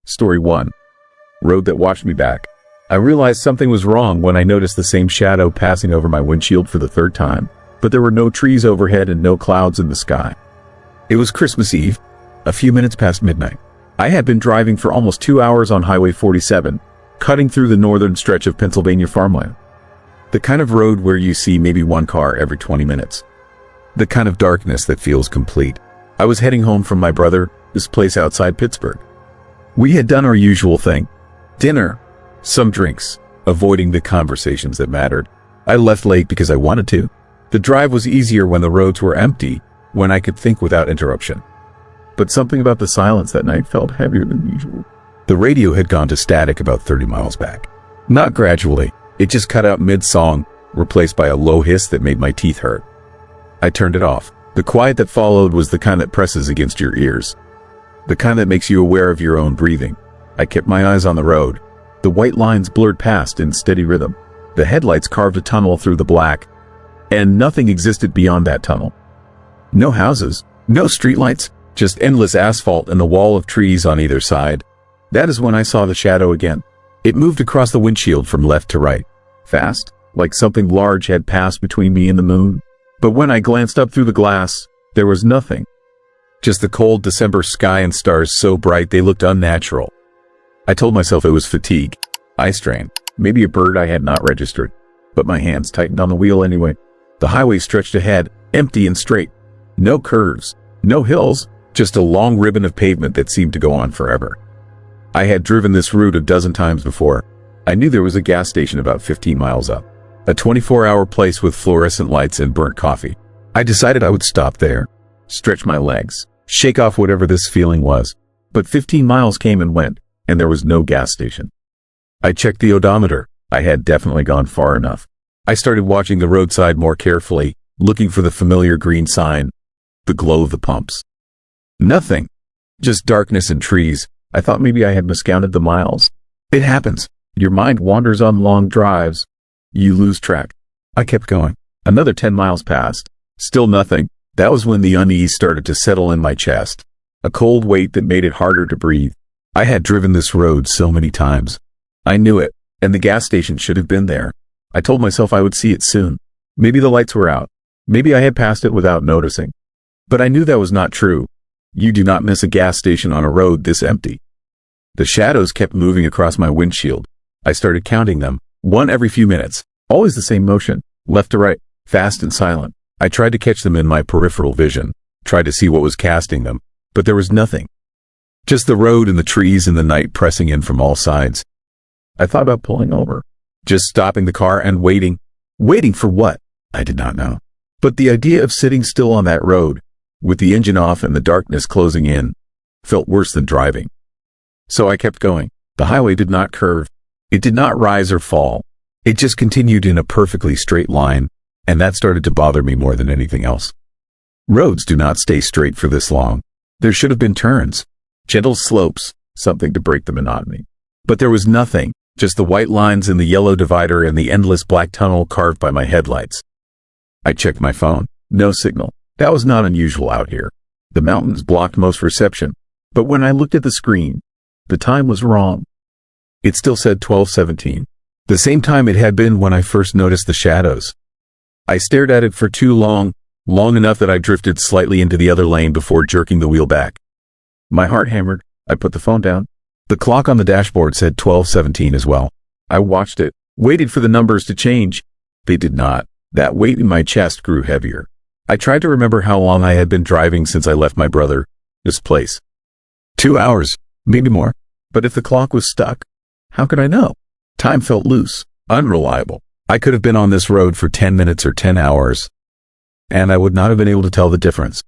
Story 1. Road that watched me back. I realized something was wrong when I noticed the same shadow passing over my windshield for the third time, but there were no trees overhead and no clouds in the sky. It was Christmas Eve, a few minutes past midnight. I had been driving for almost 2 hours on Highway 47, cutting through the northern stretch of Pennsylvania farmland. The kind of road where you see maybe one car every 20 minutes. The kind of darkness that feels complete. I was heading home from my brother's place outside Pittsburgh. We had done our usual thing. Dinner, some drinks, avoiding the conversations that mattered. I left late because I wanted to. The drive was easier when the roads were empty, when I could think without interruption. But something about the silence that night felt heavier than usual. The radio had gone to static about 30 miles back. Not gradually, it just cut out mid-song, replaced by a low hiss that made my teeth hurt. I turned it off. The quiet that followed was the kind that presses against your ears. The kind that makes you aware of your own breathing. I kept my eyes on the road. The white lines blurred past in steady rhythm. The headlights carved a tunnel through the black, and nothing existed beyond that tunnel. No houses, no streetlights, just endless asphalt and a wall of trees on either side. That is when I saw the shadow again. It moved across the windshield from left to right. Fast, like something large had passed between me and the moon. But when I glanced up through the glass, there was nothing. Just the cold December sky and stars so bright they looked unnatural. I told myself it was fatigue, eye strain, maybe a bird I had not registered. But my hands tightened on the wheel anyway. The highway stretched ahead, empty and straight. No curves, no hills, just a long ribbon of pavement that seemed to go on forever. I had driven this route a dozen times before. I knew there was a gas station about 15 miles up. A 24-hour place with fluorescent lights and burnt coffee. I decided I would stop there, stretch my legs, shake off whatever this feeling was. But 15 miles came and went, and there was no gas station. I checked the odometer. I had definitely gone far enough. I started watching the roadside more carefully, looking for the familiar green sign, the glow of the pumps. Nothing. Just darkness and trees. I thought maybe I had miscounted the miles. It happens. Your mind wanders on long drives. You lose track. I kept going. Another 10 miles passed. Still nothing. That was when the unease started to settle in my chest. A cold weight that made it harder to breathe. I had driven this road so many times. I knew it, and the gas station should have been there. I told myself I would see it soon. Maybe the lights were out. Maybe I had passed it without noticing. But I knew that was not true. You do not miss a gas station on a road this empty. The shadows kept moving across my windshield. I started counting them, one every few minutes. Always the same motion, left to right, fast and silent. I tried to catch them in my peripheral vision, tried to see what was casting them, but there was nothing. Just the road and the trees and the night pressing in from all sides. I thought about pulling over, just stopping the car and waiting. Waiting for what? I did not know. But the idea of sitting still on that road, with the engine off and the darkness closing in, felt worse than driving. So I kept going. The highway did not curve. It did not rise or fall. It just continued in a perfectly straight line, and that started to bother me more than anything else. Roads do not stay straight for this long. There should have been turns, gentle slopes, something to break the monotony. But there was nothing, just the white lines in the yellow divider and the endless black tunnel carved by my headlights. I checked my phone. No signal. That was not unusual out here. The mountains blocked most reception. But when I looked at the screen, the time was wrong. It still said 12:17. The same time it had been when I first noticed the shadows. I stared at it for too long, long enough that I drifted slightly into the other lane before jerking the wheel back. My heart hammered. I put the phone down. The clock on the dashboard said 12:17 as well. I watched it, waited for the numbers to change. They did not. That weight in my chest grew heavier. I tried to remember how long I had been driving since I left my brother's place. 2 hours, maybe more. But if the clock was stuck, how could I know? Time felt loose, unreliable. I could have been on this road for 10 minutes or 10 hours, and I would not have been able to tell the difference.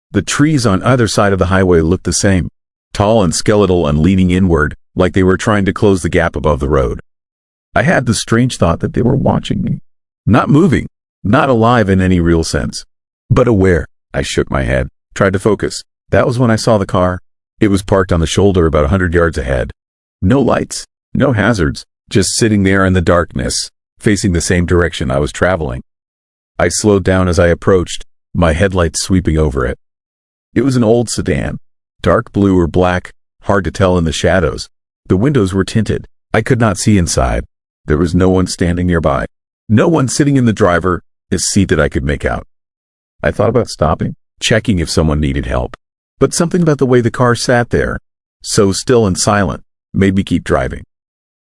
The trees on either side of the highway looked the same, tall and skeletal and leaning inward, like they were trying to close the gap above the road. I had the strange thought that they were watching me. Not moving, not alive in any real sense, but aware. I shook my head, tried to focus. That was when I saw the car. It was parked on the shoulder about 100 yards ahead. No lights, no hazards, just sitting there in the darkness, facing the same direction I was traveling. I slowed down as I approached, my headlights sweeping over it. It was an old sedan, dark blue or black, hard to tell in the shadows. The windows were tinted. I could not see inside. There was no one standing nearby. No one sitting in the driver's seat that I could make out. I thought about stopping, checking if someone needed help. But something about the way the car sat there, so still and silent, made me keep driving.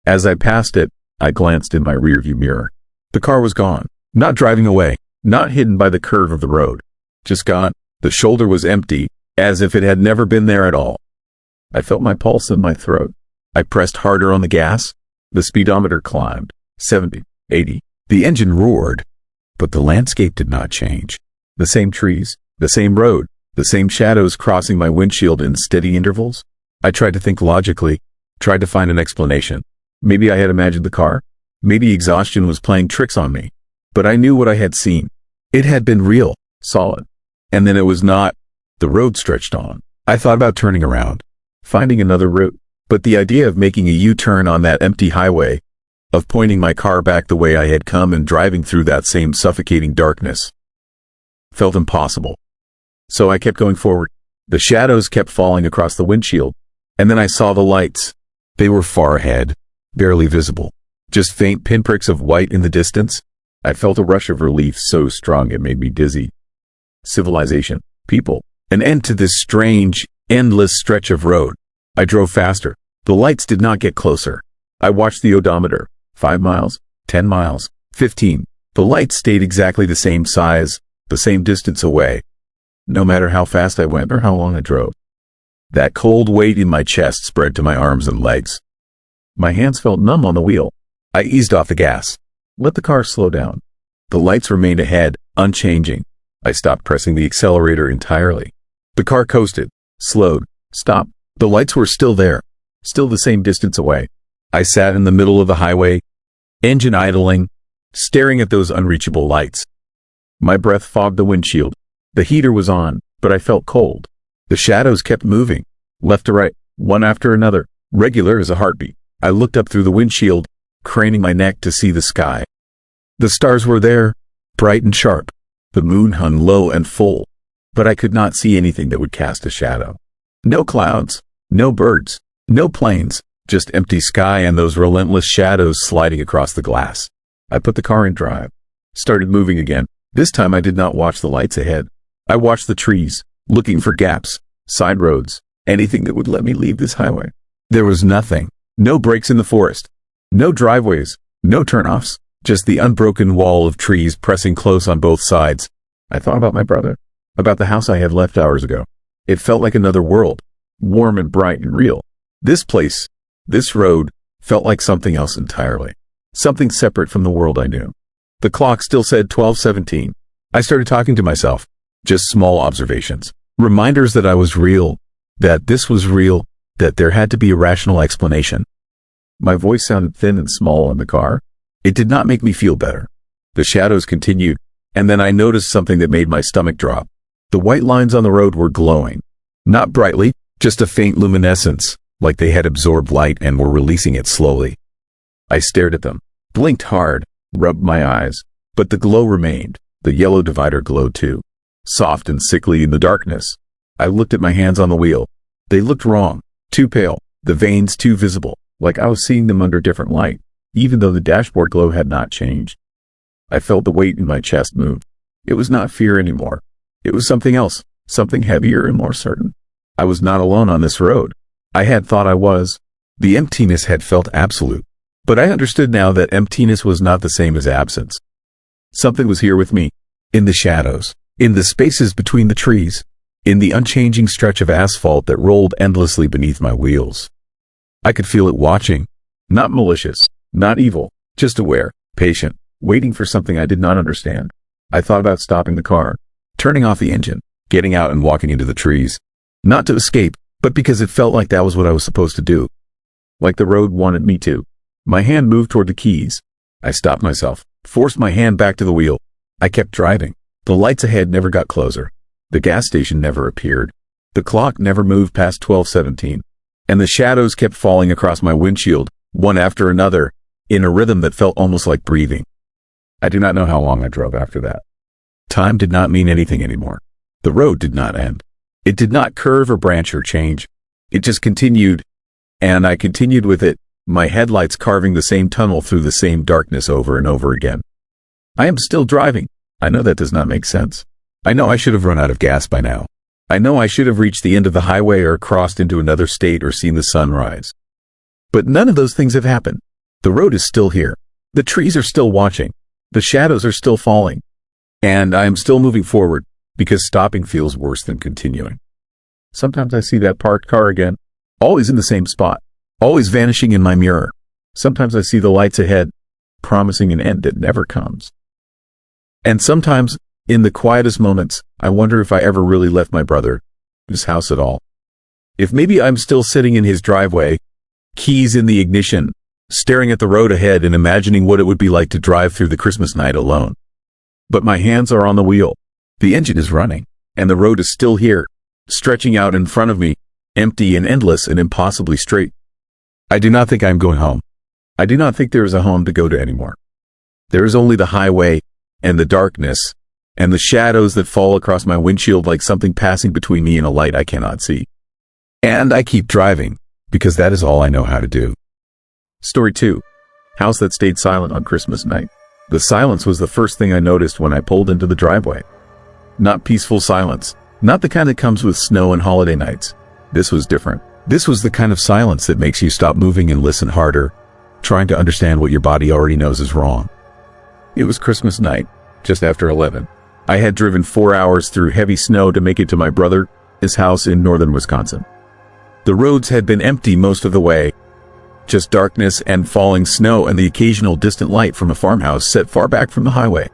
As I passed it, I glanced in my rearview mirror. The car was gone, not driving away, not hidden by the curve of the road. Just gone. The shoulder was empty, as if it had never been there at all. I felt my pulse in my throat. I pressed harder on the gas. The speedometer climbed. 70, 80. The engine roared. But the landscape did not change. The same trees, the same road, the same shadows crossing my windshield in steady intervals. I tried to think logically, tried to find an explanation. Maybe I had imagined the car. Maybe exhaustion was playing tricks on me. But I knew what I had seen. It had been real, solid. And then it was not. The road stretched on. I thought about turning around, finding another route. But the idea of making a U-turn on that empty highway, of pointing my car back the way I had come and driving through that same suffocating darkness, felt impossible. So I kept going forward. The shadows kept falling across the windshield, and then I saw the lights. They were far ahead, barely visible, just faint pinpricks of white in the distance. I felt a rush of relief so strong it made me dizzy. Civilization, people, an end to this strange, endless stretch of road. I drove faster. The lights did not get closer. I watched the odometer. 5 miles, 10 miles, 15. The lights stayed exactly the same size, the same distance away, no matter how fast I went or how long I drove. That cold weight in my chest spread to my arms and legs. My hands felt numb on the wheel. I eased off the gas, let the car slow down. The lights remained ahead, unchanging. I stopped pressing the accelerator entirely. The car coasted, slowed, stopped. The lights were still there, still the same distance away. I sat in the middle of the highway, engine idling, staring at those unreachable lights. My breath fogged the windshield. The heater was on, but I felt cold. The shadows kept moving, left to right, one after another, regular as a heartbeat. I looked up through the windshield, craning my neck to see the sky. The stars were there, bright and sharp. The moon hung low and full, but I could not see anything that would cast a shadow. No clouds, no birds, no planes, just empty sky and those relentless shadows sliding across the glass. I put the car in drive, started moving again. This time I did not watch the lights ahead. I watched the trees, looking for gaps, side roads, anything that would let me leave this highway. There was nothing. No breaks in the forest. No driveways. No turnoffs. Just the unbroken wall of trees pressing close on both sides. I thought about my brother. About the house I had left hours ago. It felt like another world. Warm and bright and real. This place, this road, felt like something else entirely. Something separate from the world I knew. The clock still said 12:17. I started talking to myself. Just small observations. Reminders that I was real. That this was real. That there had to be a rational explanation. My voice sounded thin and small in the car. It did not make me feel better. The shadows continued, and then I noticed something that made my stomach drop. The white lines on the road were glowing. Not brightly, just a faint luminescence, like they had absorbed light and were releasing it slowly. I stared at them, blinked hard, rubbed my eyes, but the glow remained. The yellow divider glowed too, soft and sickly in the darkness. I looked at my hands on the wheel. They looked wrong, too pale, the veins too visible, like I was seeing them under different light, even though the dashboard glow had not changed. I felt the weight in my chest move. It was not fear anymore. It was something else, something heavier and more certain. I was not alone on this road. I had thought I was. The emptiness had felt absolute. But I understood now that emptiness was not the same as absence. Something was here with me, in the shadows, in the spaces between the trees, in the unchanging stretch of asphalt that rolled endlessly beneath my wheels. I could feel it watching, not malicious, not evil, just aware, patient, waiting for something I did not understand. I thought about stopping the car, turning off the engine, getting out and walking into the trees. Not to escape, but because it felt like that was what I was supposed to do. Like the road wanted me to. My hand moved toward the keys. I stopped myself, forced my hand back to the wheel. I kept driving. The lights ahead never got closer. The gas station never appeared. The clock never moved past 12:17. And the shadows kept falling across my windshield, one after another, in a rhythm that felt almost like breathing. I do not know how long I drove after that. Time did not mean anything anymore. The road did not end. It did not curve or branch or change. It just continued, and I continued with it, my headlights carving the same tunnel through the same darkness over and over again. I am still driving. I know that does not make sense. I know I should have run out of gas by now. I know I should have reached the end of the highway or crossed into another state or seen the sun rise. But none of those things have happened. The road is still here. The trees are still watching. The shadows are still falling. And I am still moving forward, because stopping feels worse than continuing. Sometimes I see that parked car again, always in the same spot, always vanishing in my mirror. Sometimes I see the lights ahead, promising an end that never comes. And sometimes, in the quietest moments, I wonder if I ever really left my brother's house at all. If maybe I'm still sitting in his driveway, keys in the ignition, staring at the road ahead and imagining what it would be like to drive through the Christmas night alone. But my hands are on the wheel. The engine is running, and the road is still here, stretching out in front of me, empty and endless and impossibly straight. I do not think I am going home. I do not think there is a home to go to anymore. There is only the highway, and the darkness, and the shadows that fall across my windshield like something passing between me and a light I cannot see. And I keep driving, because that is all I know how to do. Story 2. House that stayed silent on Christmas night. The silence was the first thing I noticed when I pulled into the driveway. Not peaceful silence, not the kind that comes with snow and holiday nights. This was different. This was the kind of silence that makes you stop moving and listen harder, trying to understand what your body already knows is wrong. It was Christmas night, just after 11. I had driven 4 hours through heavy snow to make it to my brother's house in northern Wisconsin. The roads had been empty most of the way, just darkness and falling snow and the occasional distant light from a farmhouse set far back from the highway.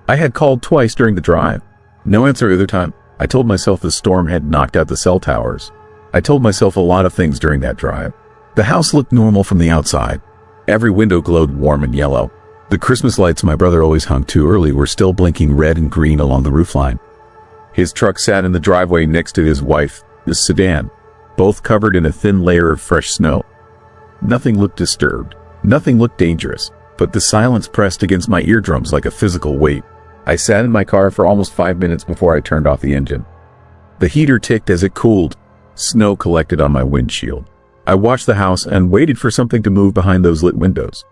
I had called twice during the drive. No answer either time. I told myself the storm had knocked out the cell towers. I told myself a lot of things during that drive. The house looked normal from the outside. Every window glowed warm and yellow. The Christmas lights my brother always hung too early were still blinking red and green along the roofline. His truck sat in the driveway next to his wife's sedan, both covered in a thin layer of fresh snow. Nothing looked disturbed. Nothing looked dangerous, but the silence pressed against my eardrums like a physical weight. I sat in my car for almost 5 minutes before I turned off the engine. The heater ticked as it cooled. Snow collected on my windshield. I watched the house and waited for something to move behind those lit windows.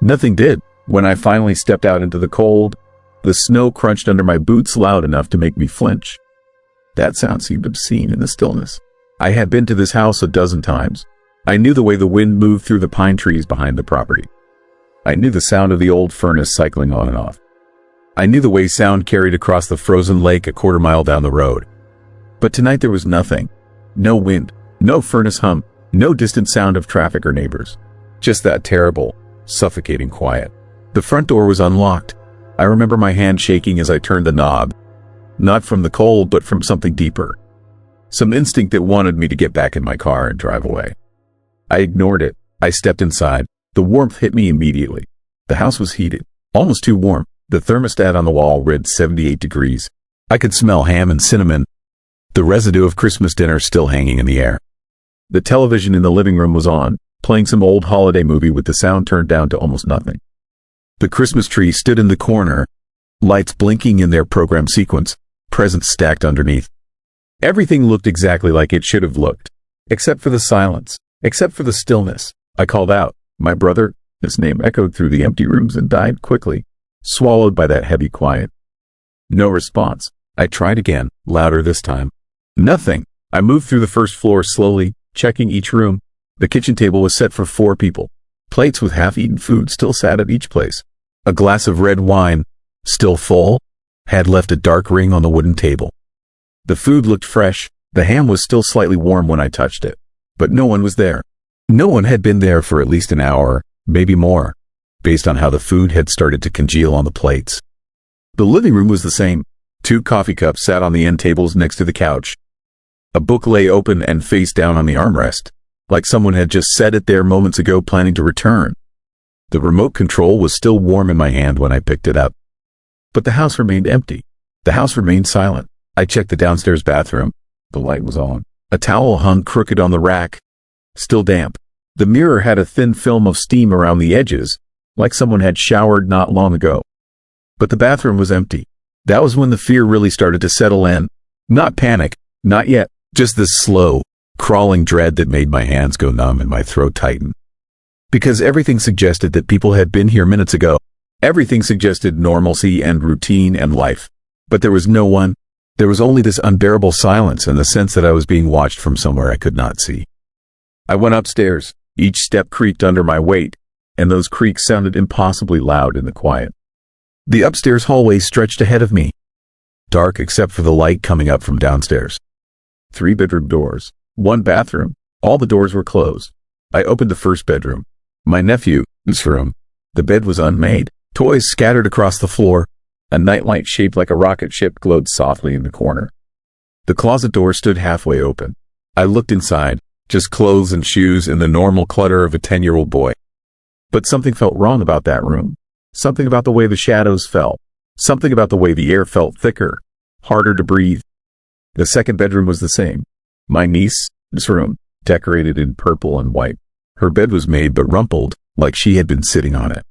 Nothing did. When I finally stepped out into the cold, the snow crunched under my boots loud enough to make me flinch. That sound seemed obscene in the stillness. I had been to this house a dozen times. I knew the way the wind moved through the pine trees behind the property. I knew the sound of the old furnace cycling on and off. I knew the way sound carried across the frozen lake a quarter mile down the road. But tonight there was nothing. No wind, no furnace hum, no distant sound of traffic or neighbors. Just that terrible, suffocating quiet. The front door was unlocked. I remember my hand shaking as I turned the knob. Not from the cold, but from something deeper. Some instinct that wanted me to get back in my car and drive away. I ignored it. I stepped inside. The warmth hit me immediately. The house was heated, almost too warm. The thermostat on the wall read 78 degrees. I could smell ham and cinnamon, the residue of Christmas dinner still hanging in the air. The television in the living room was on, playing some old holiday movie with the sound turned down to almost nothing. The Christmas tree stood in the corner, lights blinking in their program sequence, presents stacked underneath. Everything looked exactly like it should have looked, except for the silence, except for the stillness. I called out. My brother, his name echoed through the empty rooms and died quickly, swallowed by that heavy quiet. No response. I tried again, louder this time. Nothing. I moved through the first floor slowly, checking each room. The kitchen table was set for 4 people. Plates with half-eaten food still sat at each place. A glass of red wine, still full, had left a dark ring on the wooden table. The food looked fresh. The ham was still slightly warm when I touched it. But no one was there. No one had been there for at least an hour, maybe more, based on how the food had started to congeal on the plates. The living room was the same. 2 coffee cups sat on the end tables next to the couch. A book lay open and face down on the armrest, like someone had just set it there moments ago planning to return. The remote control was still warm in my hand when I picked it up. But the house remained empty. The house remained silent. I checked the downstairs bathroom. The light was on. A towel hung crooked on the rack, still damp. The mirror had a thin film of steam around the edges, like someone had showered not long ago. But the bathroom was empty. That was when the fear really started to settle in. Not panic, not yet, just this slow, crawling dread that made my hands go numb and my throat tighten. Because everything suggested that people had been here minutes ago. Everything suggested normalcy and routine and life. But there was no one. There was only this unbearable silence and the sense that I was being watched from somewhere I could not see. I went upstairs. Each step creaked under my weight, and those creaks sounded impossibly loud in the quiet. The upstairs hallway stretched ahead of me, dark except for the light coming up from downstairs. 3 bedroom doors, 1 bathroom. All the doors were closed. I opened the first bedroom. My nephew's room. The bed was unmade. Toys scattered across the floor. A nightlight shaped like a rocket ship glowed softly in the corner. The closet door stood halfway open. I looked inside, just clothes and shoes and the normal clutter of a 10-year-old boy. But something felt wrong about that room. Something about the way the shadows fell. Something about the way the air felt thicker, harder to breathe. The second bedroom was the same. My niece's room, decorated in purple and white. Her bed was made but rumpled, like she had been sitting on it.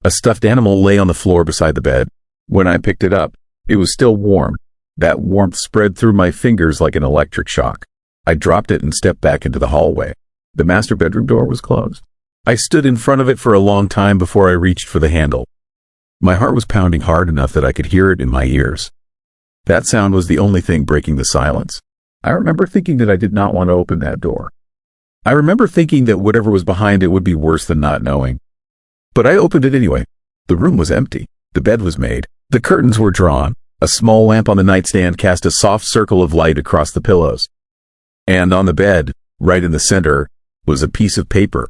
A stuffed animal lay on the floor beside the bed. When I picked it up, it was still warm. That warmth spread through my fingers like an electric shock. I dropped it and stepped back into the hallway. The master bedroom door was closed. I stood in front of it for a long time before I reached for the handle. My heart was pounding hard enough that I could hear it in my ears. That sound was the only thing breaking the silence. I remember thinking that I did not want to open that door. I remember thinking that whatever was behind it would be worse than not knowing. But I opened it anyway. The room was empty. The bed was made. The curtains were drawn. A small lamp on the nightstand cast a soft circle of light across the pillows. And on the bed, right in the center, was a piece of paper.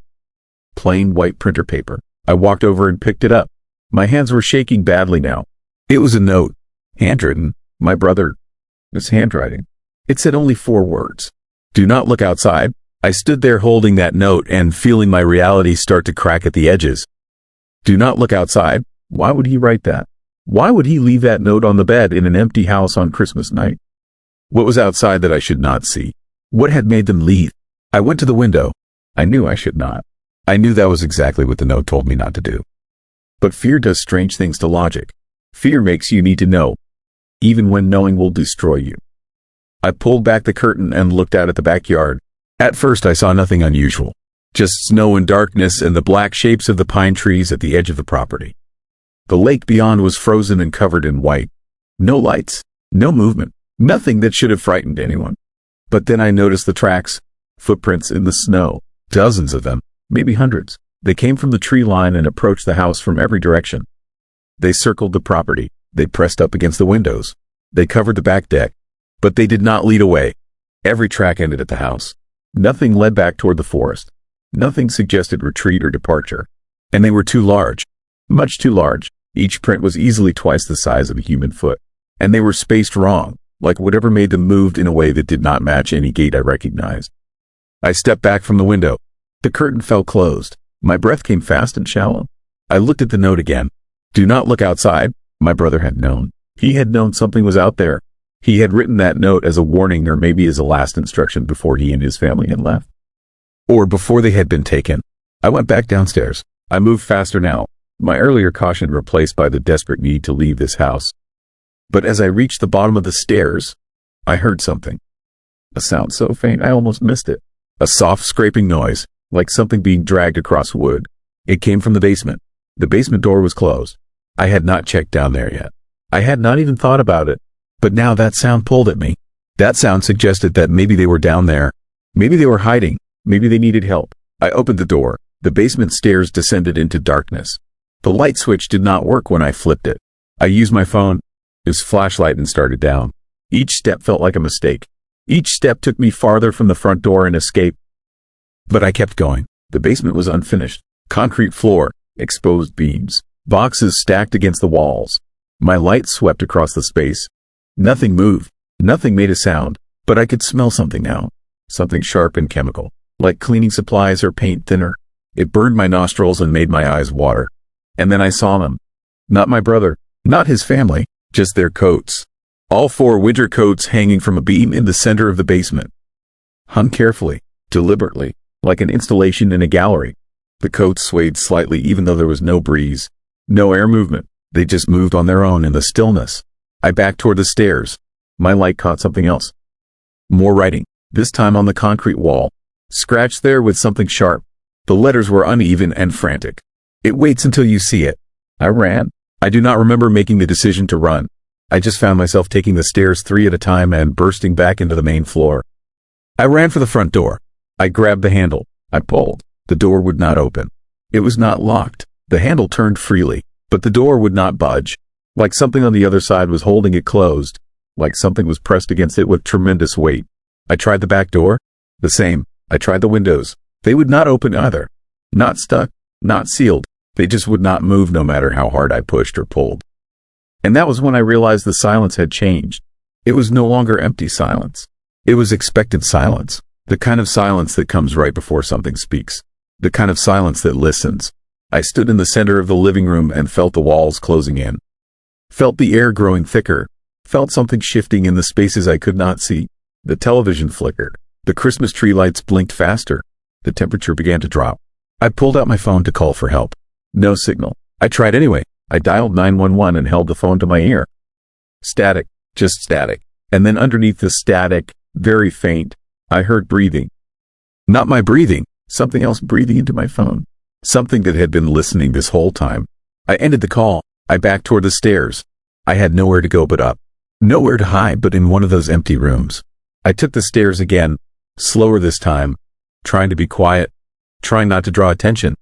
Plain white printer paper. I walked over and picked it up. My hands were shaking badly now. It was a note. Handwritten. My brother's handwriting. It said only 4 words. Do not look outside. I stood there holding that note and feeling my reality start to crack at the edges. Do not look outside. Why would he write that? Why would he leave that note on the bed in an empty house on Christmas night? What was outside that I should not see? What had made them leave? I went to the window. I knew I should not. I knew that was exactly what the note told me not to do. But fear does strange things to logic. Fear makes you need to know, even when knowing will destroy you. I pulled back the curtain and looked out at the backyard. At first I saw nothing unusual. Just snow and darkness and the black shapes of the pine trees at the edge of the property. The lake beyond was frozen and covered in white. No lights, no movement, nothing that should have frightened anyone. But then I noticed the tracks, footprints in the snow, dozens of them, maybe hundreds. They came from the tree line and approached the house from every direction. They circled the property. They pressed up against the windows. They covered the back deck. But they did not lead away. Every track ended at the house. Nothing led back toward the forest. Nothing suggested retreat or departure. And they were too large. Much too large. Each print was easily twice the size of a human foot. And they were spaced wrong, like whatever made them moved in a way that did not match any gait I recognized. I stepped back from the window. The curtain fell closed. My breath came fast and shallow. I looked at the note again. Do not look outside. My brother had known. He had known something was out there. He had written that note as a warning or maybe as a last instruction before he and his family had left. Or before they had been taken. I went back downstairs. I moved faster now, my earlier caution replaced by the desperate need to leave this house. But as I reached the bottom of the stairs, I heard something. A sound so faint I almost missed it. A soft scraping noise, like something being dragged across wood. It came from the basement. The basement door was closed. I had not checked down there yet. I had not even thought about it. But now that sound pulled at me. That sound suggested that maybe they were down there. Maybe they were hiding. Maybe they needed help. I opened the door. The basement stairs descended into darkness. The light switch did not work when I flipped it. I used my phone, its flashlight, and started down. Each step felt like a mistake. Each step took me farther from the front door and escape. But I kept going. The basement was unfinished. Concrete floor, exposed beams, boxes stacked against the walls. My light swept across the space. Nothing moved. Nothing made a sound. But I could smell something now. Something sharp and chemical, like cleaning supplies or paint thinner. It burned my nostrils and made my eyes water. And then I saw them. Not my brother. Not his family. Just their coats. All 4 winter coats hanging from a beam in the center of the basement. Hung carefully, deliberately, like an installation in a gallery. The coats swayed slightly even though there was no breeze. No air movement. They just moved on their own in the stillness. I backed toward the stairs. My light caught something else. More writing. this time on the concrete wall, scratched there with something sharp. The letters were uneven and frantic. It waits until you see it. I ran. I do not remember making the decision to run. I just found myself taking the stairs 3 at a time and bursting back into the main floor. I ran for the front door. I grabbed the handle. I pulled. The door would not open. It was not locked. The handle turned freely, but the door would not budge. Like something on the other side was holding it closed. Like something was pressed against it with tremendous weight. I tried the back door. The same. I tried the windows. They would not open either. Not stuck. Not sealed. They just would not move no matter how hard I pushed or pulled. And that was when I realized the silence had changed. It was no longer empty silence. It was expectant silence. The kind of silence that comes right before something speaks. The kind of silence that listens. I stood in the center of the living room and felt the walls closing in. Felt the air growing thicker. Felt something shifting in the spaces I could not see. The television flickered. The Christmas tree lights blinked faster. The temperature began to drop. I pulled out my phone to call for help. No signal. I tried anyway. I dialed 911 and held the phone to my ear. Static. Just static. And then underneath the static, very faint, I heard breathing. Not my breathing. Something else breathing into my phone. Something that had been listening this whole time. I ended the call. I backed toward the stairs. I had nowhere to go but up. Nowhere to hide but in one of those empty rooms. I took the stairs again, slower this time, trying to be quiet, trying not to draw attention.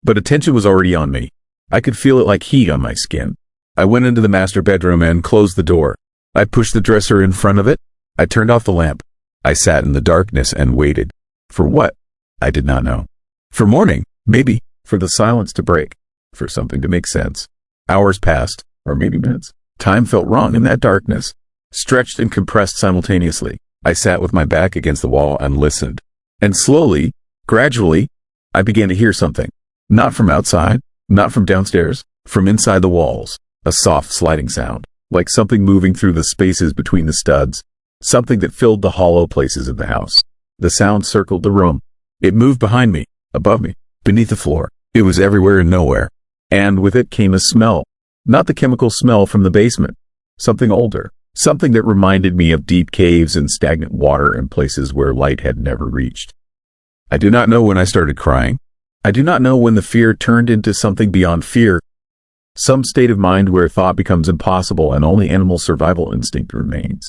But attention was already on me. I could feel it like heat on my skin. I went into the master bedroom and closed the door. I pushed the dresser in front of it. I turned off the lamp. I sat in the darkness and waited. For what? I did not know. For morning, maybe. For the silence to break. For something to make sense. Hours passed, or maybe minutes. Time felt wrong in that darkness. Stretched and compressed simultaneously. I sat with my back against the wall and listened. And slowly, gradually, I began to hear something. Not from outside, not from downstairs, from inside the walls. A soft sliding sound, like something moving through the spaces between the studs. Something that filled the hollow places of the house. The sound circled the room. It moved behind me, above me, beneath the floor. It was everywhere and nowhere. And with it came a smell. Not the chemical smell from the basement. Something older. Something that reminded me of deep caves and stagnant water in places where light had never reached. I do not know when I started crying. I do not know when the fear turned into something beyond fear. Some state of mind where thought becomes impossible and only animal survival instinct remains.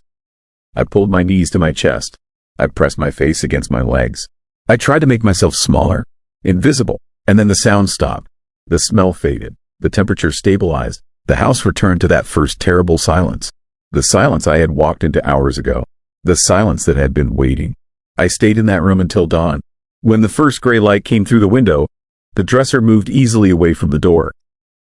I pulled my knees to my chest. I pressed my face against my legs. I tried to make myself smaller, invisible, and then the sound stopped. The smell faded. The temperature stabilized. The house returned to that first terrible silence. The silence I had walked into hours ago. The silence that had been waiting. I stayed in that room until dawn. When the first gray light came through the window, the dresser moved easily away from the door.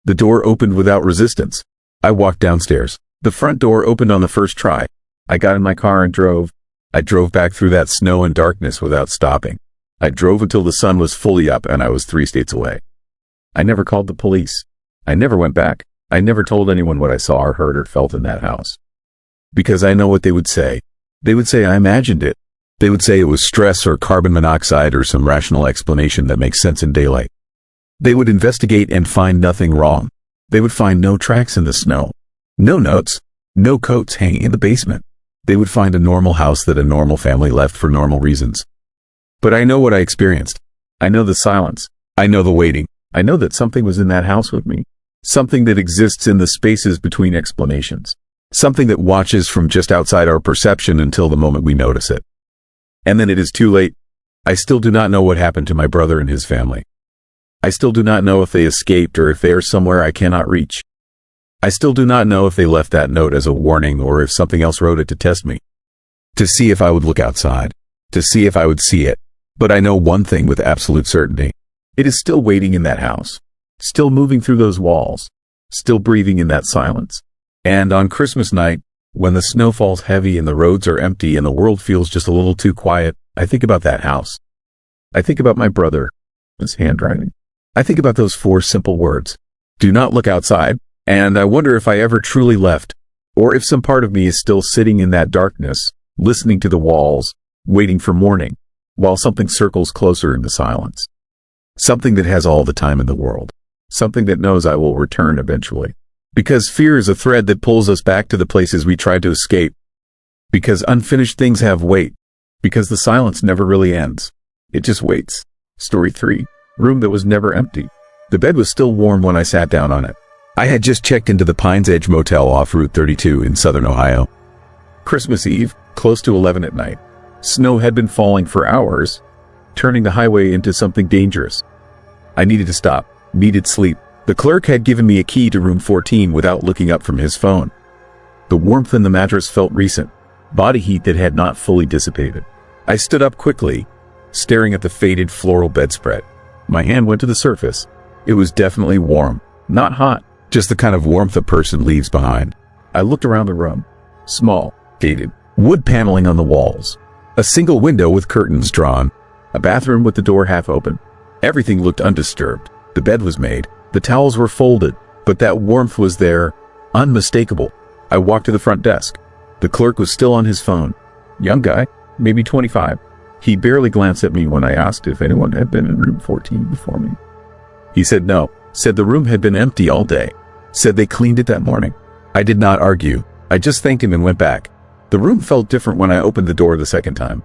The door opened without resistance. I walked downstairs. The front door opened on the first try. I got in my car and drove. I drove back through that snow and darkness without stopping. I drove until the sun was fully up and I was 3 states away. I never called the police. I never went back. I never told anyone what I saw or heard or felt in that house. Because I know what they would say. They would say I imagined it. They would say it was stress or carbon monoxide or some rational explanation that makes sense in daylight. They would investigate and find nothing wrong. They would find no tracks in the snow. No notes. No coats hanging in the basement. They would find a normal house that a normal family left for normal reasons. But I know what I experienced. I know the silence. I know the waiting. I know that something was in that house with me. Something that exists in the spaces between explanations. Something that watches from just outside our perception until the moment we notice it. And then it is too late. I still do not know what happened to my brother and his family. I still do not know if they escaped or if they are somewhere I cannot reach. I still do not know if they left that note as a warning or if something else wrote it to test me. To see if I would look outside. To see if I would see it. But I know one thing with absolute certainty. It is still waiting in that house. Still moving through those walls. Still breathing in that silence. And on Christmas night, when the snow falls heavy and the roads are empty and the world feels just a little too quiet, I think about that house. I think about my brother, his handwriting. I think about those 4 simple words. Do not look outside. And I wonder if I ever truly left, or if some part of me is still sitting in that darkness, listening to the walls, waiting for morning, while something circles closer in the silence. Something that has all the time in the world. Something that knows I will return eventually. Because fear is a thread that pulls us back to the places we tried to escape. Because unfinished things have weight. Because the silence never really ends. It just waits. Story 3. Room that was never empty. The bed was still warm when I sat down on it. I had just checked into the Pines Edge Motel off Route 32 in southern Ohio. Christmas Eve, close to 11 at night. Snow had been falling for hours, turning the highway into something dangerous. I needed to stop, needed sleep. The clerk had given me a key to room 14 without looking up from his phone. The warmth in the mattress felt recent, body heat that had not fully dissipated. I stood up quickly, staring at the faded floral bedspread. My hand went to the surface. It was definitely warm, not hot, just the kind of warmth a person leaves behind. I looked around the room. Small, dated, wood paneling on the walls. A single window with curtains drawn. A bathroom with the door half open. Everything looked undisturbed. The bed was made. The towels were folded, but that warmth was there, unmistakable. I walked to the front desk. The clerk was still on his phone. Young guy, maybe 25. He barely glanced at me when I asked if anyone had been in room 14 before me. He said no, said the room had been empty all day, said they cleaned it that morning. I did not argue. I just thanked him and went back. The room felt different when I opened the door the second time.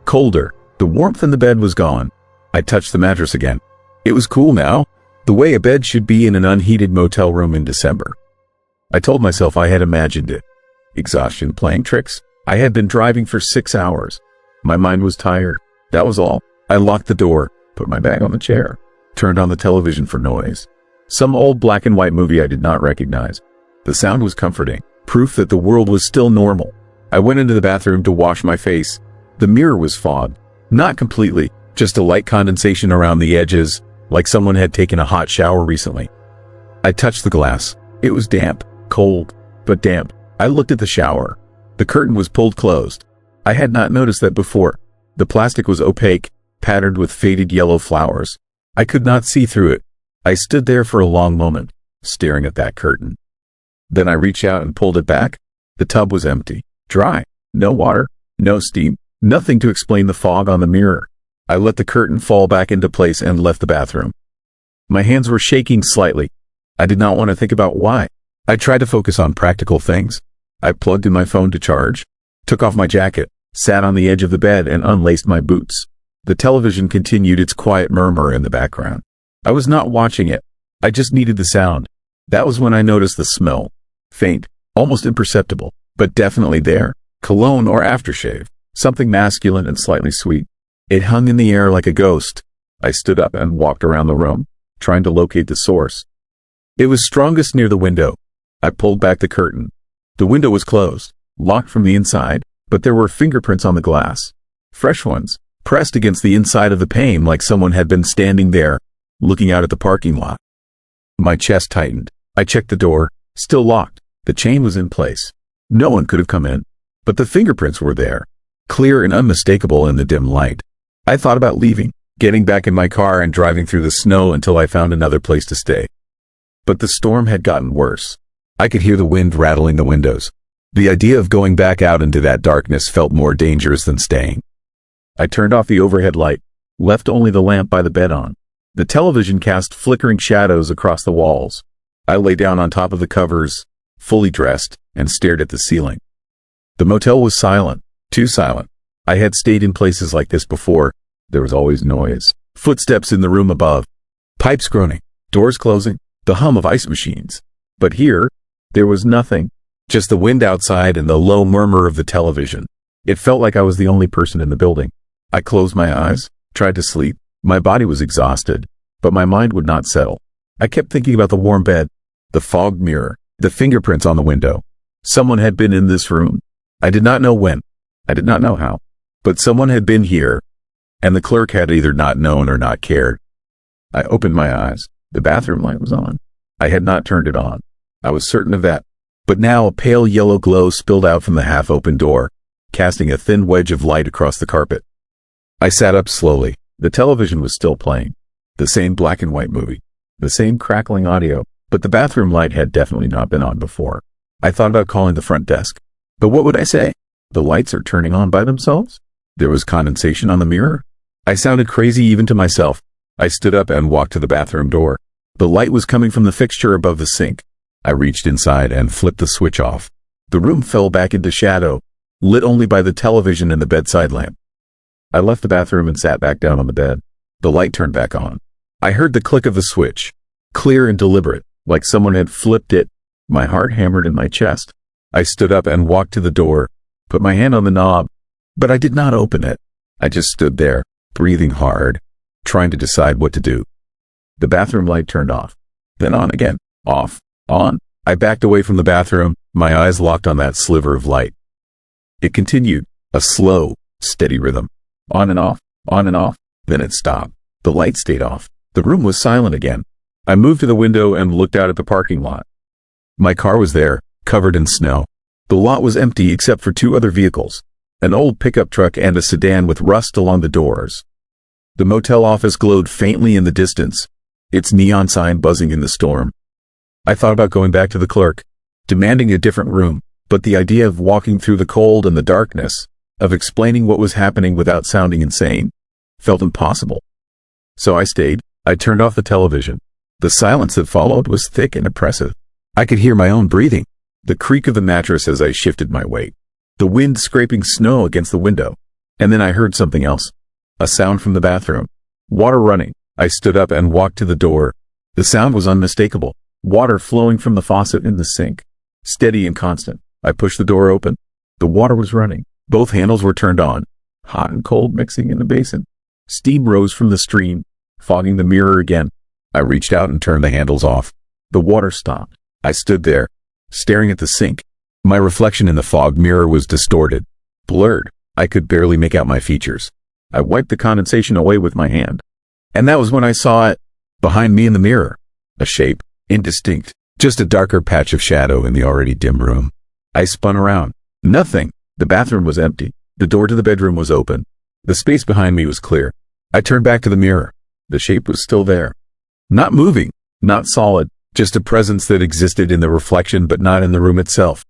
Colder. The warmth in the bed was gone. I touched the mattress again. It was cool now, the way a bed should be in an unheated motel room in December. I told myself I had imagined it. Exhaustion playing tricks. I had been driving for 6 hours. My mind was tired. That was all. I locked the door, put my bag on the chair, turned on the television for noise. Some old black and white movie I did not recognize. The sound was comforting, proof that the world was still normal. I went into the bathroom to wash my face. The mirror was fogged. Not completely, just a light condensation around the edges, like someone had taken a hot shower recently. I touched the glass. It was damp, cold, but damp. I looked at the shower. The curtain was pulled closed. I had not noticed that before. The plastic was opaque, patterned with faded yellow flowers. I could not see through it. I stood there for a long moment, staring at that curtain. Then I reached out and pulled it back. The tub was empty, dry, no water, no steam, nothing to explain the fog on the mirror. I let the curtain fall back into place and left the bathroom. My hands were shaking slightly. I did not want to think about why. I tried to focus on practical things. I plugged in my phone to charge, took off my jacket, sat on the edge of the bed and unlaced my boots. The television continued its quiet murmur in the background. I was not watching it. I just needed the sound. That was when I noticed the smell. Faint, almost imperceptible, but definitely there. Cologne or aftershave. Something masculine and slightly sweet. It hung in the air like a ghost. I stood up and walked around the room, trying to locate the source. It was strongest near the window. I pulled back the curtain. The window was closed, locked from the inside, but there were fingerprints on the glass. Fresh ones, pressed against the inside of the pane like someone had been standing there, looking out at the parking lot. My chest tightened. I checked the door, still locked. The chain was in place. No one could have come in, but the fingerprints were there, clear and unmistakable in the dim light. I thought about leaving, getting back in my car and driving through the snow until I found another place to stay. But the storm had gotten worse. I could hear the wind rattling the windows. The idea of going back out into that darkness felt more dangerous than staying. I turned off the overhead light, left only the lamp by the bed on. The television cast flickering shadows across the walls. I lay down on top of the covers, fully dressed, and stared at the ceiling. The motel was silent, too silent. I had stayed in places like this before. There was always noise. Footsteps in the room above. Pipes groaning. Doors closing. The hum of ice machines. But here, there was nothing. Just the wind outside and the low murmur of the television. It felt like I was the only person in the building. I closed my eyes, tried to sleep. My body was exhausted, but my mind would not settle. I kept thinking about the warm bed, the fogged mirror, the fingerprints on the window. Someone had been in this room. I did not know when. I did not know how. But someone had been here, and the clerk had either not known or not cared. I opened my eyes. The bathroom light was on. I had not turned it on. I was certain of that. But now a pale yellow glow spilled out from the half-open door, casting a thin wedge of light across the carpet. I sat up slowly. The television was still playing. The same black and white movie. The same crackling audio. But the bathroom light had definitely not been on before. I thought about calling the front desk. But what would I say? The lights are turning on by themselves? There was condensation on the mirror? I sounded crazy even to myself. I stood up and walked to the bathroom door. The light was coming from the fixture above the sink. I reached inside and flipped the switch off. The room fell back into shadow, lit only by the television and the bedside lamp. I left the bathroom and sat back down on the bed. The light turned back on. I heard the click of the switch, clear and deliberate, like someone had flipped it. My heart hammered in my chest. I stood up and walked to the door, put my hand on the knob, but I did not open it. I just stood there, breathing hard, trying to decide what to do. The bathroom light turned off, then on again, off, on. I backed away from the bathroom, my eyes locked on that sliver of light. It continued, a slow, steady rhythm, on and off, then it stopped. The light stayed off. The room was silent again. I moved to the window and looked out at the parking lot. My car was there, covered in snow. The lot was empty except for 2 other vehicles, an old pickup truck and a sedan with rust along the doors. The motel office glowed faintly in the distance, its neon sign buzzing in the storm. I thought about going back to the clerk, demanding a different room, but the idea of walking through the cold and the darkness, of explaining what was happening without sounding insane, felt impossible. So I stayed. I turned off the television. The silence that followed was thick and oppressive. I could hear my own breathing, the creak of the mattress as I shifted my weight, the wind scraping snow against the window. And then I heard something else, a sound from the bathroom. Water running. I stood up and walked to the door. The sound was unmistakable, water flowing from the faucet in the sink, steady and constant. I pushed the door open. The water was running. Both handles were turned on, hot and cold mixing in the basin. Steam rose from the stream, fogging the mirror again. I reached out and turned the handles off. The water stopped. I stood there, staring at the sink. My reflection in the fogged mirror was distorted, blurred. I could barely make out my features. I wiped the condensation away with my hand. And that was when I saw it, behind me in the mirror. A shape, indistinct, just a darker patch of shadow in the already dim room. I spun around. Nothing. The bathroom was empty. The door to the bedroom was open. The space behind me was clear. I turned back to the mirror. The shape was still there. Not moving, not solid, just a presence that existed in the reflection but not in the room itself.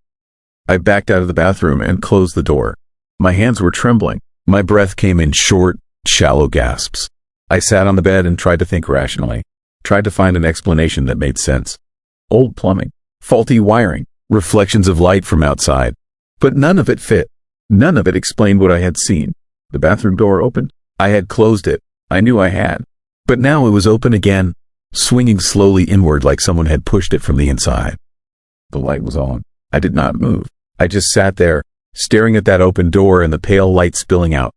I backed out of the bathroom and closed the door. My hands were trembling. My breath came in short, shallow gasps. I sat on the bed and tried to think rationally, tried to find an explanation that made sense. Old plumbing, faulty wiring, reflections of light from outside. But none of it fit. None of it explained what I had seen. The bathroom door opened. I had closed it. I knew I had. But now it was open again, swinging slowly inward like someone had pushed it from the inside. The light was on. I did not move. I just sat there, staring at that open door and the pale light spilling out.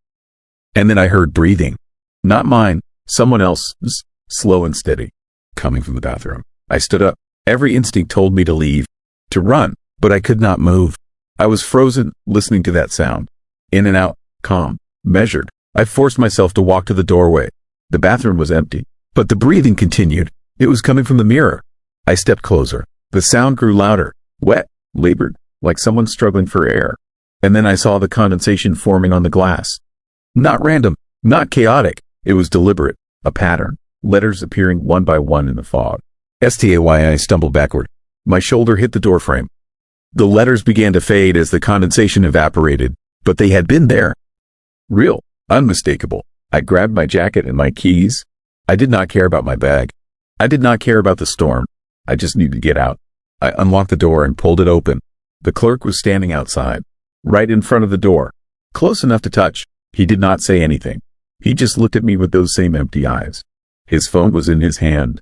And then I heard breathing. Not mine, someone else's, slow and steady, coming from the bathroom. I stood up. Every instinct told me to leave, to run, but I could not move. I was frozen, listening to that sound. In and out, calm, measured. I forced myself to walk to the doorway. The bathroom was empty, but the breathing continued. It was coming from the mirror. I stepped closer. The sound grew louder, wet, labored, like someone struggling for air. And then I saw the condensation forming on the glass. Not random, not chaotic. It was deliberate, a pattern, letters appearing one by one in the fog. Stay. I stumbled backward. My shoulder hit the doorframe. The letters began to fade as the condensation evaporated, but they had been there. Real, unmistakable. I grabbed my jacket and my keys. I did not care about my bag. I did not care about the storm. I just needed to get out. I unlocked the door and pulled it open. The clerk was standing outside, right in front of the door, close enough to touch. He did not say anything. He just looked at me with those same empty eyes. His phone was in his hand,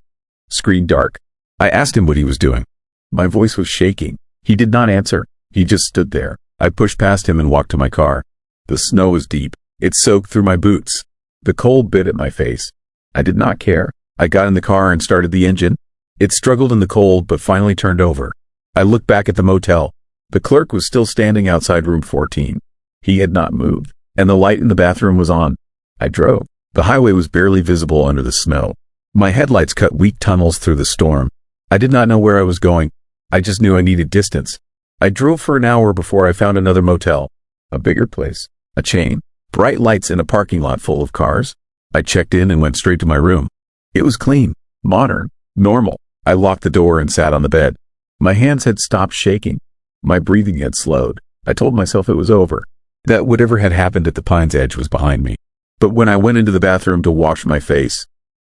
screen dark. I asked him what he was doing. My voice was shaking. He did not answer. He just stood there. I pushed past him and walked to my car. The snow was deep. It soaked through my boots. The cold bit at my face. I did not care. I got in the car and started the engine. It struggled in the cold but finally turned over. I looked back at the motel. The clerk was still standing outside room 14. He had not moved, and the light in the bathroom was on. I drove. The highway was barely visible under the snow. My headlights cut weak tunnels through the storm. I did not know where I was going. I just knew I needed distance. I drove for an hour before I found another motel. A bigger place. A chain. Bright lights in a parking lot full of cars. I checked in and went straight to my room. It was clean, modern, normal. I locked the door and sat on the bed. My hands had stopped shaking. My breathing had slowed. I told myself it was over, that whatever had happened at the Pine's Edge was behind me. But when I went into the bathroom to wash my face,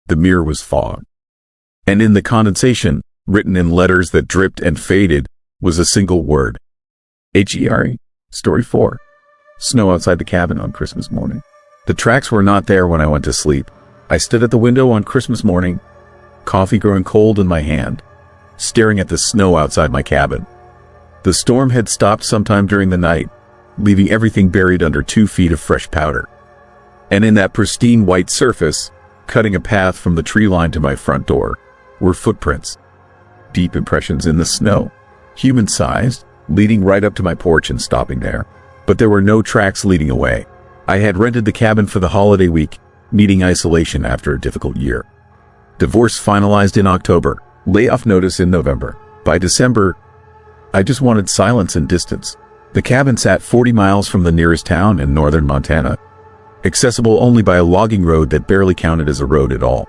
the mirror was fogged. And in the condensation, written in letters that dripped and faded, was a single word. H-E-R-E. Story 4. Snow outside the cabin on Christmas morning. The tracks were not there when I went to sleep. I stood at the window on Christmas morning, coffee growing cold in my hand, staring at the snow outside my cabin. The storm had stopped sometime during the night, leaving everything buried under 2 feet of fresh powder. And in that pristine white surface, cutting a path from the tree line to my front door, were footprints. Deep impressions in the snow, human-sized, leading right up to my porch and stopping there. But there were no tracks leading away. I had rented the cabin for the holiday week, needing isolation after a difficult year. Divorce finalized in October, layoff notice in November. By December, I just wanted silence and distance. The cabin sat 40 miles from the nearest town in northern Montana, accessible only by a logging road that barely counted as a road at all.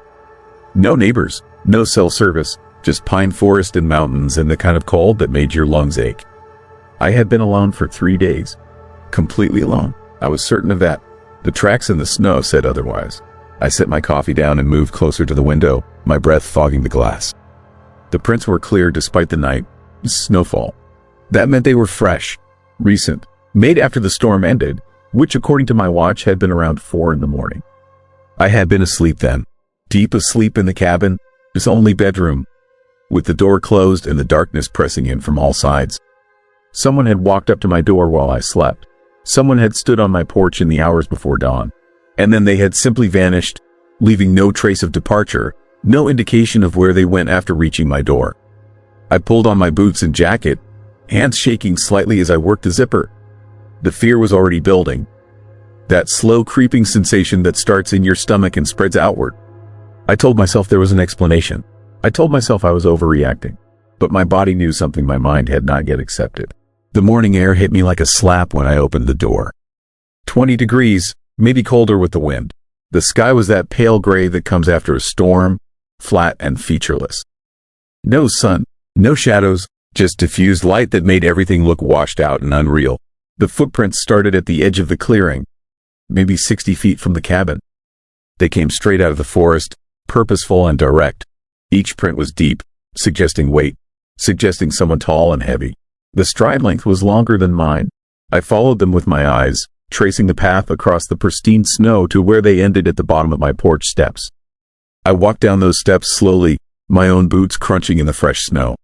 No neighbors, no cell service, just pine forest and mountains and the kind of cold that made your lungs ache. I had been alone for 3 days. Completely alone. I was certain of that. The tracks in the snow said otherwise. I set my coffee down and moved closer to the window, my breath fogging the glass. The prints were clear despite the night snowfall. That meant they were fresh, recent, made after the storm ended, which according to my watch had been around 4 in the morning. I had been asleep then, deep asleep in the cabin, its only bedroom, with the door closed and the darkness pressing in from all sides. Someone had walked up to my door while I slept. Someone had stood on my porch in the hours before dawn, and then they had simply vanished, leaving no trace of departure, no indication of where they went after reaching my door. I pulled on my boots and jacket, hands shaking slightly as I worked the zipper. The fear was already building. That slow creeping sensation that starts in your stomach and spreads outward. I told myself there was an explanation. I told myself I was overreacting, but my body knew something my mind had not yet accepted. The morning air hit me like a slap when I opened the door. 20 degrees, maybe colder with the wind. The sky was that pale gray that comes after a storm, flat and featureless. No sun, no shadows, just diffused light that made everything look washed out and unreal. The footprints started at the edge of the clearing, maybe 60 feet from the cabin. They came straight out of the forest, purposeful and direct. Each print was deep, suggesting weight, suggesting someone tall and heavy. The stride length was longer than mine. I followed them with my eyes, tracing the path across the pristine snow to where they ended at the bottom of my porch steps. I walked down those steps slowly, my own boots crunching in the fresh snow.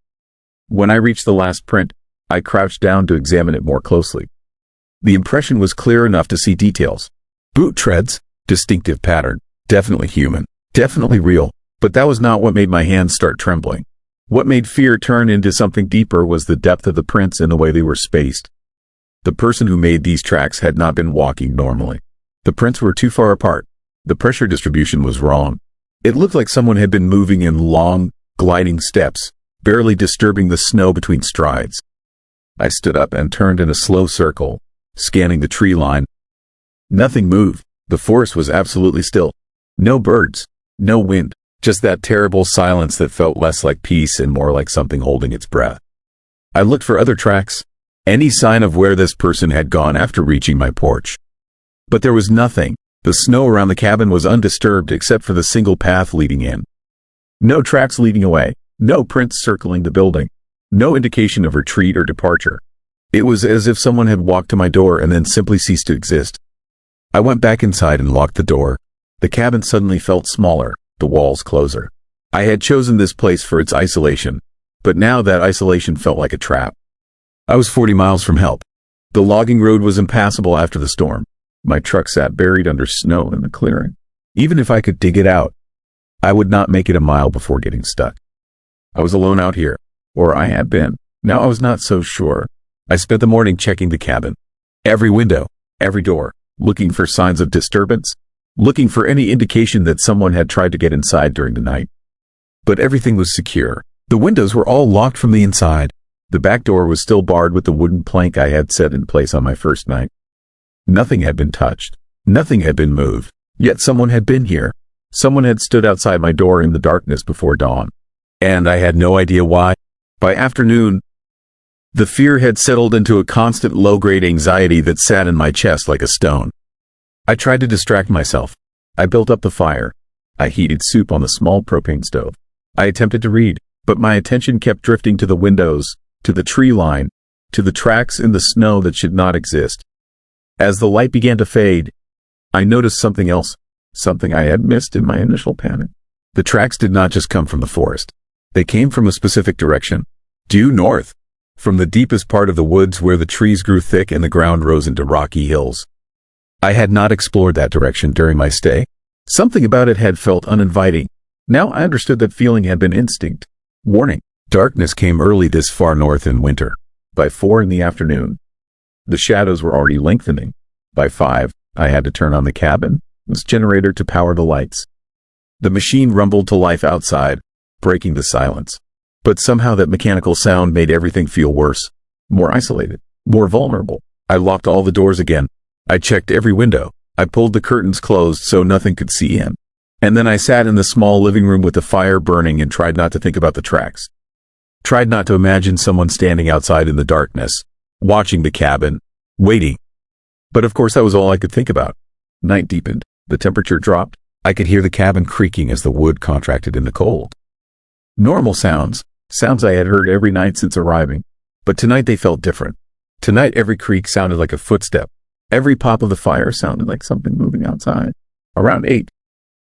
When I reached the last print, I crouched down to examine it more closely. The impression was clear enough to see details. Boot treads, distinctive pattern, definitely human, definitely real, but that was not what made my hands start trembling. What made fear turn into something deeper was the depth of the prints and the way they were spaced. The person who made these tracks had not been walking normally. The prints were too far apart. The pressure distribution was wrong. It looked like someone had been moving in long, gliding steps, barely disturbing the snow between strides. I stood up and turned in a slow circle, scanning the tree line. Nothing moved. The forest was absolutely still. No birds, no wind. Just that terrible silence that felt less like peace and more like something holding its breath. I looked for other tracks, any sign of where this person had gone after reaching my porch. But there was nothing. The snow around the cabin was undisturbed except for the single path leading in. No tracks leading away, no prints circling the building, no indication of retreat or departure. It was as if someone had walked to my door and then simply ceased to exist. I went back inside and locked the door. The cabin suddenly felt smaller, the walls closer. I had chosen this place for its isolation, but now that isolation felt like a trap. I was 40 miles from help. The logging road was impassable after the storm. My truck sat buried under snow in the clearing. Even if I could dig it out, I would not make it a mile before getting stuck. I was alone out here, or I had been. Now I was not so sure. I spent the morning checking the cabin. Every window, every door, looking for signs of disturbance, looking for any indication that someone had tried to get inside during the night. But everything was secure. The windows were all locked from the inside. The back door was still barred with the wooden plank I had set in place on my first night. Nothing had been touched. Nothing had been moved. Yet someone had been here. Someone had stood outside my door in the darkness before dawn. And I had no idea why. By afternoon, the fear had settled into a constant low-grade anxiety that sat in my chest like a stone. I tried to distract myself. I built up the fire. I heated soup on the small propane stove. I attempted to read, but my attention kept drifting to the windows, to the tree line, to the tracks in the snow that should not exist. As the light began to fade, I noticed something else, something I had missed in my initial panic. The tracks did not just come from the forest. They came from a specific direction, due north, from the deepest part of the woods where the trees grew thick and the ground rose into rocky hills. I had not explored that direction during my stay. Something about it had felt uninviting. Now I understood that feeling had been instinct. Warning: darkness came early this far north in winter. By 4 in the afternoon, the shadows were already lengthening. By 5, I had to turn on the cabin's generator to power the lights. The machine rumbled to life outside, breaking the silence. But somehow that mechanical sound made everything feel worse, more isolated, more vulnerable. I locked all the doors again. I checked every window. I pulled the curtains closed so nothing could see in. And then I sat in the small living room with the fire burning and tried not to think about the tracks. Tried not to imagine someone standing outside in the darkness, watching the cabin, waiting. But of course that was all I could think about. Night deepened. The temperature dropped. I could hear the cabin creaking as the wood contracted in the cold. Normal sounds I had heard every night since arriving. But tonight they felt different. Tonight every creak sounded like a footstep. Every pop of the fire sounded like something moving outside. Around 8,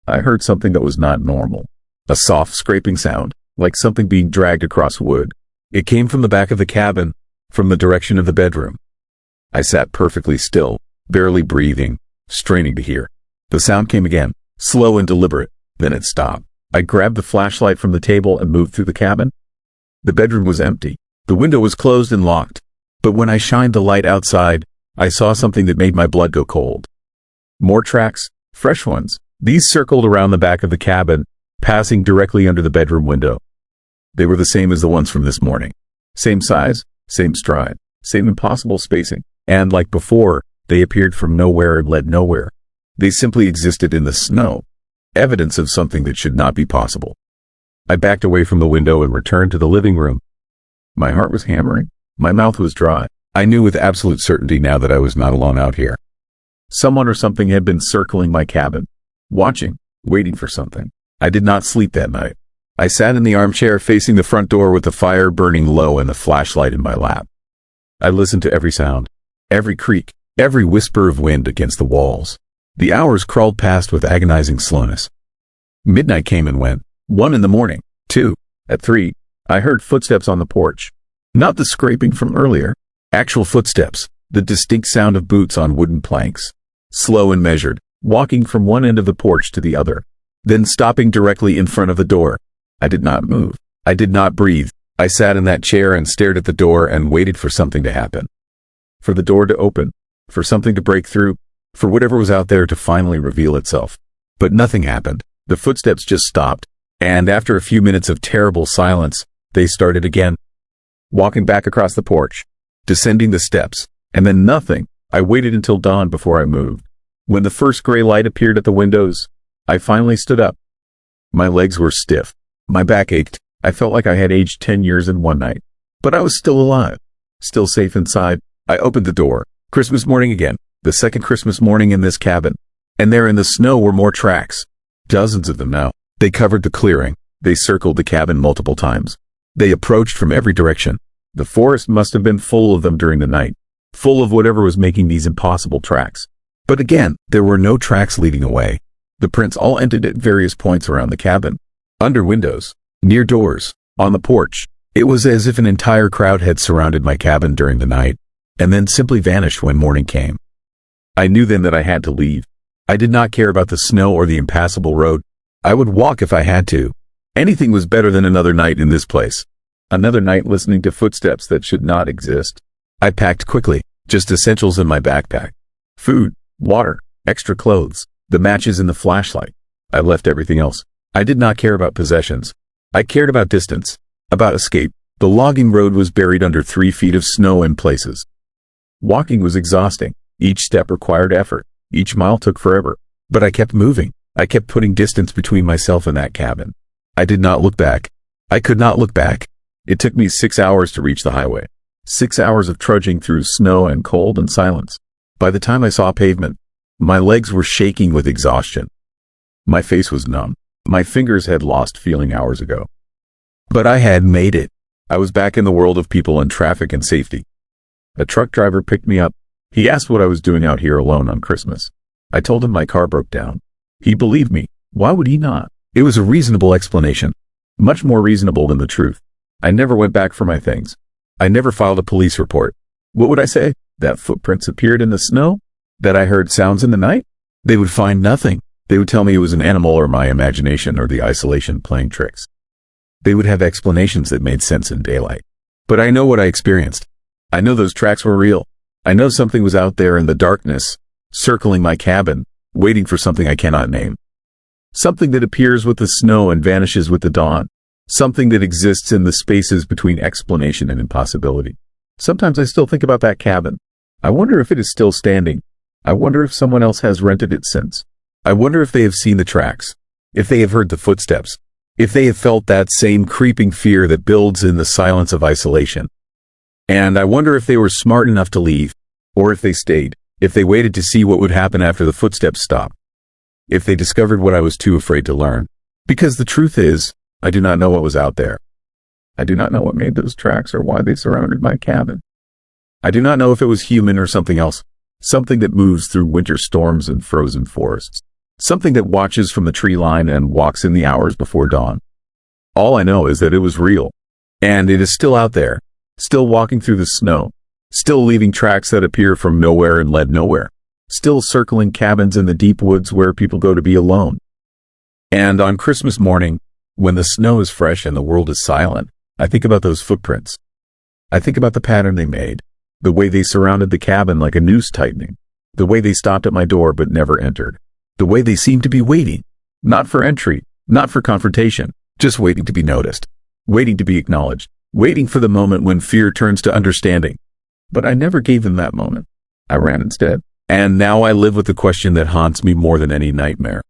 I heard something that was not normal. A soft scraping sound, like something being dragged across wood. It came from the back of the cabin, from the direction of the bedroom. I sat perfectly still, barely breathing, straining to hear. The sound came again, slow and deliberate, then it stopped. I grabbed the flashlight from the table and moved through the cabin. The bedroom was empty. The window was closed and locked. But when I shined the light outside, I saw something that made my blood go cold. More tracks, fresh ones. These circled around the back of the cabin, passing directly under the bedroom window. They were the same as the ones from this morning. Same size, same stride, same impossible spacing. And like before, they appeared from nowhere and led nowhere. They simply existed in the snow. Evidence of something that should not be possible. I backed away from the window and returned to the living room. My heart was hammering. My mouth was dry. I knew with absolute certainty now that I was not alone out here. Someone or something had been circling my cabin, watching, waiting for something. I did not sleep that night. I sat in the armchair facing the front door with the fire burning low and the flashlight in my lap. I listened to every sound, every creak, every whisper of wind against the walls. The hours crawled past with agonizing slowness. Midnight came and went. 1 in the morning. 2. At 3, I heard footsteps on the porch. Not the scraping from earlier. Actual footsteps. The distinct sound of boots on wooden planks. Slow and measured, walking from one end of the porch to the other, then stopping directly in front of the door. I did not move. I did not breathe. I sat in that chair and stared at the door and waited for something to happen. For the door to open. For something to break through. For whatever was out there to finally reveal itself. But nothing happened. The footsteps just stopped. And after a few minutes of terrible silence, they started again. Walking back across the porch. Descending the steps. And then nothing. I waited until dawn before I moved. When the first gray light appeared at the windows, I finally stood up. My legs were stiff. My back ached. I felt like I had aged 10 years in one night. But I was still alive. Still safe inside. I opened the door. Christmas morning again. The second Christmas morning in this cabin. And there in the snow were more tracks. Dozens of them now. They covered the clearing. They circled the cabin multiple times. They approached from every direction. The forest must have been full of them during the night. Full of whatever was making these impossible tracks. But again, there were no tracks leading away. The prints all ended at various points around the cabin. Under windows. Near doors. On the porch. It was as if an entire crowd had surrounded my cabin during the night, and then simply vanished when morning came. I knew then that I had to leave. I did not care about the snow or the impassable road. I would walk if I had to. Anything was better than another night in this place. Another night listening to footsteps that should not exist. I packed quickly, just essentials in my backpack. Food, water, extra clothes, the matches and the flashlight. I left everything else. I did not care about possessions. I cared about distance, about escape. The logging road was buried under 3 feet of snow in places. Walking was exhausting. Each step required effort. Each mile took forever. But I kept moving. I kept putting distance between myself and that cabin. I did not look back. I could not look back. It took me 6 hours to reach the highway. 6 hours of trudging through snow and cold and silence. By the time I saw pavement, my legs were shaking with exhaustion. My face was numb. My fingers had lost feeling hours ago. But I had made it. I was back in the world of people and traffic and safety. A truck driver picked me up. He asked what I was doing out here alone on Christmas. I told him my car broke down. He believed me. Why would he not? It was a reasonable explanation. Much more reasonable than the truth. I never went back for my things. I never filed a police report. What would I say? That footprints appeared in the snow? That I heard sounds in the night? They would find nothing. They would tell me it was an animal or my imagination or the isolation playing tricks. They would have explanations that made sense in daylight. But I know what I experienced. I know those tracks were real. I know something was out there in the darkness, circling my cabin, waiting for something I cannot name. Something that appears with the snow and vanishes with the dawn. Something that exists in the spaces between explanation and impossibility. Sometimes I still think about that cabin. I wonder if it is still standing. I wonder if someone else has rented it since. I wonder if they have seen the tracks. If they have heard the footsteps. If they have felt that same creeping fear that builds in the silence of isolation. And I wonder if they were smart enough to leave. Or if they stayed. If they waited to see what would happen after the footsteps stopped. If they discovered what I was too afraid to learn. Because the truth is, I do not know what was out there. I do not know what made those tracks or why they surrounded my cabin. I do not know if it was human or something else. Something that moves through winter storms and frozen forests. Something that watches from the tree line and walks in the hours before dawn. All I know is that it was real. And it is still out there. Still walking through the snow. Still leaving tracks that appear from nowhere and led nowhere. Still circling cabins in the deep woods where people go to be alone. And on Christmas morning, when the snow is fresh and the world is silent, I think about those footprints. I think about the pattern they made, the way they surrounded the cabin like a noose tightening, the way they stopped at my door but never entered, the way they seemed to be waiting, not for entry, not for confrontation, just waiting to be noticed, waiting to be acknowledged, waiting for the moment when fear turns to understanding. But I never gave them that moment. I ran instead. And now I live with the question that haunts me more than any nightmare.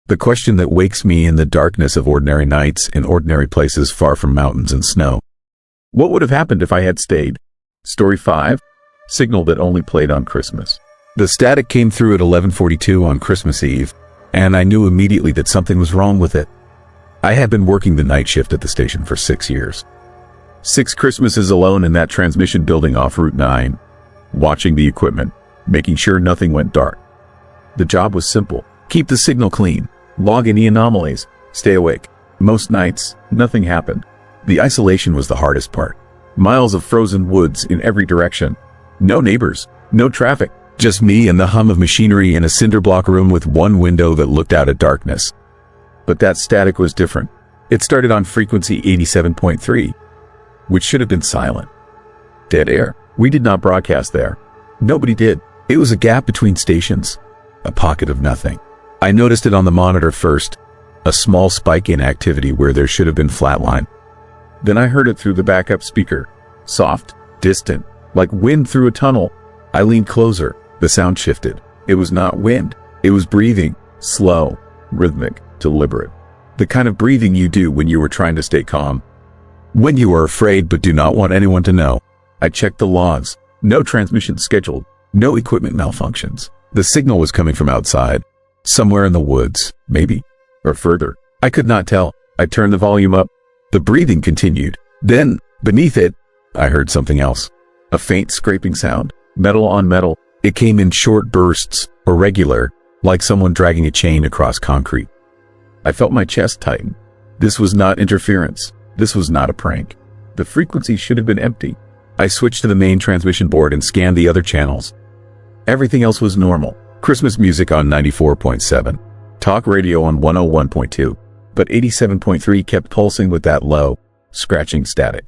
The question that wakes me in the darkness of ordinary nights in ordinary places far from mountains and snow. What would have happened if I had stayed? Story 5. Signal that only played on Christmas. The static came through at 11:42 on Christmas Eve, and I knew immediately that something was wrong with it. I had been working the night shift at the station for 6 years. 6 Christmases alone in that transmission building off Route 9, watching the equipment, making sure nothing went dark. The job was simple. Keep the signal clean. Log any anomalies. Stay awake. Most nights, nothing happened. The isolation was the hardest part. Miles of frozen woods in every direction. No neighbors. No traffic. Just me and the hum of machinery in a cinder block room with one window that looked out at darkness. But that static was different. It started on frequency 87.3, which should have been silent. Dead air. We did not broadcast there. Nobody did. It was a gap between stations. A pocket of nothing. I noticed it on the monitor first. A small spike in activity where there should have been flatline. Then I heard it through the backup speaker. Soft, distant, like wind through a tunnel. I leaned closer. The sound shifted. It was not wind. It was breathing. Slow, rhythmic, deliberate. The kind of breathing you do when you were trying to stay calm. When you are afraid but do not want anyone to know. I checked the logs. No transmission scheduled. No equipment malfunctions. The signal was coming from outside. Somewhere in the woods, maybe. Or further. I could not tell. I turned the volume up. The breathing continued. Then, beneath it, I heard something else. A faint scraping sound. Metal on metal. It came in short bursts, irregular, like someone dragging a chain across concrete. I felt my chest tighten. This was not interference. This was not a prank. The frequency should have been empty. I switched to the main transmission board and scanned the other channels. Everything else was normal. Christmas music on 94.7. Talk radio on 101.2. But 87.3 kept pulsing with that low, scratching static.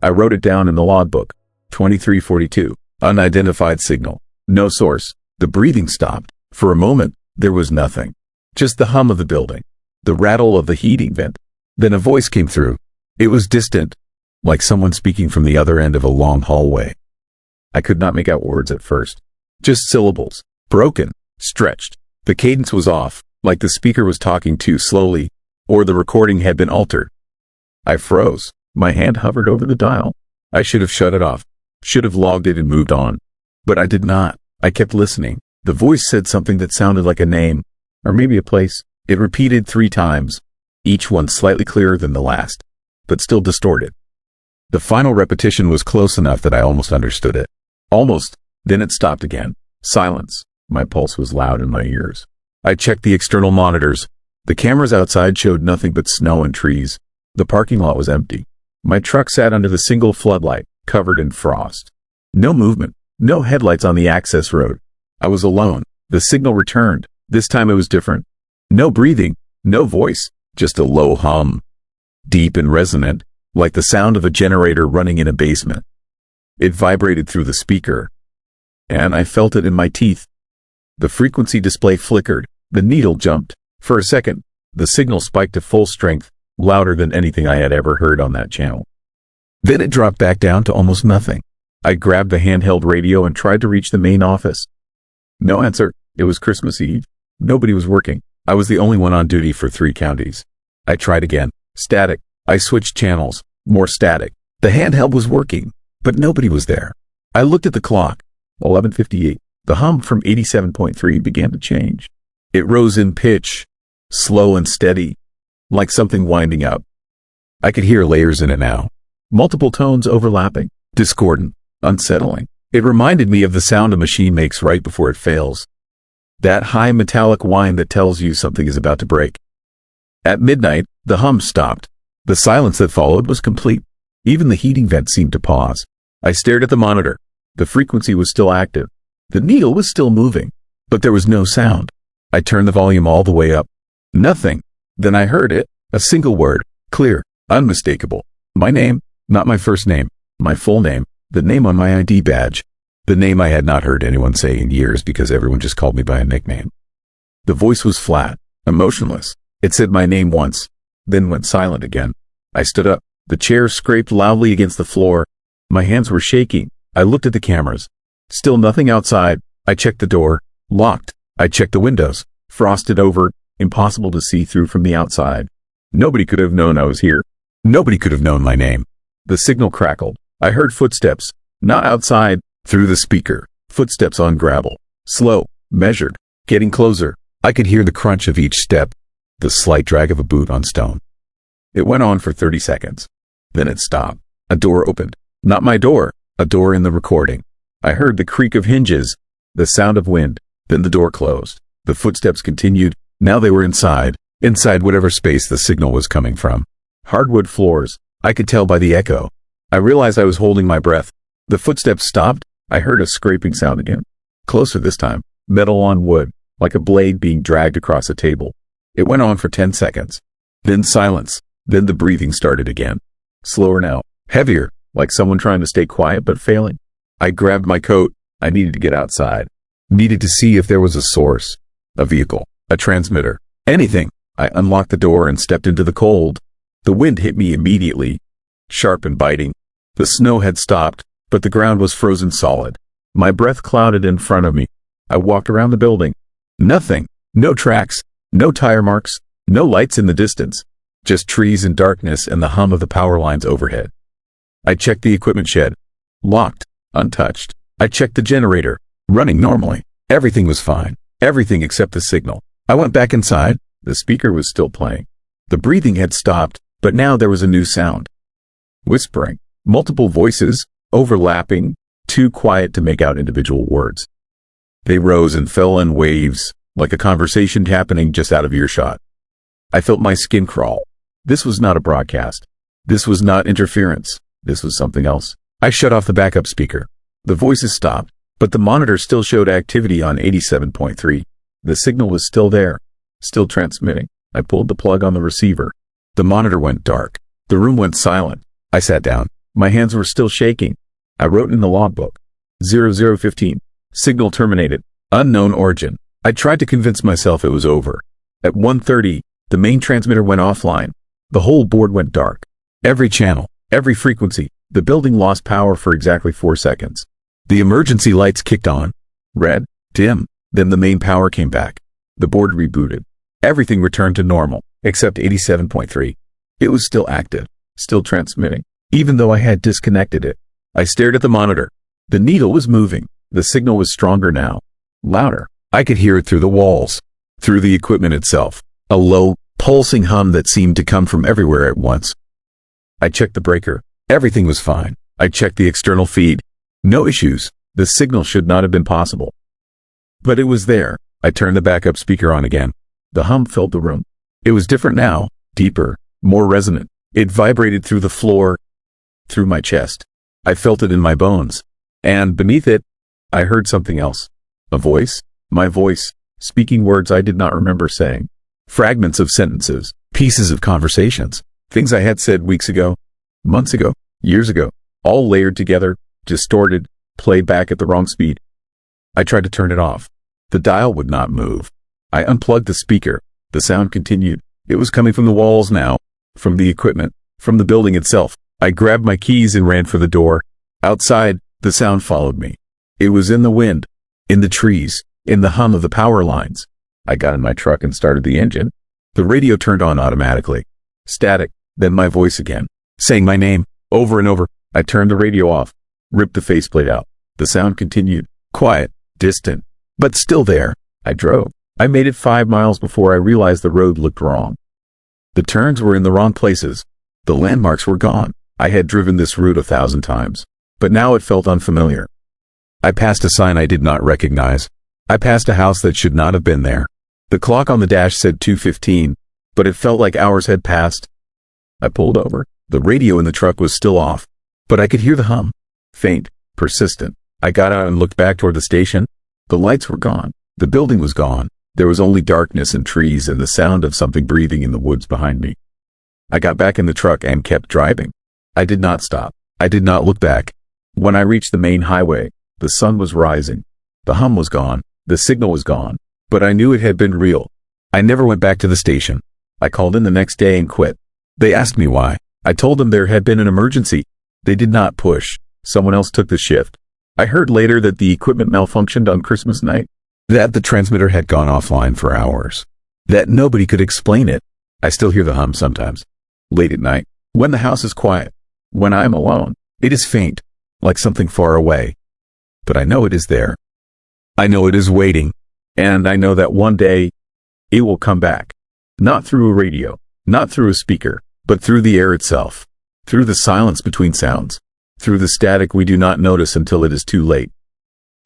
I wrote it down in the logbook. 2342. Unidentified signal. No source. The breathing stopped. For a moment, there was nothing. Just the hum of the building. The rattle of the heating vent. Then a voice came through. It was distant, like someone speaking from the other end of a long hallway. I could not make out words at first. Just syllables. Broken. Stretched. The cadence was off, like the speaker was talking too slowly, or the recording had been altered. I froze. My hand hovered over the dial. I should have shut it off. Should have logged it and moved on. But I did not. I kept listening. The voice said something that sounded like a name, or maybe a place. It repeated 3 times, each one slightly clearer than the last, but still distorted. The final repetition was close enough that I almost understood it. Almost. Then it stopped again. Silence. My pulse was loud in my ears. I checked the external monitors. The cameras outside showed nothing but snow and trees. The parking lot was empty. My truck sat under the single floodlight, covered in frost. No movement, no headlights on the access road. I was alone. The signal returned. This time it was different. No breathing, no voice, just a low hum. Deep and resonant, like the sound of a generator running in a basement. It vibrated through the speaker, and I felt it in my teeth. The frequency display flickered. The needle jumped. For a second, the signal spiked to full strength, louder than anything I had ever heard on that channel. Then it dropped back down to almost nothing. I grabbed the handheld radio and tried to reach the main office. No answer. It was Christmas Eve. Nobody was working. I was the only one on duty for 3 counties. I tried again. Static. I switched channels. More static. The handheld was working, but nobody was there. I looked at the clock. 11:58. The hum from 87.3 began to change. It rose in pitch, slow and steady, like something winding up. I could hear layers in it now. Multiple tones overlapping, discordant, unsettling. It reminded me of the sound a machine makes right before it fails. That high metallic whine that tells you something is about to break. At midnight, the hum stopped. The silence that followed was complete. Even the heating vent seemed to pause. I stared at the monitor. The frequency was still active. The needle was still moving, but there was no sound. I turned the volume all the way up. Nothing. Then I heard it. A single word. Clear. Unmistakable. My name. Not my first name. My full name. The name on my ID badge. The name I had not heard anyone say in years because everyone just called me by a nickname. The voice was flat, emotionless. It said my name once, then went silent again. I stood up. The chair scraped loudly against the floor. My hands were shaking. I looked at the cameras. Still nothing outside. I checked the door. Locked. I checked the windows. Frosted over. Impossible to see through from the outside. Nobody could have known I was here. Nobody could have known my name. The signal crackled. I heard footsteps. Not outside. Through the speaker. Footsteps on gravel. Slow. Measured. Getting closer. I could hear the crunch of each step. The slight drag of a boot on stone. It went on for 30 seconds. Then it stopped. A door opened. Not my door. A door in the recording. I heard the creak of hinges. The sound of wind. Then the door closed. The footsteps continued. Now they were inside. Inside whatever space the signal was coming from. Hardwood floors. I could tell by the echo. I realized I was holding my breath. The footsteps stopped. I heard a scraping sound again. Closer this time. Metal on wood. Like a blade being dragged across a table. It went on for 10 seconds. Then silence. Then the breathing started again. Slower now. Heavier. Like someone trying to stay quiet but failing. I grabbed my coat. I needed to get outside. Needed to see if there was a source. A vehicle. A transmitter. Anything. I unlocked the door and stepped into the cold. The wind hit me immediately. Sharp and biting. The snow had stopped, but the ground was frozen solid. My breath clouded in front of me. I walked around the building. Nothing. No tracks. No tire marks. No lights in the distance. Just trees and darkness and the hum of the power lines overhead. I checked the equipment shed. Locked. Untouched. I checked the generator. Running normally. Everything was fine. Everything except the signal. I went back inside. The speaker was still playing. The breathing had stopped, but now there was a new sound. Whispering. Multiple voices. Overlapping. Too quiet to make out individual words. They rose and fell in waves, like a conversation happening just out of earshot. I felt my skin crawl. This was not a broadcast. This was not interference. This was something else. I shut off the backup speaker. The voices stopped, but the monitor still showed activity on 87.3. The signal was still there, still transmitting. I pulled the plug on the receiver. The monitor went dark. The room went silent. I sat down. My hands were still shaking. I wrote in the logbook. 0015. Signal terminated. Unknown origin. I tried to convince myself it was over. At 1:30, the main transmitter went offline. The whole board went dark. Every channel, every frequency. The building lost power for exactly 4 seconds. The emergency lights kicked on. Red, dim. Then the main power came back. The board rebooted. Everything returned to normal, except 87.3. It was still active, still transmitting, even though I had disconnected it. I stared at the monitor. The needle was moving. The signal was stronger now. Louder. I could hear it through the walls, through the equipment itself. A low, pulsing hum that seemed to come from everywhere at once. I checked the breaker. Everything was fine. I checked the external feed. No issues. The signal should not have been possible. But it was there. I turned the backup speaker on again. The hum filled the room. It was different now, deeper, more resonant. It vibrated through the floor, through my chest. I felt it in my bones. And beneath it, I heard something else. A voice, my voice, speaking words I did not remember saying. Fragments of sentences, pieces of conversations, things I had said weeks ago, months ago, years ago, all layered together, distorted, played back at the wrong speed. I tried to turn it off. The dial would not move. I unplugged the speaker. The sound continued. It was coming from the walls now, from the equipment, from the building itself. I grabbed my keys and ran for the door. Outside, the sound followed me. It was in the wind, in the trees, in the hum of the power lines. I got in my truck and started the engine. The radio turned on automatically. Static, then my voice again, saying my name, over and over. I turned the radio off, ripped the faceplate out. The sound continued, quiet, distant, but still there. I drove. I made it 5 miles before I realized the road looked wrong. The turns were in the wrong places. The landmarks were gone. I had driven this route 1,000 times, but now it felt unfamiliar. I passed a sign I did not recognize. I passed a house that should not have been there. The clock on the dash said 2:15, but it felt like hours had passed. I pulled over. The radio in the truck was still off, but I could hear the hum. Faint, persistent. I got out and looked back toward the station. The lights were gone. The building was gone. There was only darkness and trees and the sound of something breathing in the woods behind me. I got back in the truck and kept driving. I did not stop. I did not look back. When I reached the main highway, the sun was rising. The hum was gone. The signal was gone. But I knew it had been real. I never went back to the station. I called in the next day and quit. They asked me why. I told them there had been an emergency. They did not push. Someone else took the shift. I heard later that the equipment malfunctioned on Christmas night, that the transmitter had gone offline for hours, that nobody could explain it. I still hear the hum sometimes. Late at night, when the house is quiet, when I am alone, it is faint, like something far away. But I know it is there. I know it is waiting. And I know that one day, it will come back. Not through a radio, not through a speaker, but through the air itself, through the silence between sounds, through the static we do not notice until it is too late.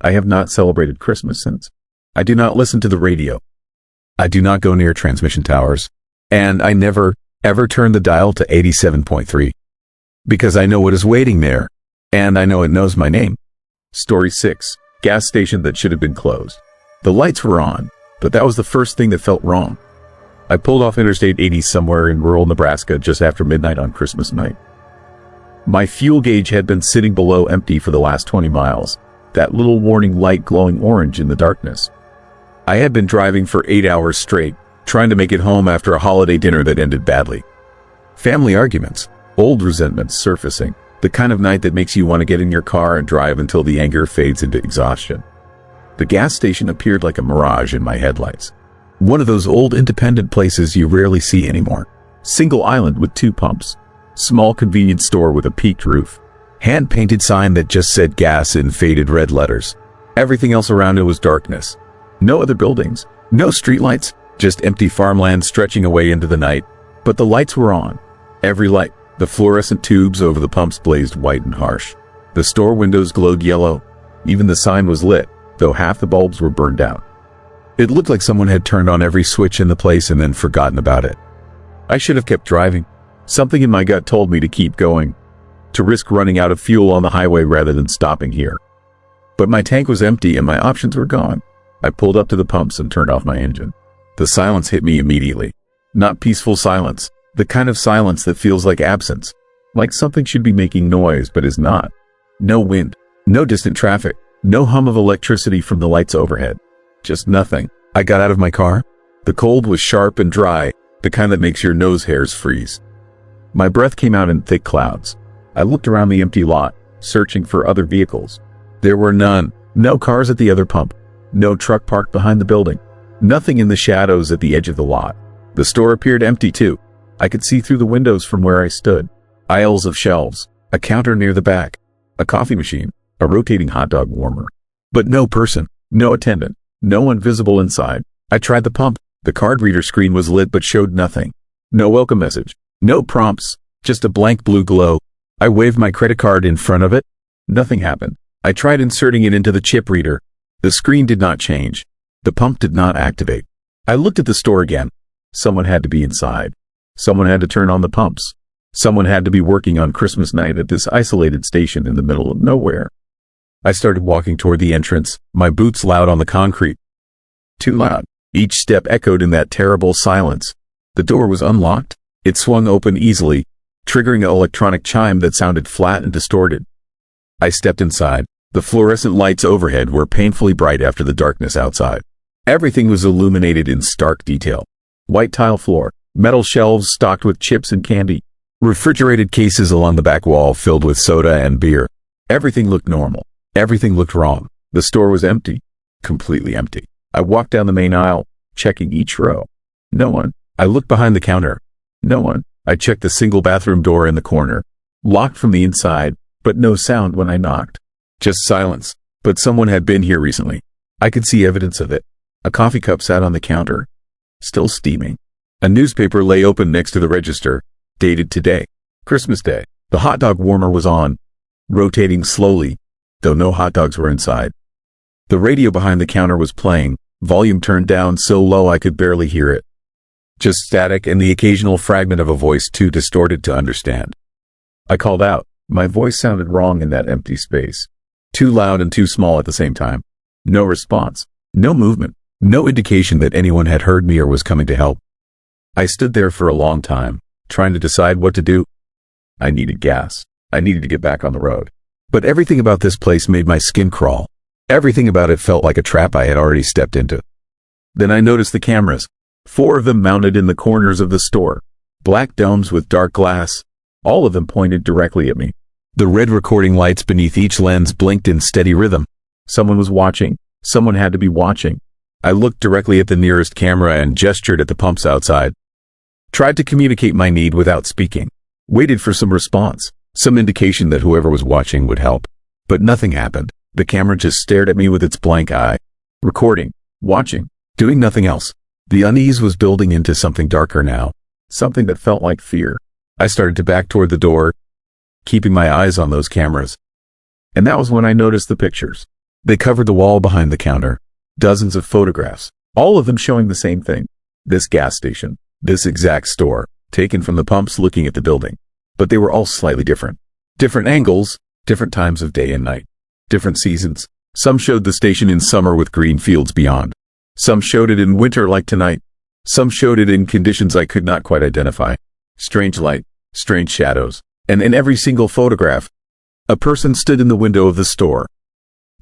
I have not celebrated Christmas since. I do not listen to the radio. I do not go near transmission towers. And I never, ever turn the dial to 87.3. Because I know what is waiting there. And I know it knows my name. Story 6. Gas station that should have been closed. The lights were on, but that was the first thing that felt wrong. I pulled off Interstate 80 somewhere in rural Nebraska just after midnight on Christmas night. My fuel gauge had been sitting below empty for the last 20 miles, that little warning light glowing orange in the darkness. I had been driving for 8 hours straight, trying to make it home after a holiday dinner that ended badly. Family arguments, old resentments surfacing, the kind of night that makes you want to get in your car and drive until the anger fades into exhaustion. The gas station appeared like a mirage in my headlights. One of those old independent places you rarely see anymore. Single island with 2 pumps. Small convenience store with a peaked roof. Hand-painted sign that just said gas in faded red letters. Everything else around it was darkness. No other buildings. No streetlights. Just empty farmland stretching away into the night. But the lights were on. Every light. The fluorescent tubes over the pumps blazed white and harsh. The store windows glowed yellow. Even the sign was lit, though half the bulbs were burned out. It looked like someone had turned on every switch in the place and then forgotten about it. I should have kept driving. Something in my gut told me to keep going, to risk running out of fuel on the highway rather than stopping here. But my tank was empty and my options were gone. I pulled up to the pumps and turned off my engine. The silence hit me immediately. Not peaceful silence, the kind of silence that feels like absence, like something should be making noise but is not. No wind, no distant traffic, no hum of electricity from the lights overhead. Just nothing. I got out of my car. The cold was sharp and dry, the kind that makes your nose hairs freeze. My breath came out in thick clouds. I looked around the empty lot, searching for other vehicles. There were none. No cars at the other pump. No truck parked behind the building. Nothing in the shadows at the edge of the lot. The store appeared empty too. I could see through the windows from where I stood. Aisles of shelves. A counter near the back. A coffee machine. A rotating hot dog warmer. But no person. No attendant. No one visible inside. I tried the pump. The card reader screen was lit but showed nothing. No welcome message. No prompts. Just a blank blue glow. I waved my credit card in front of it. Nothing happened. I tried inserting it into the chip reader. The screen did not change. The pump did not activate. I looked at the store again. Someone had to be inside. Someone had to turn on the pumps. Someone had to be working on Christmas night at this isolated station in the middle of nowhere. I started walking toward the entrance, my boots loud on the concrete. Too loud. Each step echoed in that terrible silence. The door was unlocked. It swung open easily, triggering an electronic chime that sounded flat and distorted. I stepped inside. The fluorescent lights overhead were painfully bright after the darkness outside. Everything was illuminated in stark detail. White tile floor, metal shelves stocked with chips and candy, refrigerated cases along the back wall filled with soda and beer. Everything looked normal. Everything looked wrong. The store was empty. Completely empty. I walked down the main aisle, checking each row. No one. I looked behind the counter. No one. I checked the single bathroom door in the corner. Locked from the inside, but no sound when I knocked. Just silence. But someone had been here recently. I could see evidence of it. A coffee cup sat on the counter, still steaming. A newspaper lay open next to the register, dated today, Christmas Day. The hot dog warmer was on, rotating slowly, though no hot dogs were inside. The radio behind the counter was playing, volume turned down so low I could barely hear it. Just static and the occasional fragment of a voice too distorted to understand. I called out. My voice sounded wrong in that empty space. Too loud and too small at the same time. No response. No movement. No indication that anyone had heard me or was coming to help. I stood there for a long time, trying to decide what to do. I needed gas. I needed to get back on the road. But everything about this place made my skin crawl. Everything about it felt like a trap I had already stepped into. Then I noticed the cameras. 4 of them mounted in the corners of the store. Black domes with dark glass. All of them pointed directly at me. The red recording lights beneath each lens blinked in steady rhythm. Someone was watching. Someone had to be watching. I looked directly at the nearest camera and gestured at the pumps outside. Tried to communicate my need without speaking. Waited for some response, some indication that whoever was watching would help. But nothing happened. The camera just stared at me with its blank eye. Recording, watching, doing nothing else. The unease was building into something darker now. Something that felt like fear. I started to back toward the door, keeping my eyes on those cameras. And that was when I noticed the pictures. They covered the wall behind the counter. Dozens of photographs, all of them showing the same thing. This gas station, this exact store, taken from the pumps looking at the building. But they were all slightly different. Different angles, different times of day and night. Different seasons. Some showed the station in summer with green fields beyond. Some showed it in winter like tonight. Some showed it in conditions I could not quite identify. Strange light, strange shadows. And in every single photograph, a person stood in the window of the store.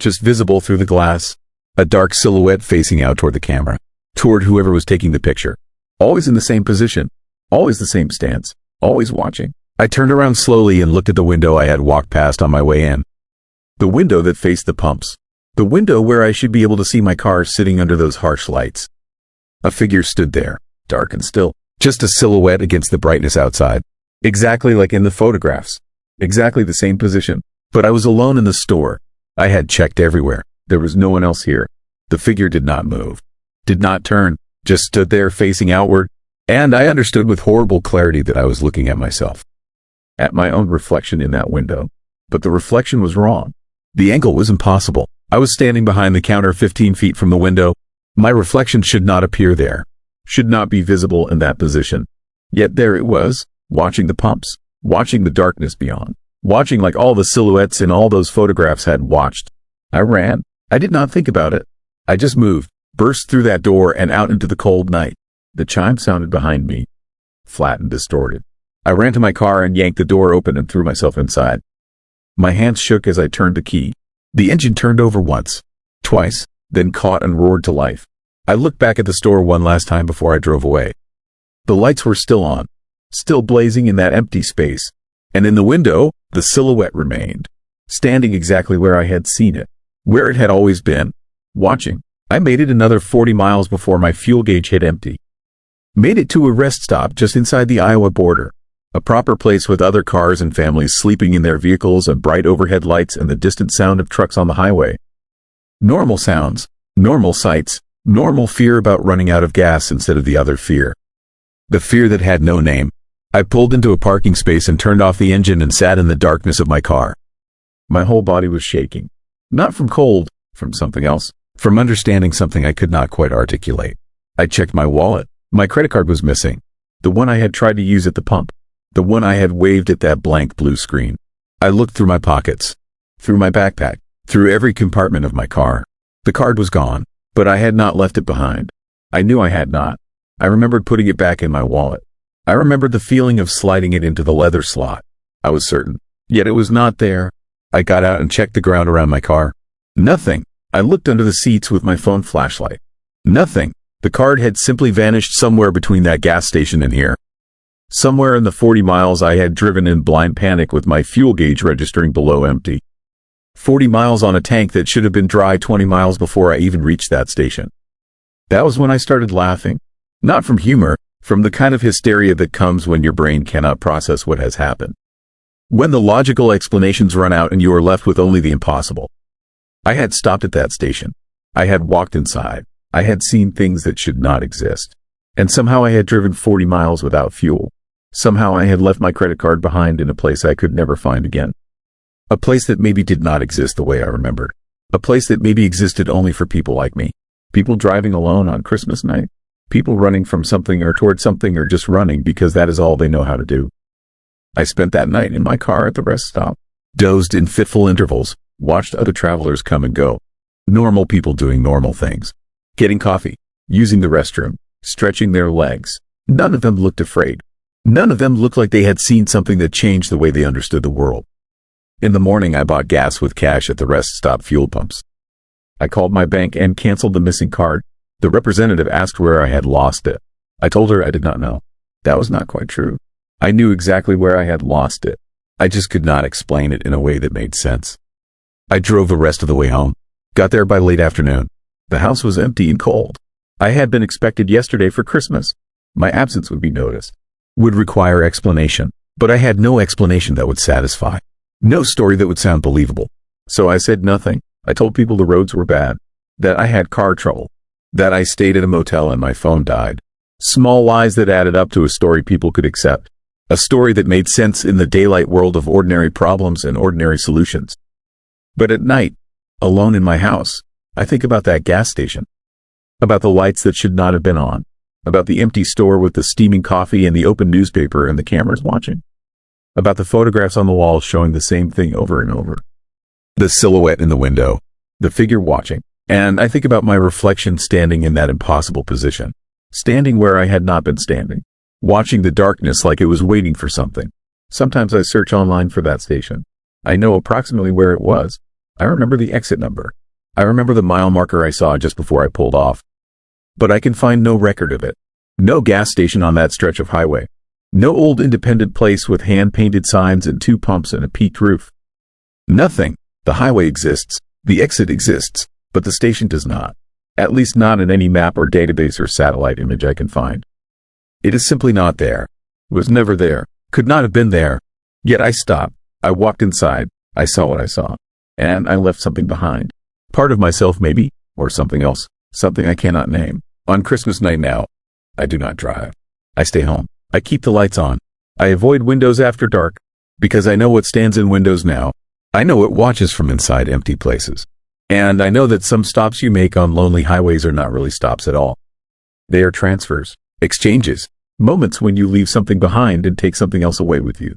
Just visible through the glass. A dark silhouette facing out toward the camera, toward whoever was taking the picture. Always in the same position, always the same stance, always watching. I turned around slowly and looked at the window I had walked past on my way in. The window that faced the pumps. The window where I should be able to see my car sitting under those harsh lights. A figure stood there, dark and still, just a silhouette against the brightness outside. Exactly like in the photographs. Exactly the same position. But I was alone in the store. I had checked everywhere. There was no one else here. The figure did not move, did not turn, just stood there facing outward, and I understood with horrible clarity that I was looking at myself. At my own reflection in that window. But the reflection was wrong. The angle was impossible. I was standing behind the counter 15 feet from the window. My reflection should not appear there, should not be visible in that position. Yet there it was, watching the pumps, watching the darkness beyond, watching like all the silhouettes in all those photographs had watched. I ran. I did not think about it. I just moved, burst through that door and out into the cold night. The chime sounded behind me, flat and distorted. I ran to my car and yanked the door open and threw myself inside. My hands shook as I turned the key. The engine turned over once, twice, then caught and roared to life. I looked back at the store one last time before I drove away. The lights were still on, still blazing in that empty space, and in the window, the silhouette remained, standing exactly where I had seen it, where it had always been, watching. I made it another 40 miles before my fuel gauge hit empty. Made it to a rest stop just inside the Iowa border, a proper place with other cars and families sleeping in their vehicles and bright overhead lights and the distant sound of trucks on the highway. Normal sounds, normal sights, normal fear about running out of gas instead of the other fear. The fear that had no name. I pulled into a parking space and turned off the engine and sat in the darkness of my car. My whole body was shaking. Not from cold, from something else. from understanding something I could not quite articulate. I checked my wallet. My credit card was missing. The one I had tried to use at the pump. The one I had waved at that blank blue screen. I looked through my pockets, through my backpack, through every compartment of my car. The card was gone, but I had not left it behind. I knew I had not. I remembered putting it back in my wallet. I remembered the feeling of sliding it into the leather slot. I was certain. Yet it was not there. I got out and checked the ground around my car. Nothing. I looked under the seats with my phone flashlight. Nothing. The card had simply vanished somewhere between that gas station and here. Somewhere in the 40 miles I had driven in blind panic with my fuel gauge registering below empty. 40 miles on a tank that should have been dry 20 miles before I even reached that station. That was when I started laughing. Not from humor, from the kind of hysteria that comes when your brain cannot process what has happened. When the logical explanations run out and you are left with only the impossible. I had stopped at that station. I had walked inside. I had seen things that should not exist. And somehow I had driven 40 miles without fuel. Somehow I had left my credit card behind in a place I could never find again. A place that maybe did not exist the way I remembered. A place that maybe existed only for people like me. People driving alone on Christmas night. People running from something or toward something or just running because that is all they know how to do. I spent that night in my car at the rest stop. Dozed in fitful intervals. Watched other travelers come and go. Normal people doing normal things. Getting coffee. Using the restroom. Stretching their legs. None of them looked afraid. None of them looked like they had seen something that changed the way they understood the world. In the morning I bought gas with cash at the rest stop fuel pumps. I called my bank and canceled the missing card. The representative asked where I had lost it. I told her I did not know. That was not quite true. I knew exactly where I had lost it. I just could not explain it in a way that made sense. I drove the rest of the way home. Got there by late afternoon. The house was empty and cold. I had been expected yesterday for Christmas. My absence would be noticed. Would require explanation. But I had no explanation that would satisfy. No story that would sound believable. So I said nothing. I told people the roads were bad. That I had car trouble. That I stayed at a motel and my phone died. Small lies that added up to a story people could accept. A story that made sense in the daylight world of ordinary problems and ordinary solutions. But at night, alone in my house, I think about that gas station. About the lights that should not have been on. About the empty store with the steaming coffee and the open newspaper and the cameras watching. About the photographs on the wall showing the same thing over and over. The silhouette in the window. The figure watching. And I think about my reflection standing in that impossible position. Standing where I had not been standing. Watching the darkness like it was waiting for something. Sometimes I search online for that station. I know approximately where it was. I remember the exit number. I remember the mile marker I saw just before I pulled off. But I can find no record of it. No gas station on that stretch of highway. No old independent place with hand-painted signs and 2 pumps and a peaked roof. Nothing. The highway exists. The exit exists. But the station does not. At least not in any map or database or satellite image I can find. It is simply not there. Was never there. Could not have been there. Yet I stopped. I walked inside. I saw what I saw. And I left something behind. Part of myself maybe, or something else. Something I cannot name. On Christmas night now, I do not drive. I stay home. I keep the lights on. I avoid windows after dark. Because I know what stands in windows now. I know what watches from inside empty places. And I know that some stops you make on lonely highways are not really stops at all. They are transfers, exchanges, moments when you leave something behind and take something else away with you.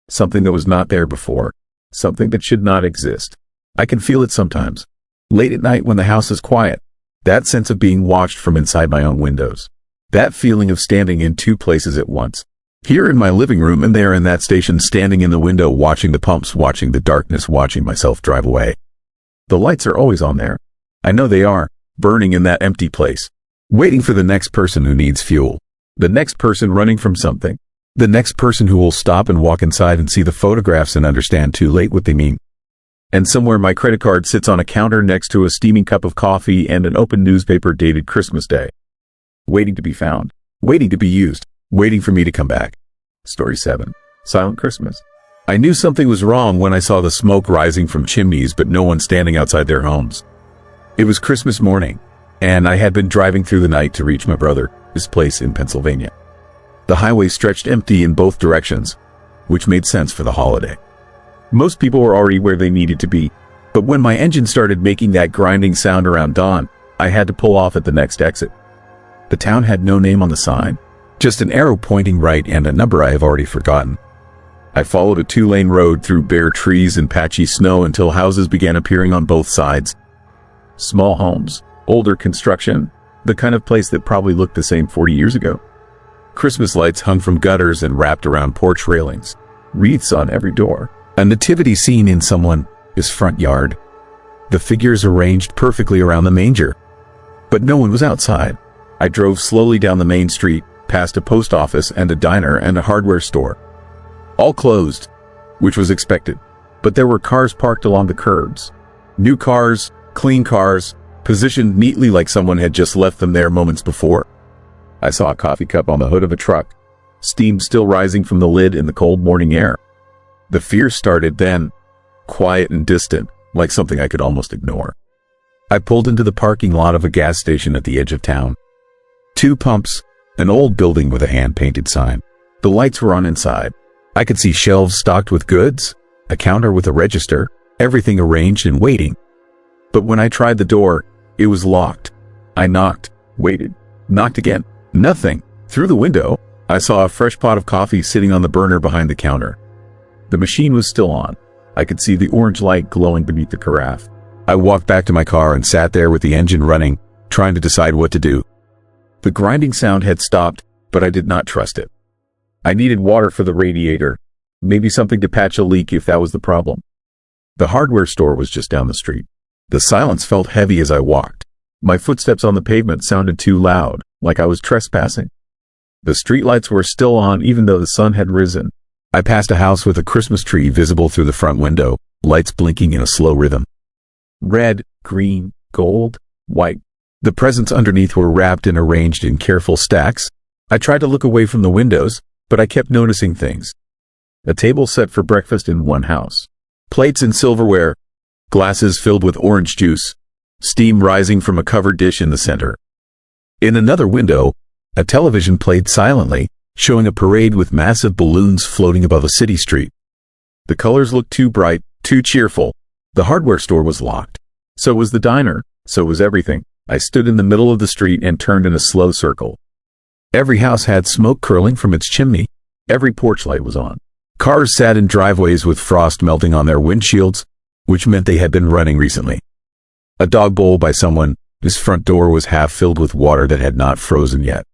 Something that was not there before. Something that should not exist. I can feel it sometimes. Late at night when the house is quiet. That sense of being watched from inside my own windows. That feeling of standing in 2 places at once. Here in my living room and there in that station, standing in the window watching the pumps, watching the darkness, watching myself drive away. The lights are always on there. I know they are, burning in that empty place. Waiting for the next person who needs fuel. The next person running from something. The next person who will stop and walk inside and see the photographs and understand too late what they mean. And somewhere my credit card sits on a counter next to a steaming cup of coffee and an open newspaper dated Christmas Day. Waiting to be found. Waiting to be used. Waiting for me to come back. Story 7. Silent Christmas. I knew something was wrong when I saw the smoke rising from chimneys but no one standing outside their homes. It was Christmas morning, and I had been driving through the night to reach my brother's place in Pennsylvania. The highway stretched empty in both directions, which made sense for the holiday. Most people were already where they needed to be. But when my engine started making that grinding sound around dawn, I had to pull off at the next exit. The town had no name on the sign, just an arrow pointing right and a number I have already forgotten. I followed a 2-lane road through bare trees and patchy snow until houses began appearing on both sides. Small homes, older construction, the kind of place that probably looked the same 40 years ago. Christmas lights hung from gutters and wrapped around porch railings, wreaths on every door, a nativity scene in someone's front yard. The figures arranged perfectly around the manger. But no one was outside. I drove slowly down the main street, past a post office and a diner and a hardware store. All closed, which was expected, but there were cars parked along the curbs. New cars, clean cars, positioned neatly like someone had just left them there moments before. I saw a coffee cup on the hood of a truck, steam still rising from the lid in the cold morning air. The fear started then, quiet and distant, like something I could almost ignore. I pulled into the parking lot of a gas station at the edge of town. 2 pumps, an old building with a hand-painted sign. The lights were on inside. I could see shelves stocked with goods, a counter with a register, everything arranged and waiting. But when I tried the door, it was locked. I knocked, waited, knocked again. Nothing. Through the window, I saw a fresh pot of coffee sitting on the burner behind the counter. The machine was still on. I could see the orange light glowing beneath the carafe. I walked back to my car and sat there with the engine running, trying to decide what to do. The grinding sound had stopped, but I did not trust it. I needed water for the radiator, maybe something to patch a leak if that was the problem. The hardware store was just down the street. The silence felt heavy as I walked. My footsteps on the pavement sounded too loud, like I was trespassing. The streetlights were still on even though the sun had risen. I passed a house with a Christmas tree visible through the front window, lights blinking in a slow rhythm. Red, green, gold, white. The presents underneath were wrapped and arranged in careful stacks. I tried to look away from the windows, but I kept noticing things. A table set for breakfast in one house. Plates and silverware, glasses filled with orange juice, steam rising from a covered dish in the center. In another window, a television played silently, showing a parade with massive balloons floating above a city street. The colors looked too bright, too cheerful. The hardware store was locked. So was the diner, so was everything. I stood in the middle of the street and turned in a slow circle. Every house had smoke curling from its chimney. Every porch light was on. Cars sat in driveways with frost melting on their windshields, which meant they had been running recently. A dog bowl by someone, whose front door was half filled with water that had not frozen yet.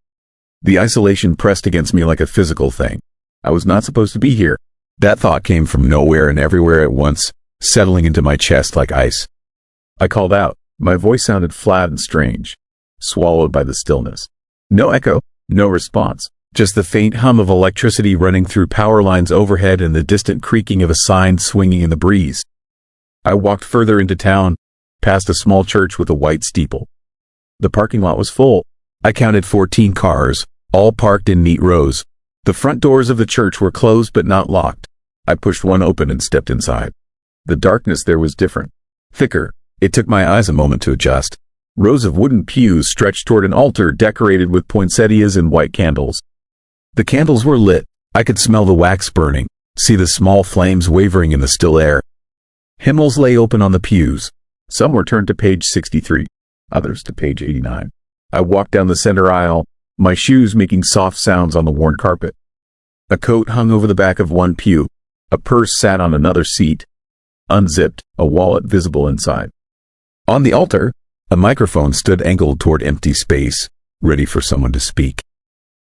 The isolation pressed against me like a physical thing. I was not supposed to be here. That thought came from nowhere and everywhere at once, settling into my chest like ice. I called out. My voice sounded flat and strange, swallowed by the stillness. No echo, no response, just the faint hum of electricity running through power lines overhead and the distant creaking of a sign swinging in the breeze. I walked further into town, past a small church with a white steeple. The parking lot was full. I counted 14 cars, all parked in neat rows. The front doors of the church were closed but not locked. I pushed one open and stepped inside. The darkness there was different, thicker. It took my eyes a moment to adjust. Rows of wooden pews stretched toward an altar decorated with poinsettias and white candles. The candles were lit. I could smell the wax burning, see the small flames wavering in the still air. Hymnals lay open on the pews. Some were turned to page 63, others to page 89. I walked down the center aisle, my shoes making soft sounds on the worn carpet. A coat hung over the back of one pew. A purse sat on another seat. Unzipped, a wallet visible inside. On the altar, a microphone stood angled toward empty space, ready for someone to speak.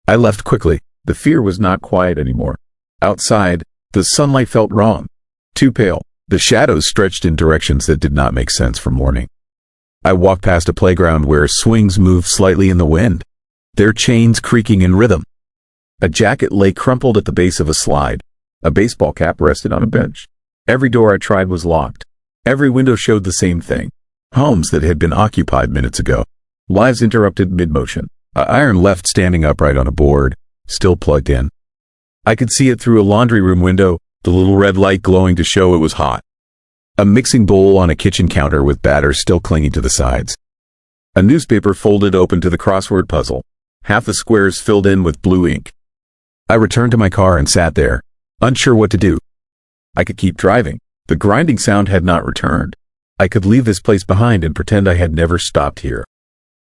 I left quickly. The fear was not quiet anymore. Outside, the sunlight felt wrong, too pale. The shadows stretched in directions that did not make sense from morning. I walked past a playground where swings moved slightly in the wind, their chains creaking in rhythm. A jacket lay crumpled at the base of a slide. A baseball cap rested on a bench. Every door I tried was locked. Every window showed the same thing. Homes that had been occupied minutes ago. Lives interrupted mid-motion. An iron left standing upright on a board, still plugged in. I could see it through a laundry room window, the little red light glowing to show it was hot. A mixing bowl on a kitchen counter with batter still clinging to the sides. A newspaper folded open to the crossword puzzle, half the squares filled in with blue ink. I returned to my car and sat there, unsure what to do. I could keep driving. The grinding sound had not returned. I could leave this place behind and pretend I had never stopped here.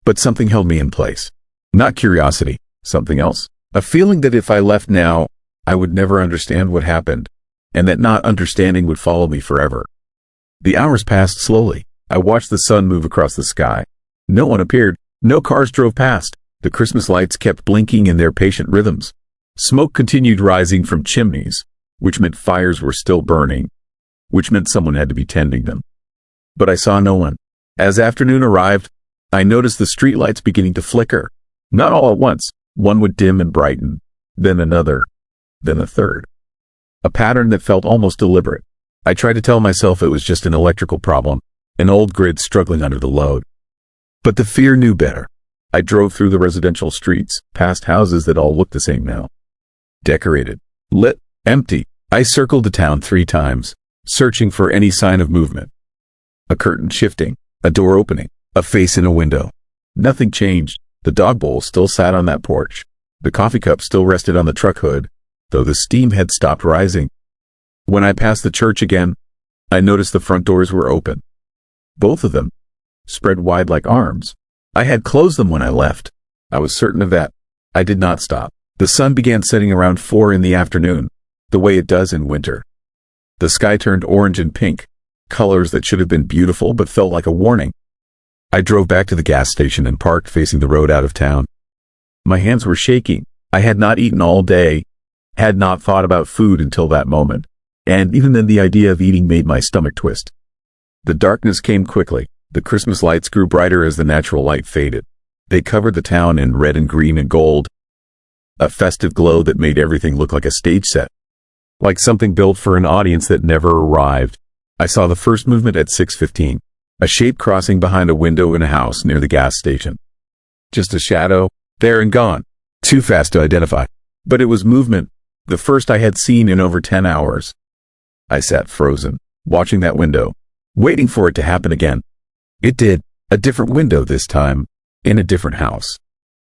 But something held me in place. Not curiosity, something else. A feeling that if I left now, I would never understand what happened, and that not understanding would follow me forever. The hours passed slowly. I watched the sun move across the sky. No one appeared. No cars drove past. The Christmas lights kept blinking in their patient rhythms. Smoke continued rising from chimneys, which meant fires were still burning, which meant someone had to be tending them. But I saw no one. As afternoon arrived, I noticed the streetlights beginning to flicker. Not all at once. One would dim and brighten, then another, then a third. A pattern that felt almost deliberate. I tried to tell myself it was just an electrical problem, an old grid struggling under the load. But the fear knew better. I drove through the residential streets, past houses that all looked the same now. Decorated, lit, empty. I circled the town 3 times, searching for any sign of movement. A curtain shifting, a door opening, a face in a window. Nothing changed. The dog bowl still sat on that porch. The coffee cup still rested on the truck hood, though the steam had stopped rising. When I passed the church again, I noticed the front doors were open. Both of them, spread wide like arms. I had closed them when I left. I was certain of that. I did not stop. The sun began setting around 4 in the afternoon, the way it does in winter. The sky turned orange and pink, colors that should have been beautiful but felt like a warning. I drove back to the gas station and parked facing the road out of town. My hands were shaking. I had not eaten all day, had not thought about food until that moment, and even then the idea of eating made my stomach twist. The darkness came quickly. The Christmas lights grew brighter as the natural light faded. They covered the town in red and green and gold, a festive glow that made everything look like a stage set, like something built for an audience that never arrived. I saw the first movement at 6:15. A shape crossing behind a window in a house near the gas station. Just a shadow, there and gone. Too fast to identify. But it was movement, the first I had seen in over 10 hours. I sat frozen, watching that window, waiting for it to happen again. It did. A different window this time, in a different house.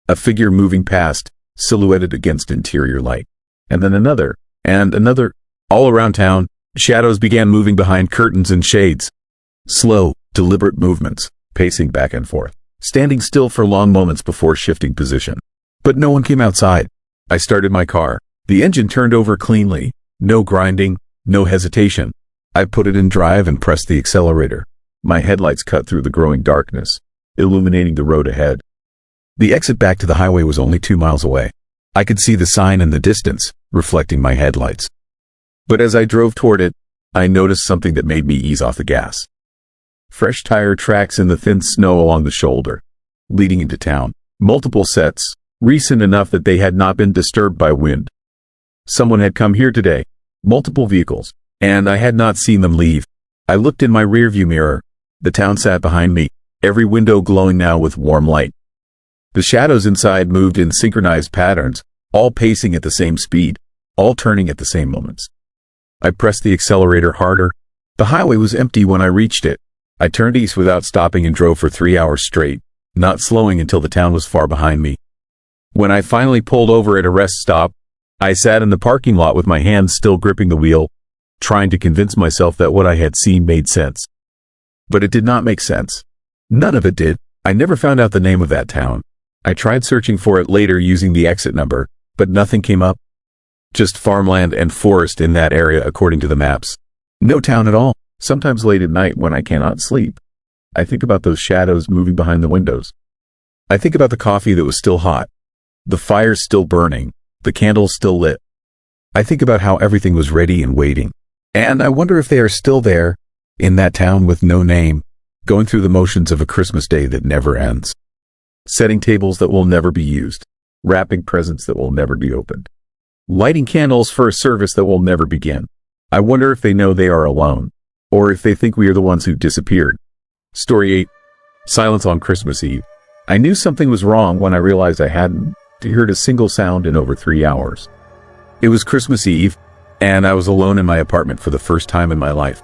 A figure moving past, silhouetted against interior light. And then another, and another. All around town, shadows began moving behind curtains and shades. Slow, deliberate movements, pacing back and forth, standing still for long moments before shifting position. But no one came outside. I started my car. The engine turned over cleanly. No grinding, no hesitation. I put it in drive and pressed the accelerator. My headlights cut through the growing darkness, illuminating the road ahead. The exit back to the highway was only 2 miles away. I could see the sign in the distance, reflecting my headlights. But as I drove toward it, I noticed something that made me ease off the gas. Fresh tire tracks in the thin snow along the shoulder, leading into town. Multiple sets, recent enough that they had not been disturbed by wind. Someone had come here today. Multiple vehicles, and I had not seen them leave. I looked in my rearview mirror. The town sat behind me, every window glowing now with warm light. The shadows inside moved in synchronized patterns, all pacing at the same speed, all turning at the same moments. I pressed the accelerator harder. The highway was empty when I reached it. I turned east without stopping and drove for 3 hours straight, not slowing until the town was far behind me. When I finally pulled over at a rest stop, I sat in the parking lot with my hands still gripping the wheel, trying to convince myself that what I had seen made sense. But it did not make sense. None of it did. I never found out the name of that town. I tried searching for it later using the exit number, but nothing came up. Just farmland and forest in that area according to the maps. No town at all. Sometimes late at night when I cannot sleep, I think about those shadows moving behind the windows. I think about the coffee that was still hot, the fire still burning, the candles still lit. I think about how everything was ready and waiting. And I wonder if they are still there, in that town with no name, going through the motions of a Christmas day that never ends. Setting tables that will never be used, wrapping presents that will never be opened, lighting candles for a service that will never begin. I wonder if they know they are alone, or if they think we are the ones who disappeared. Story 8. Silence on Christmas Eve. I knew something was wrong when I realized I hadn't heard a single sound in over 3 hours. It was Christmas Eve, and I was alone in my apartment for the first time in my life.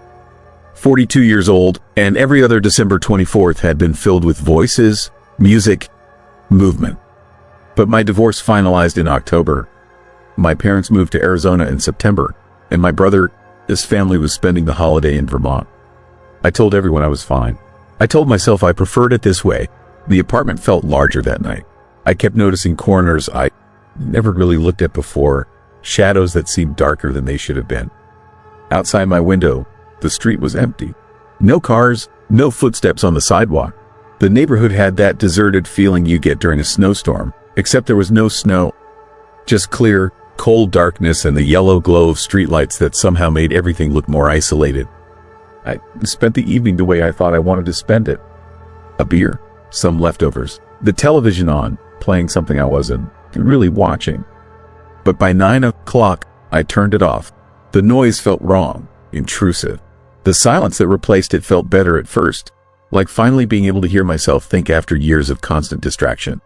42 years old, and every other December 24th had been filled with voices, music, movement. But my divorce finalized in October. My parents moved to Arizona in September, and my brother, his family was spending the holiday in Vermont. I told everyone I was fine. I told myself I preferred it this way. The apartment felt larger that night. I kept noticing corners I never really looked at before, shadows that seemed darker than they should have been. Outside my window, the street was empty. No cars, no footsteps on the sidewalk. The neighborhood had that deserted feeling you get during a snowstorm, except there was no snow. Just clear, cold darkness and the yellow glow of streetlights that somehow made everything look more isolated. I spent the evening the way I thought I wanted to spend it. A beer, some leftovers, the television on, playing something I wasn't really watching. But by 9 o'clock, I turned it off. The noise felt wrong, intrusive. The silence that replaced it felt better at first, like finally being able to hear myself think after years of constant distraction.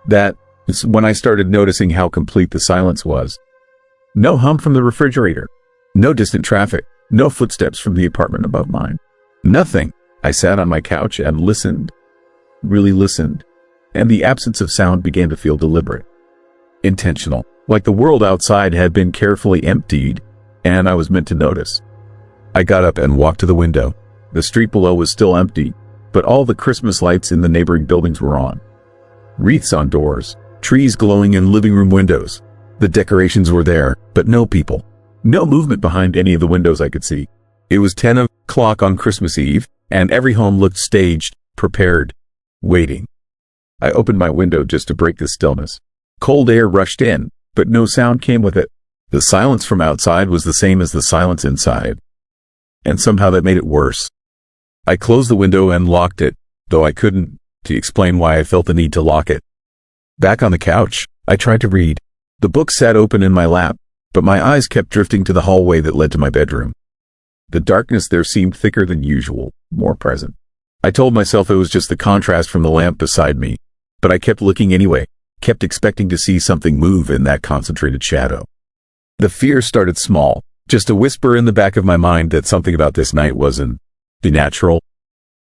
That is when I started noticing how complete the silence was. No hum from the refrigerator, no distant traffic, no footsteps from the apartment above mine. Nothing. I sat on my couch and listened, really listened, and the absence of sound began to feel deliberate, intentional, like the world outside had been carefully emptied, and I was meant to notice. I got up and walked to the window. The street below was still empty, but all the Christmas lights in the neighboring buildings were on. Wreaths on doors, trees glowing in living room windows. The decorations were there, but no people. No movement behind any of the windows I could see. It was 10 o'clock on Christmas Eve, and every home looked staged, prepared, waiting. I opened my window just to break the stillness. Cold air rushed in, but no sound came with it. The silence from outside was the same as the silence inside, and somehow that made it worse. I closed the window and locked it, though I couldn't explain why I felt the need to lock it. Back on the couch, I tried to read. The book sat open in my lap, but my eyes kept drifting to the hallway that led to my bedroom. The darkness there seemed thicker than usual, more present. I told myself it was just the contrast from the lamp beside me, but I kept looking anyway, kept expecting to see something move in that concentrated shadow. The fear started small, just a whisper in the back of my mind that something about this night wasn't natural.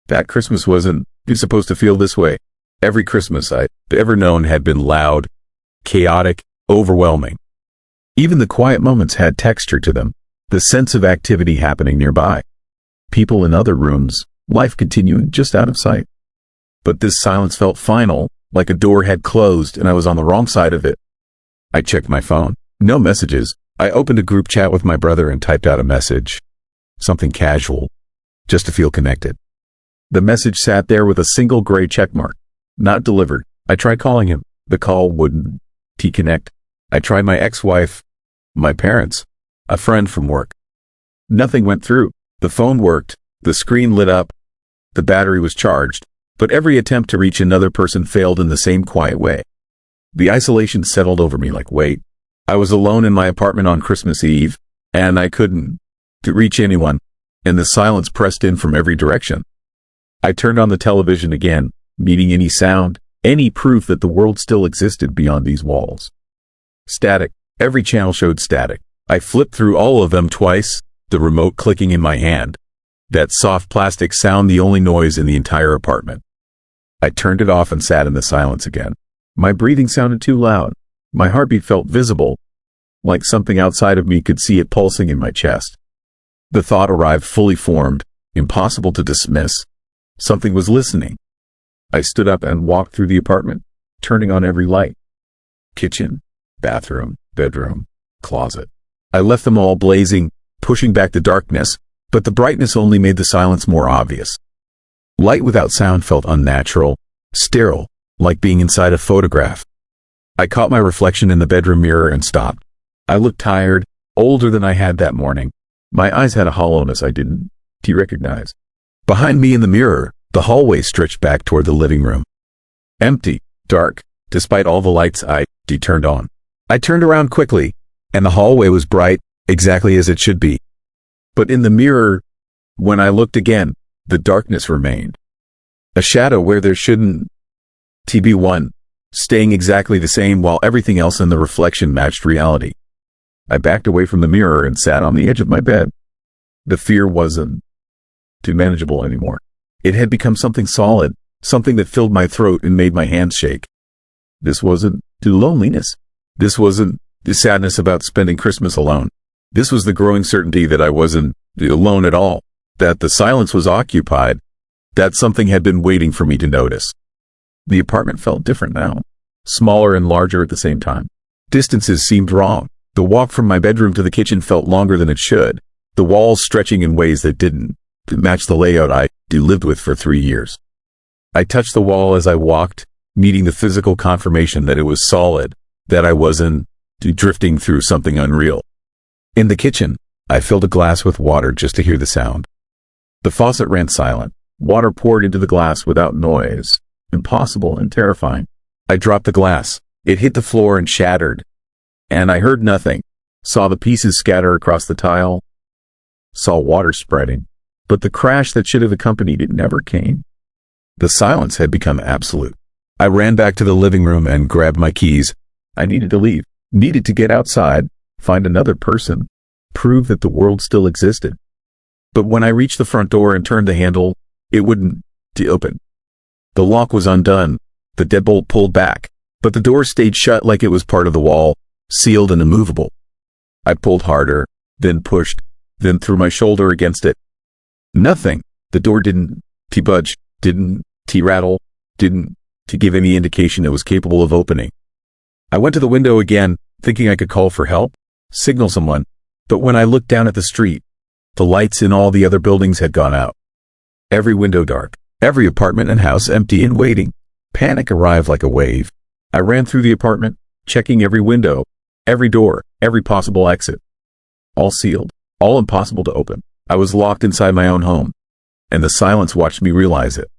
That Christmas wasn't supposed to feel this way. Every Christmas I'd ever known had been loud, chaotic, overwhelming. Even the quiet moments had texture to them, the sense of activity happening nearby. People in other rooms, life continuing just out of sight. But this silence felt final, like a door had closed and I was on the wrong side of it. I checked my phone. No messages. I opened a group chat with my brother and typed out a message. Something casual, just to feel connected. The message sat there with a single gray checkmark. Not delivered. I tried calling him. The call wouldn't connect. I tried my ex-wife, my parents, a friend from work. Nothing went through. The phone worked. The screen lit up. The battery was charged. But every attempt to reach another person failed in the same quiet way. The isolation settled over me like weight. I was alone in my apartment on Christmas Eve, and I couldn't reach anyone, and the silence pressed in from every direction. I turned on the television again, needing any sound, any proof that the world still existed beyond these walls. Static. Every channel showed static. I flipped through all of them twice, the remote clicking in my hand. That soft plastic sound the only noise in the entire apartment. I turned it off and sat in the silence again. My breathing sounded too loud. My heartbeat felt visible, like something outside of me could see it pulsing in my chest. The thought arrived fully formed, impossible to dismiss. Something was listening. I stood up and walked through the apartment, turning on every light. Kitchen, bathroom, bedroom, closet. I left them all blazing, pushing back the darkness, but the brightness only made the silence more obvious. Light without sound felt unnatural, sterile, like being inside a photograph. I caught my reflection in the bedroom mirror and stopped. I looked tired, older than I had that morning. My eyes had a hollowness I didn't recognize. Behind me in the mirror, the hallway stretched back toward the living room. Empty, dark, despite all the lights I turned on. I turned around quickly, and the hallway was bright, exactly as it should be. But in the mirror, when I looked again, the darkness remained. A shadow where there shouldn't be one, staying exactly the same while everything else in the reflection matched reality. I backed away from the mirror and sat on the edge of my bed. The fear wasn't too manageable anymore. It had become something solid, something that filled my throat and made my hands shake. This wasn't loneliness. This wasn't the sadness about spending Christmas alone. This was the growing certainty that I wasn't alone at all. that the silence was occupied, that something had been waiting for me to notice. The apartment felt different now, smaller and larger at the same time. Distances seemed wrong. The walk from my bedroom to the kitchen felt longer than it should, the walls stretching in ways that didn't match the layout I lived with for 3 years. I touched the wall as I walked, needing the physical confirmation that it was solid, that I wasn't drifting through something unreal. In the kitchen, I filled a glass with water just to hear the sound. The faucet ran silent. Water poured into the glass without noise. Impossible and terrifying. I dropped the glass. It hit the floor and shattered. And I heard nothing. Saw the pieces scatter across the tile. Saw water spreading. But the crash that should have accompanied it never came. The silence had become absolute. I ran back to the living room and grabbed my keys. I needed to leave. Needed to get outside, find another person, prove that the world still existed. But when I reached the front door and turned the handle, it wouldn't open. The lock was undone, the deadbolt pulled back, but the door stayed shut like it was part of the wall, sealed and immovable. I pulled harder, then pushed, then threw my shoulder against it. Nothing. The door didn't budge, didn't rattle, didn't give any indication it was capable of opening. I went to the window again, thinking I could call for help, signal someone, but when I looked down at the street, the lights in all the other buildings had gone out. Every window dark, every apartment and house empty and waiting. Panic arrived like a wave. I ran through the apartment, checking every window, every door, every possible exit. All sealed, all impossible to open. I was locked inside my own home, and the silence watched me realize it.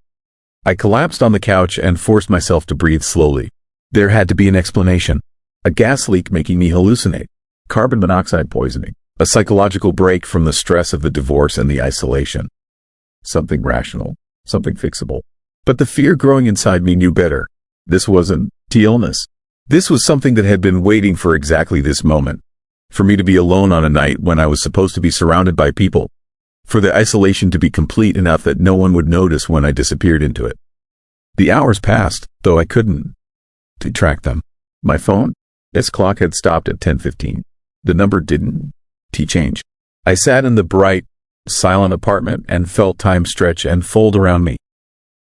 I collapsed on the couch and forced myself to breathe slowly. There had to be an explanation. A gas leak making me hallucinate. Carbon monoxide poisoning. A psychological break from the stress of the divorce and the isolation. Something rational. Something fixable. But the fear growing inside me knew better. This wasn't illness. This was something that had been waiting for exactly this moment. For me to be alone on a night when I was supposed to be surrounded by people. For the isolation to be complete enough that no one would notice when I disappeared into it. The hours passed, though I couldn't track them. My phone, its clock had stopped at 10:15. The number didn't change. I sat in the bright, silent apartment and felt time stretch and fold around me.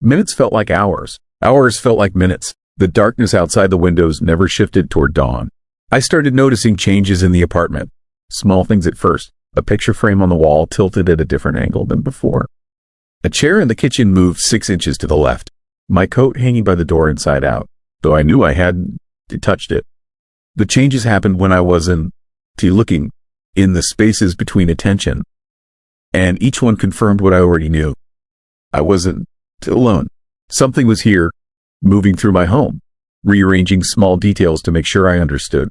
Minutes felt like hours. Hours felt like minutes. The darkness outside the windows never shifted toward dawn. I started noticing changes in the apartment. Small things at first. A picture frame on the wall tilted at a different angle than before. A chair in the kitchen moved 6 inches to the left. My coat hanging by the door inside out, though I knew I hadn't touched it. The changes happened when I wasn't looking in the spaces between attention, and each one confirmed what I already knew. I wasn't alone. Something was here, moving through my home, rearranging small details to make sure I understood.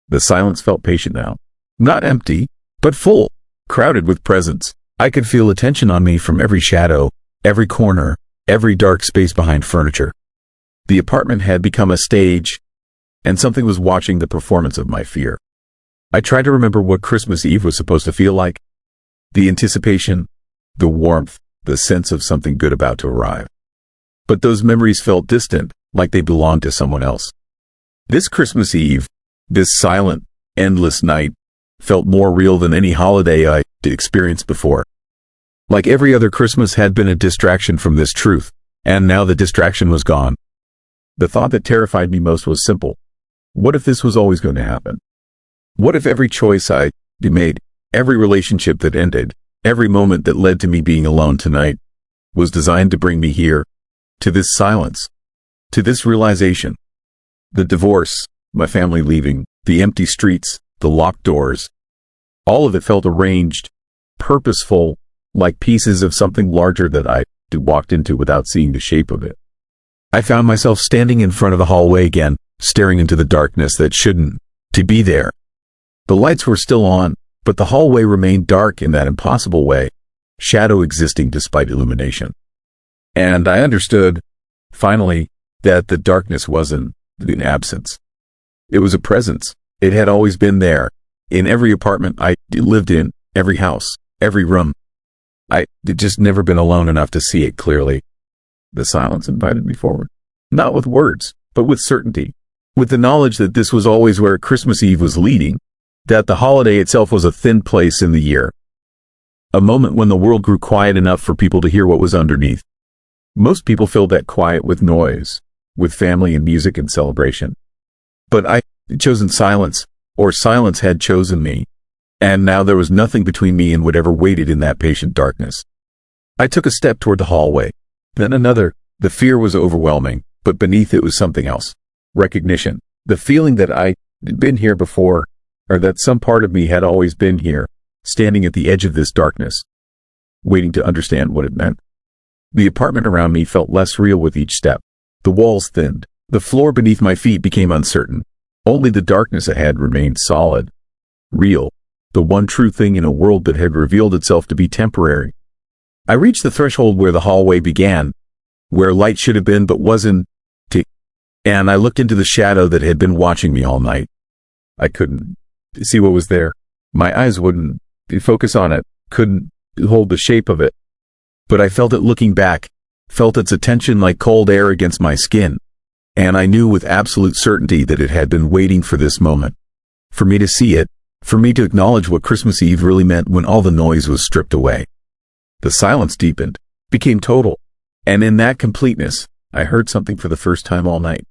The silence felt patient now. Not empty, but full, crowded with presence. I could feel attention on me from every shadow, every corner, every dark space behind furniture. The apartment had become a stage, and something was watching the performance of my fear. I tried to remember what Christmas Eve was supposed to feel like. The anticipation, the warmth, the sense of something good about to arrive. But those memories felt distant, like they belonged to someone else. This Christmas Eve, this silent, endless night, felt more real than any holiday I experienced before. Like every other Christmas had been a distraction from this truth, and now the distraction was gone. The thought that terrified me most was simple. What if this was always going to happen? What if every choice I made, every relationship that ended, every moment that led to me being alone tonight, was designed to bring me here, to this silence, to this realization? The divorce, my family leaving, the empty streets, the locked doors, all of it felt arranged, purposeful, like pieces of something larger that I walked into without seeing the shape of it. I found myself standing in front of the hallway again, staring into the darkness that shouldn't be there. The lights were still on, but the hallway remained dark in that impossible way, shadow existing despite illumination. And I understood, finally, that the darkness wasn't an absence. It was a presence. It had always been there, in every apartment I lived in, every house, every room. I'd just never been alone enough to see it clearly. The silence invited me forward, not with words, but with certainty, with the knowledge that this was always where Christmas Eve was leading, that the holiday itself was a thin place in the year, A moment when the world grew quiet enough for people to hear what was underneath. Most people filled that quiet with noise, with family and music and celebration. But I had chosen silence, or silence had chosen me. And now there was nothing between me and whatever waited in that patient darkness. I took a step toward the hallway, then another. The fear was overwhelming, but beneath it was something else. Recognition. The feeling that I had been here before, or that some part of me had always been here, standing at the edge of this darkness, waiting to understand what it meant. The apartment around me felt less real with each step. The walls thinned. The floor beneath my feet became uncertain. Only the darkness ahead remained solid. Real. The one true thing in a world that had revealed itself to be temporary. I reached the threshold where the hallway began, where light should have been but wasn't, and I looked into the shadow that had been watching me all night. I couldn't see what was there. My eyes wouldn't focus on it, couldn't hold the shape of it. But I felt it looking back, felt its attention like cold air against my skin, and I knew with absolute certainty that it had been waiting for this moment. For me to see it, for me to acknowledge what Christmas Eve really meant when all the noise was stripped away. The silence deepened, became total, and in that completeness, I heard something for the first time all night.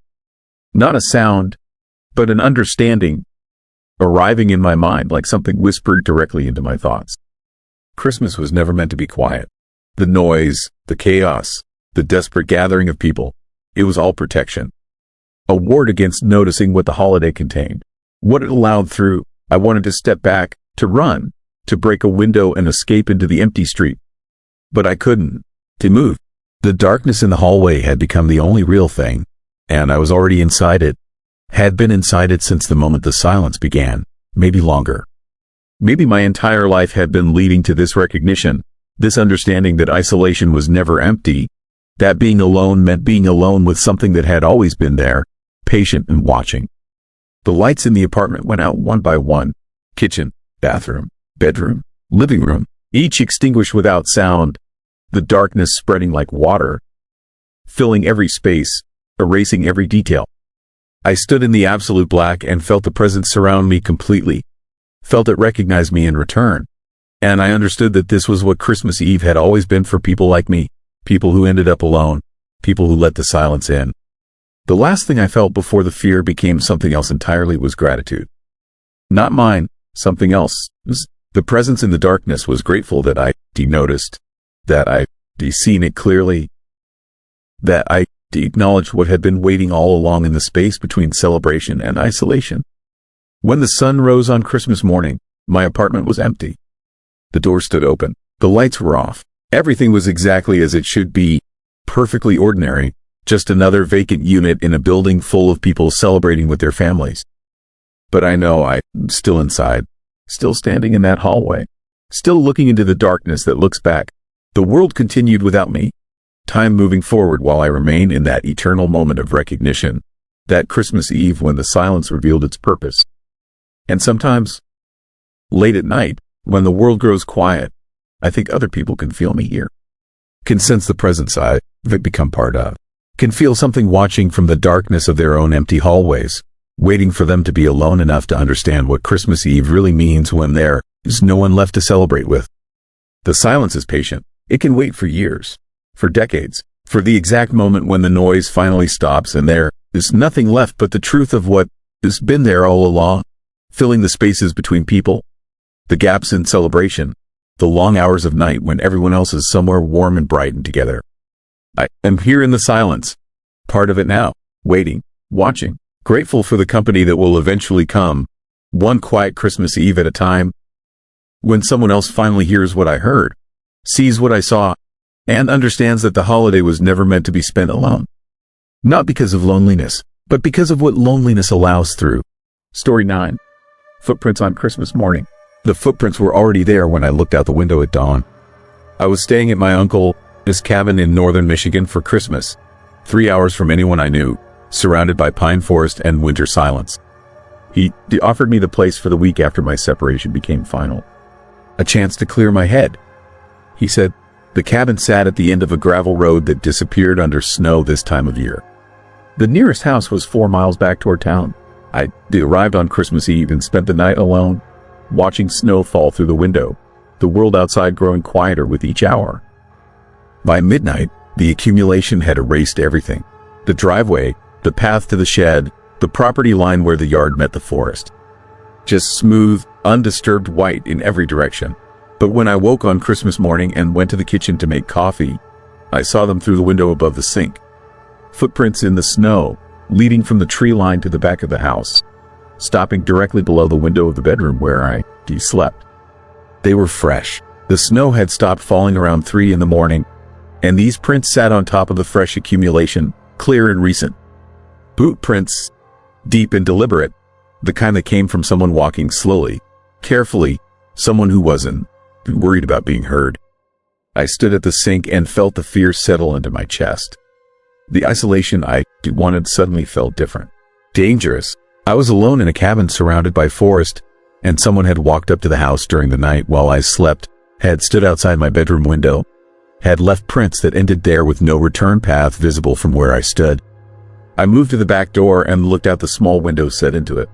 Not a sound, but an understanding, arriving in my mind like something whispered directly into my thoughts. Christmas was never meant to be quiet. The noise, the chaos, the desperate gathering of people, it was all protection. A ward against noticing what the holiday contained, what it allowed through. I wanted to step back, to run, to break a window and escape into the empty street. But I couldn't, to move. The darkness in the hallway had become the only real thing, and I was already inside it, had been inside it since the moment the silence began, maybe longer. Maybe my entire life had been leading to this recognition, this understanding that isolation was never empty, that being alone meant being alone with something that had always been there, patient and watching. The lights in the apartment went out one by one, kitchen, bathroom, bedroom, living room, each extinguished without sound, the darkness spreading like water, filling every space, erasing every detail. I stood in the absolute black and felt the presence surround me completely, felt it recognize me in return. And I understood that this was what Christmas Eve had always been for people like me, people who ended up alone, people who let the silence in. The last thing I felt before the fear became something else entirely was gratitude. Not mine, something else. The presence in the darkness was grateful that I noticed, that I seen it clearly, that I acknowledged what had been waiting all along in the space between celebration and isolation. When the sun rose on Christmas morning, my apartment was empty. The door stood open. The lights were off. Everything was exactly as it should be, perfectly ordinary, just another vacant unit in a building full of people celebrating with their families. But I know I'm still inside, still standing in that hallway, still looking into the darkness that looks back. The world continued without me, time moving forward while I remain in that eternal moment of recognition, that Christmas Eve when the silence revealed its purpose. And sometimes, late at night, when the world grows quiet, I think other people can feel me here, can sense the presence I've become part of, can feel something watching from the darkness of their own empty hallways, waiting for them to be alone enough to understand what Christmas Eve really means when there is no one left to celebrate with. The silence is patient. It can wait for years, for decades, for the exact moment when the noise finally stops and there is nothing left but the truth of what has been there all along, filling the spaces between people, the gaps in celebration, the long hours of night when everyone else is somewhere warm and bright and together. I am here in the silence, part of it now, waiting, watching, grateful for the company that will eventually come, one quiet Christmas Eve at a time, when someone else finally hears what I heard, sees what I saw, and understands that the holiday was never meant to be spent alone. Not because of loneliness, but because of what loneliness allows through. Story 9. Footprints on Christmas morning. The footprints were already there when I looked out the window at dawn. I was staying at my uncle's cabin in northern Michigan for Christmas, 3 hours from anyone I knew, surrounded by pine forest and winter silence. He offered me the place for the week after my separation became final. A chance to clear my head. He said, the cabin sat at the end of a gravel road that disappeared under snow this time of year. The nearest house was 4 miles back toward town. I arrived on Christmas Eve and spent the night alone, watching snow fall through the window, the world outside growing quieter with each hour. By midnight, the accumulation had erased everything. The driveway, the path to the shed, the property line where the yard met the forest. Just smooth, undisturbed white in every direction. But when I woke on Christmas morning and went to the kitchen to make coffee, I saw them through the window above the sink. Footprints in the snow, leading from the tree line to the back of the house, stopping directly below the window of the bedroom where I slept. They were fresh. The snow had stopped falling around 3 in the morning, and these prints sat on top of the fresh accumulation, clear and recent. Boot prints, deep and deliberate, the kind that came from someone walking slowly, carefully, someone who wasn't worried about being heard. I stood at the sink and felt the fear settle into my chest. The isolation I wanted suddenly felt different. Dangerous. I was alone in a cabin surrounded by forest, and someone had walked up to the house during the night while I slept, had stood outside my bedroom window, had left prints that ended there with no return path visible from where I stood. I moved to the back door and looked out the small window set into it.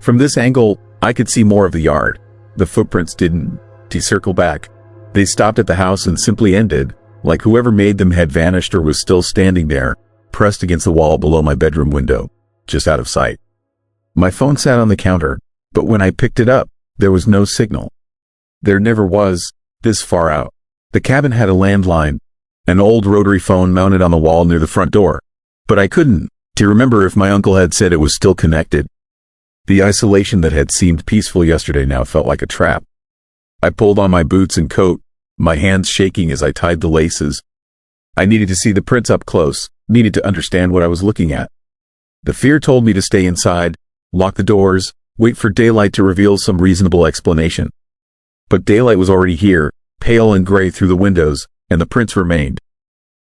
From this angle, I could see more of the yard. The footprints didn't circle back. They stopped at the house and simply ended, like whoever made them had vanished or was still standing there, pressed against the wall below my bedroom window, just out of sight. My phone sat on the counter, but when I picked it up, there was no signal. There never was, this far out. The cabin had a landline, an old rotary phone mounted on the wall near the front door, but I couldn't remember if my uncle had said it was still connected. The isolation that had seemed peaceful yesterday now felt like a trap. I pulled on my boots and coat, my hands shaking as I tied the laces. I needed to see the prints up close, needed to understand what I was looking at. The fear told me to stay inside, lock the doors, wait for daylight to reveal some reasonable explanation. But daylight was already here, pale and gray through the windows, and the prints remained.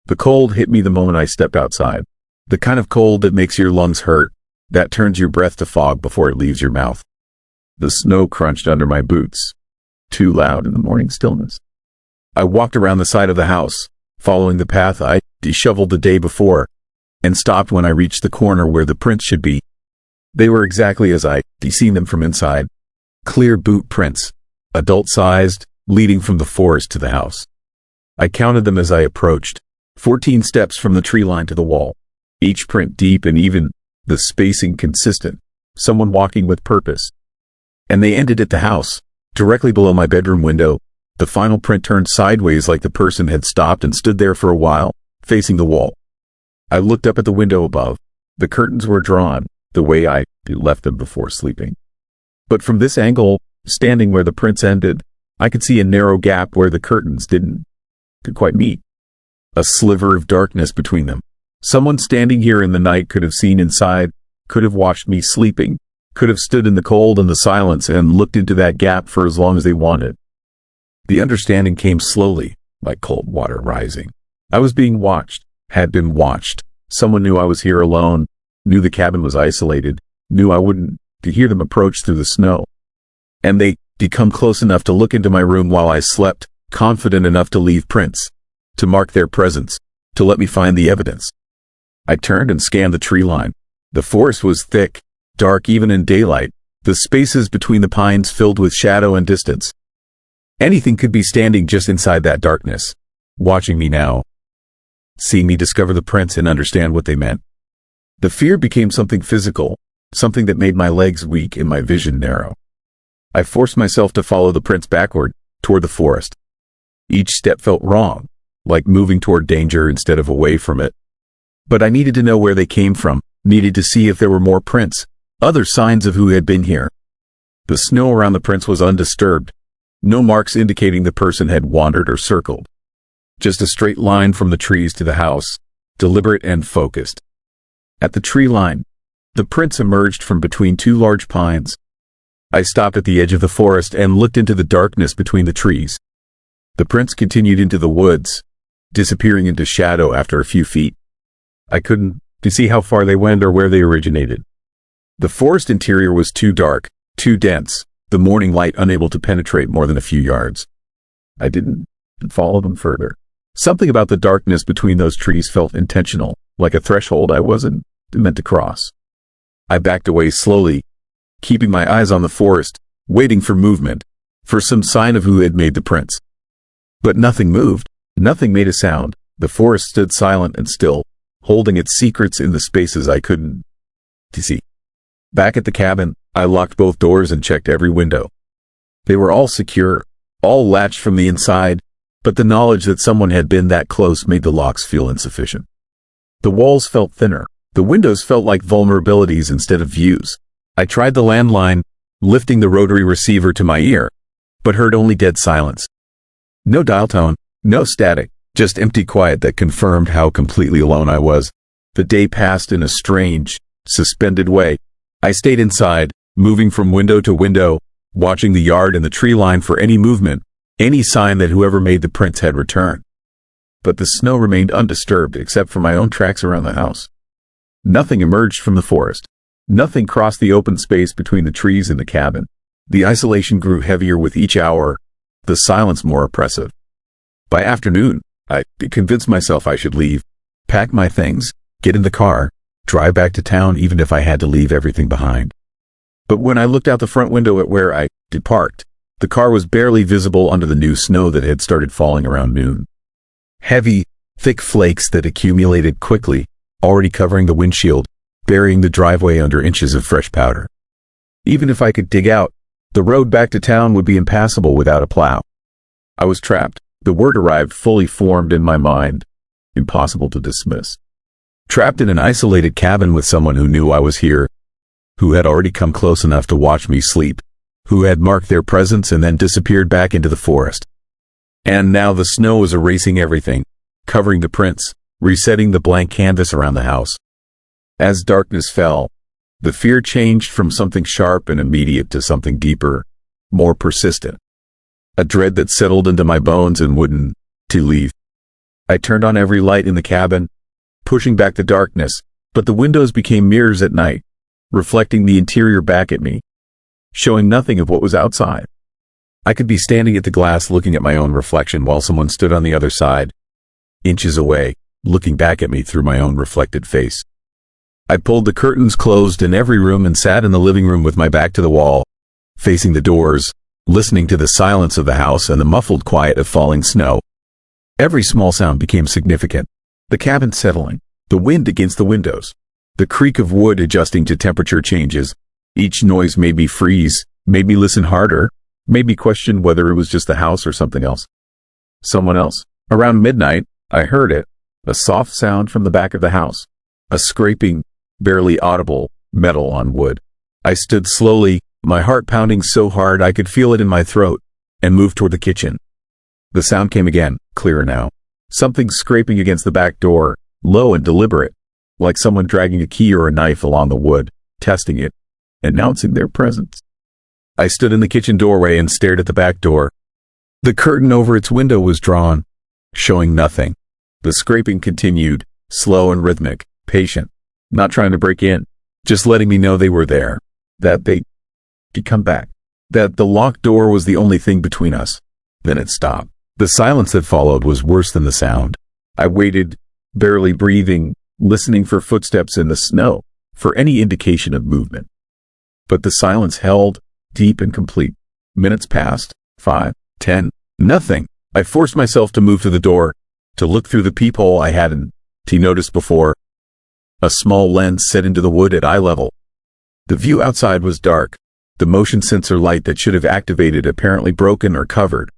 The cold hit me the moment I stepped outside. The kind of cold that makes your lungs hurt, that turns your breath to fog before it leaves your mouth. The snow crunched under my boots, too loud in the morning stillness. I walked around the side of the house, following the path I shoveled the day before, and stopped when I reached the corner where the prints should be. They were exactly as I'd seen them from inside. Clear boot prints, adult-sized, leading from the forest to the house. I counted them as I approached, 14 steps from the tree line to the wall, each print deep and even, the spacing consistent, someone walking with purpose. And they ended at the house, directly below my bedroom window. The final print turned sideways like the person had stopped and stood there for a while, facing the wall. I looked up at the window above. The curtains were drawn, the way I left them before sleeping. But from this angle, standing where the prints ended, I could see a narrow gap where the curtains didn't quite meet. A sliver of darkness between them. Someone standing here in the night could have seen inside, could have watched me sleeping, could have stood in the cold and the silence and looked into that gap for as long as they wanted. The understanding came slowly, like cold water rising. I was being watched, had been watched. Someone knew I was here alone, knew the cabin was isolated, knew I wouldn't hear them approach through the snow. And they'd come close enough to look into my room while I slept, confident enough to leave prints, to mark their presence, to let me find the evidence. I turned and scanned the tree line. The forest was thick, dark even in daylight, the spaces between the pines filled with shadow and distance. Anything could be standing just inside that darkness, watching me now, seeing me discover the prints and understand what they meant. The fear became something physical, something that made my legs weak and my vision narrow. I forced myself to follow the prints backward, toward the forest. Each step felt wrong, like moving toward danger instead of away from it. But I needed to know where they came from, needed to see if there were more prints, other signs of who had been here. The snow around the prints was undisturbed, no marks indicating the person had wandered or circled. Just a straight line from the trees to the house, deliberate and focused. At the tree line, the prints emerged from between two large pines. I stopped at the edge of the forest and looked into the darkness between the trees. The prints continued into the woods, disappearing into shadow after a few feet. I couldn't see how far they went or where they originated. The forest interior was too dark, too dense, the morning light unable to penetrate more than a few yards. I didn't follow them further. Something about the darkness between those trees felt intentional, like a threshold I wasn't meant to cross. I backed away slowly, keeping my eyes on the forest, waiting for movement, for some sign of who had made the prints. But nothing moved. Nothing made a sound. The forest stood silent and still, holding its secrets in the spaces I couldn't see. Back at the cabin, I locked both doors and checked every window. They were all secure, all latched from the inside, but the knowledge that someone had been that close made the locks feel insufficient. The walls felt thinner. The windows felt like vulnerabilities instead of views. I tried the landline, lifting the rotary receiver to my ear, but heard only dead silence. No dial tone, no static, just empty quiet that confirmed how completely alone I was. The day passed in a strange, suspended way. I stayed inside, moving from window to window, watching the yard and the tree line for any movement, any sign that whoever made the prints had returned. But the snow remained undisturbed except for my own tracks around the house. Nothing emerged from the forest. Nothing crossed the open space between the trees and the cabin. The isolation grew heavier with each hour, the silence more oppressive. By afternoon, I convinced myself I should leave, pack my things, get in the car, drive back to town even if I had to leave everything behind. But when I looked out the front window at where I had parked, the car was barely visible under the new snow that had started falling around noon. Heavy, thick flakes that accumulated quickly, already covering the windshield, burying the driveway under inches of fresh powder. Even if I could dig out, the road back to town would be impassable without a plow. I was trapped. The word arrived fully formed in my mind, impossible to dismiss. Trapped in an isolated cabin with someone who knew I was here, who had already come close enough to watch me sleep, who had marked their presence and then disappeared back into the forest. And now the snow was erasing everything, covering the prints, resetting the blank canvas around the house. As darkness fell, the fear changed from something sharp and immediate to something deeper, more persistent. A dread that settled into my bones and wouldn't leave. I turned on every light in the cabin, pushing back the darkness, but the windows became mirrors at night, reflecting the interior back at me, showing nothing of what was outside. I could be standing at the glass looking at my own reflection while someone stood on the other side, inches away, looking back at me through my own reflected face. I pulled the curtains closed in every room and sat in the living room with my back to the wall, facing the doors, listening to the silence of the house and the muffled quiet of falling snow. Every small sound became significant. The cabin settling, the wind against the windows, the creak of wood adjusting to temperature changes. Each noise made me freeze, made me listen harder, made me question whether it was just the house or something else. Someone else. Around midnight, I heard it, a soft sound from the back of the house, a scraping, barely audible, metal on wood. I stood slowly, my heart pounding so hard I could feel it in my throat, and moved toward the kitchen. The sound came again, clearer now. Something scraping against the back door, low and deliberate, like someone dragging a key or a knife along the wood, testing it, announcing their presence. I stood in the kitchen doorway and stared at the back door. The curtain over its window was drawn, showing nothing. The scraping continued, slow and rhythmic, patient, not trying to break in, just letting me know they were there, that they could come back, that the locked door was the only thing between us. Then it stopped. The silence that followed was worse than the sound. I waited, barely breathing, listening for footsteps in the snow, for any indication of movement. But the silence held, deep and complete. Minutes passed, 5, 10, nothing. I forced myself to move to the door, to look through the peephole I hadn't noticed before. A small lens set into the wood at eye level. The view outside was dark, the motion sensor light that should have activated apparently broken or covered.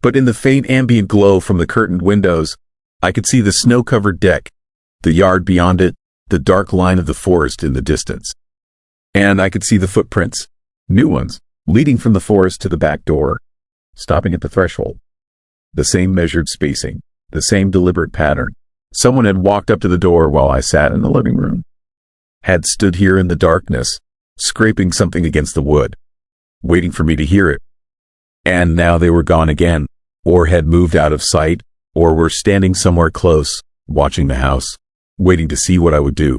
But in the faint ambient glow from the curtained windows, I could see the snow-covered deck, the yard beyond it, the dark line of the forest in the distance. And I could see the footprints, new ones, leading from the forest to the back door, stopping at the threshold. The same measured spacing, the same deliberate pattern. Someone had walked up to the door while I sat in the living room, had stood here in the darkness, scraping something against the wood, waiting for me to hear it. And now they were gone again, or had moved out of sight, or were standing somewhere close, watching the house, waiting to see what I would do.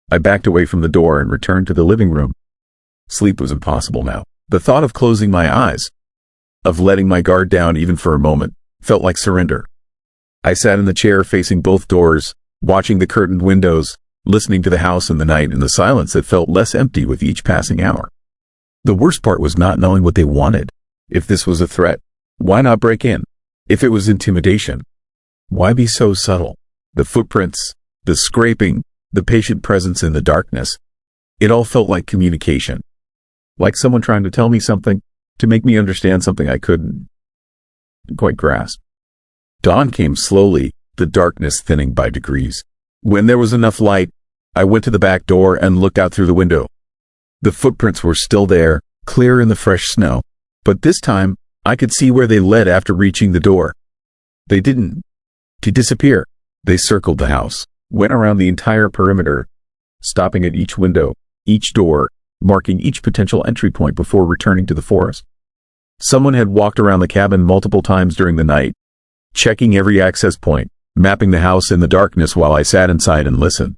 I backed away from the door and returned to the living room. Sleep was impossible now. The thought of closing my eyes, of letting my guard down even for a moment, felt like surrender. I sat in the chair facing both doors, watching the curtained windows, listening to the house in the night in the silence that felt less empty with each passing hour. The worst part was not knowing what they wanted, If this was a threat, why not break in? If it was intimidation, why be so subtle? The footprints, the scraping, the patient presence in the darkness. It all felt like communication. Like someone trying to tell me something, to make me understand something I couldn't quite grasp. Dawn came slowly, the darkness thinning by degrees. When there was enough light, I went to the back door and looked out through the window. The footprints were still there, clear in the fresh snow, but this time I could see where they led after reaching the door. They didn't disappear. They circled the house, went around the entire perimeter, stopping at each window, each door, marking each potential entry point before returning to the forest. Someone had walked around the cabin multiple times during the night, checking every access point, mapping the house in the darkness while I sat inside and listened.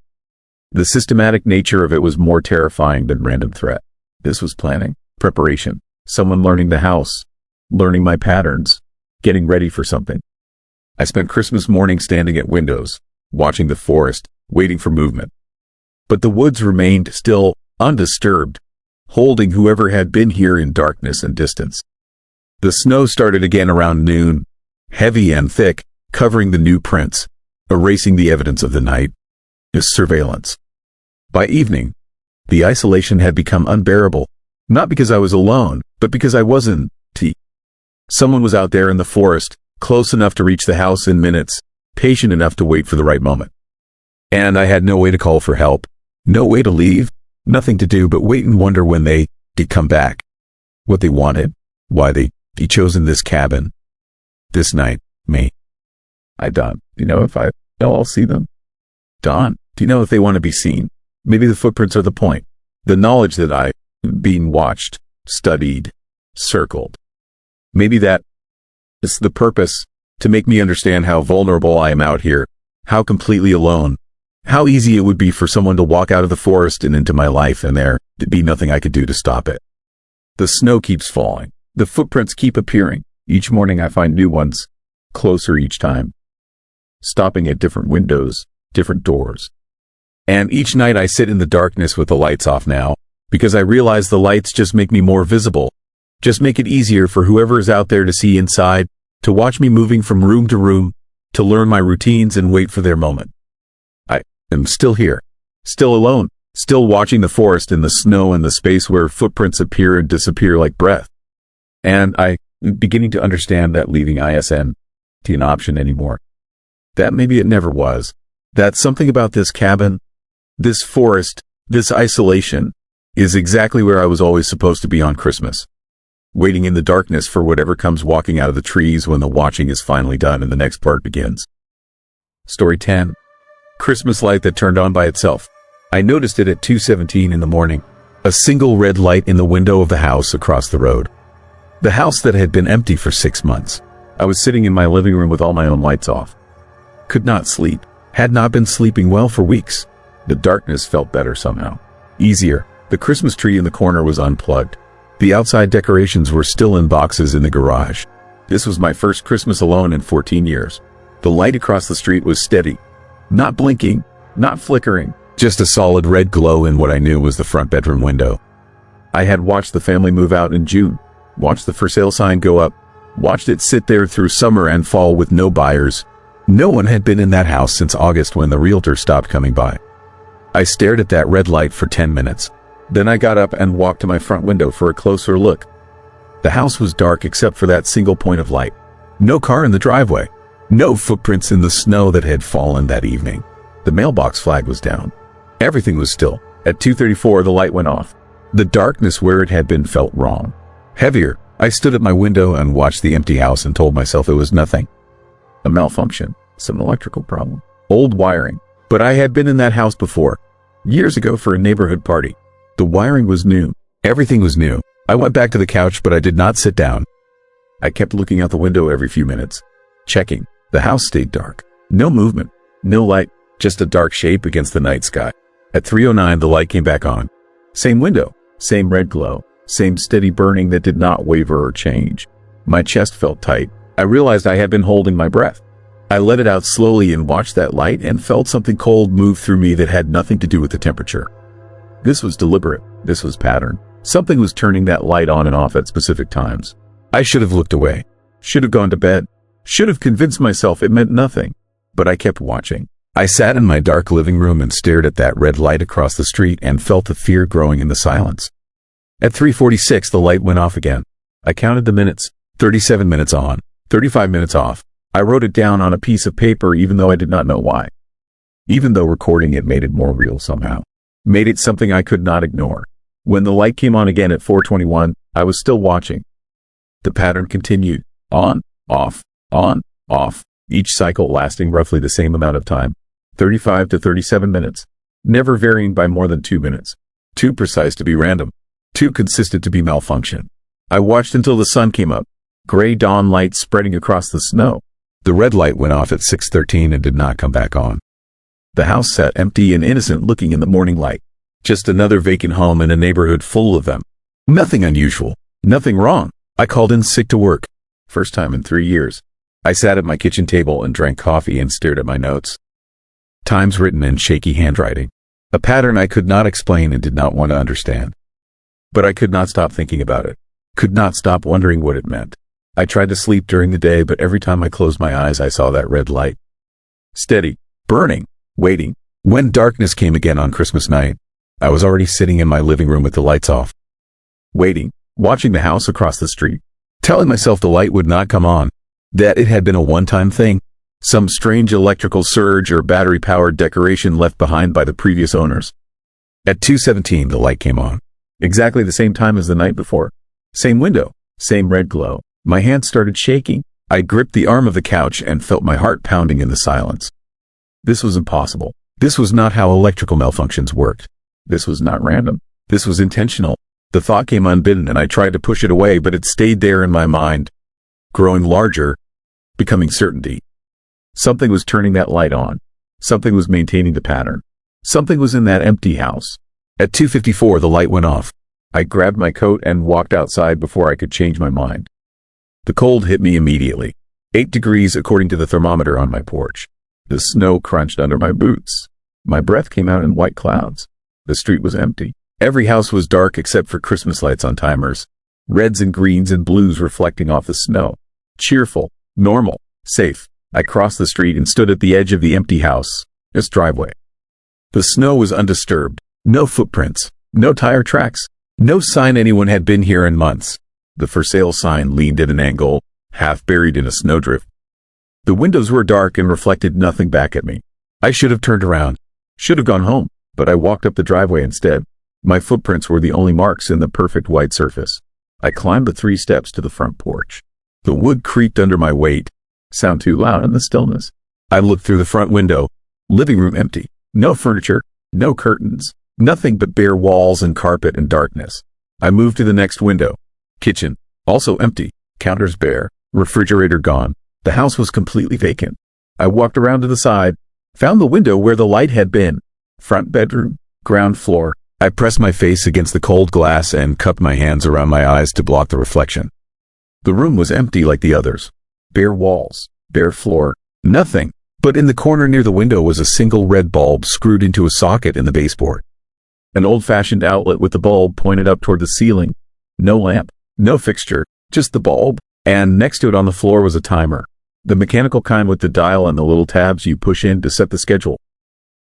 The systematic nature of it was more terrifying than random threat. This was planning, preparation, someone learning the house, learning my patterns, getting ready for something. I spent Christmas morning standing at windows, watching the forest, waiting for movement. But the woods remained still, undisturbed, holding whoever had been here in darkness and distance. The snow started again around noon, heavy and thick, covering the new prints, erasing the evidence of the night. Surveillance. By evening, the isolation had become unbearable, not because I was alone, but because I wasn't. Someone was out there in the forest, close enough to reach the house in minutes, patient enough to wait for the right moment. And I had no way to call for help, no way to leave, nothing to do but wait and wonder when they did come back. What they wanted, why they'd chosen this cabin. This night, me. Dawn, do you know if I'll see them? Dawn, do you know if they want to be seen? Maybe the footprints are the point. The knowledge that I'm being watched, studied, circled. Maybe that is the purpose, to make me understand how vulnerable I am out here, how completely alone, how easy it would be for someone to walk out of the forest and into my life and there to be nothing I could do to stop it. The snow keeps falling. The footprints keep appearing. Each morning I find new ones, closer each time, stopping at different windows, different doors. And each night I sit in the darkness with the lights off now, because I realize the lights just make me more visible, just make it easier for whoever is out there to see inside, to watch me moving from room to room, to learn my routines and wait for their moment. I am still here, still alone, still watching the forest and the snow and the space where footprints appear and disappear like breath. And I'm beginning to understand that leaving isn't an option anymore. That maybe it never was. That something about this cabin, this forest, this isolation, is exactly where I was always supposed to be on Christmas. Waiting in the darkness for whatever comes walking out of the trees when the watching is finally done and the next part begins. Story 10. Christmas light that turned on by itself. I noticed it at 2:17 in the morning. A single red light in the window of the house across the road. The house that had been empty for 6 months. I was sitting in my living room with all my own lights off. Could not sleep. Had not been sleeping well for weeks. The darkness felt better somehow. Easier. The Christmas tree in the corner was unplugged. The outside decorations were still in boxes in the garage. This was my first Christmas alone in 14 years. The light across the street was steady. Not blinking, not flickering, just a solid red glow in what I knew was the front bedroom window. I had watched the family move out in June, watched the for sale sign go up, watched it sit there through summer and fall with no buyers. No one had been in that house since August when the realtor stopped coming by. I stared at that red light for 10 minutes. Then I got up and walked to my front window for a closer look. The house was dark except for that single point of light. No car in the driveway. No footprints in the snow that had fallen that evening. The mailbox flag was down. Everything was still. At 2:34 the light went off. The darkness where it had been felt wrong. Heavier. I stood at my window and watched the empty house and told myself it was nothing. A malfunction. Some electrical problem. Old wiring. But I had been in that house before. Years ago for a neighborhood party. The wiring was new. Everything was new. I went back to the couch, but I did not sit down. I kept looking out the window every few minutes. Checking. The house stayed dark. No movement. No light. Just a dark shape against the night sky. At 3:09 the light came back on. Same window. Same red glow. Same steady burning that did not waver or change. My chest felt tight. I realized I had been holding my breath. I let it out slowly and watched that light and felt something cold move through me that had nothing to do with the temperature. This was deliberate. This was pattern. Something was turning that light on and off at specific times. I should have looked away. Should have gone to bed. Should have convinced myself it meant nothing. But I kept watching. I sat in my dark living room and stared at that red light across the street and felt the fear growing in the silence. At 3:46, the light went off again. I counted the minutes. 37 minutes on, 35 minutes off. I wrote it down on a piece of paper even though I did not know why. Even though recording it made it more real somehow. Made it something I could not ignore. When the light came on again at 4:21, I was still watching. The pattern continued. On, off, each cycle lasting roughly the same amount of time. 35 to 37 minutes. Never varying by more than 2 minutes. Too precise to be random. Too consistent to be malfunction. I watched until the sun came up. Gray dawn light spreading across the snow. The red light went off at 6:13 and did not come back on. The house sat empty and innocent looking in the morning light. Just another vacant home in a neighborhood full of them. Nothing unusual. Nothing wrong. I called in sick to work. First time in 3 years. I sat at my kitchen table and drank coffee and stared at my notes. Times written in shaky handwriting. A pattern I could not explain and did not want to understand. But I could not stop thinking about it. Could not stop wondering what it meant. I tried to sleep during the day, but every time I closed my eyes, I saw that red light. Steady, burning, waiting. When darkness came again on Christmas night, I was already sitting in my living room with the lights off. Waiting, watching the house across the street. Telling myself the light would not come on. That it had been a one-time thing. Some strange electrical surge or battery-powered decoration left behind by the previous owners. At 2:17, the light came on. Exactly the same time as the night before. Same window, same red glow. My hand started shaking. I gripped the arm of the couch and felt my heart pounding in the silence. This was impossible. This was not how electrical malfunctions worked. This was not random. This was intentional. The thought came unbidden and I tried to push it away, but it stayed there in my mind, growing larger, becoming certainty. Something was turning that light on. Something was maintaining the pattern. Something was in that empty house. At 2:54, the light went off. I grabbed my coat and walked outside before I could change my mind. The cold hit me immediately. 8 degrees according to the thermometer on my porch. The snow crunched under my boots. My breath came out in white clouds. The street was empty. Every house was dark except for Christmas lights on timers. Reds and greens and blues reflecting off the snow. Cheerful, normal, safe. I crossed the street and stood at the edge of the empty house, its driveway. The snow was undisturbed. No footprints. No tire tracks. No sign anyone had been here in months. The for sale sign leaned at an angle, half buried in a snowdrift. The windows were dark and reflected nothing back at me. I should have turned around. Should have gone home, but I walked up the driveway instead. My footprints were the only marks in the perfect white surface. I climbed the 3 steps to the front porch. The wood creaked under my weight. Sound too loud in the stillness. I looked through the front window. Living room empty. No furniture. No curtains. Nothing but bare walls and carpet and darkness. I moved to the next window. Kitchen. Also empty. Counters bare. Refrigerator gone. The house was completely vacant. I walked around to the side. Found the window where the light had been. Front bedroom. Ground floor. I pressed my face against the cold glass and cupped my hands around my eyes to block the reflection. The room was empty like the others. Bare walls. Bare floor. Nothing. But in the corner near the window was a single red bulb screwed into a socket in the baseboard. An old-fashioned outlet with the bulb pointed up toward the ceiling. No lamp. No fixture. Just the bulb. And next to it on the floor was a timer. The mechanical kind with the dial and the little tabs you push in to set the schedule.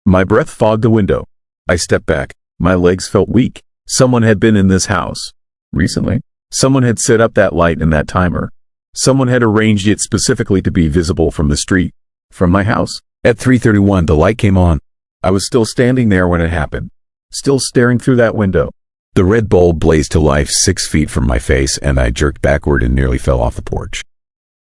My breath fogged the window. I stepped back. My legs felt weak. Someone had been in this house. Recently. Someone had set up that light and that timer. Someone had arranged it specifically to be visible from the street. From my house. At 3:31, the light came on. I was still standing there when it happened. Still staring through that window. The red bulb blazed to life 6 feet from my face, and I jerked backward and nearly fell off the porch.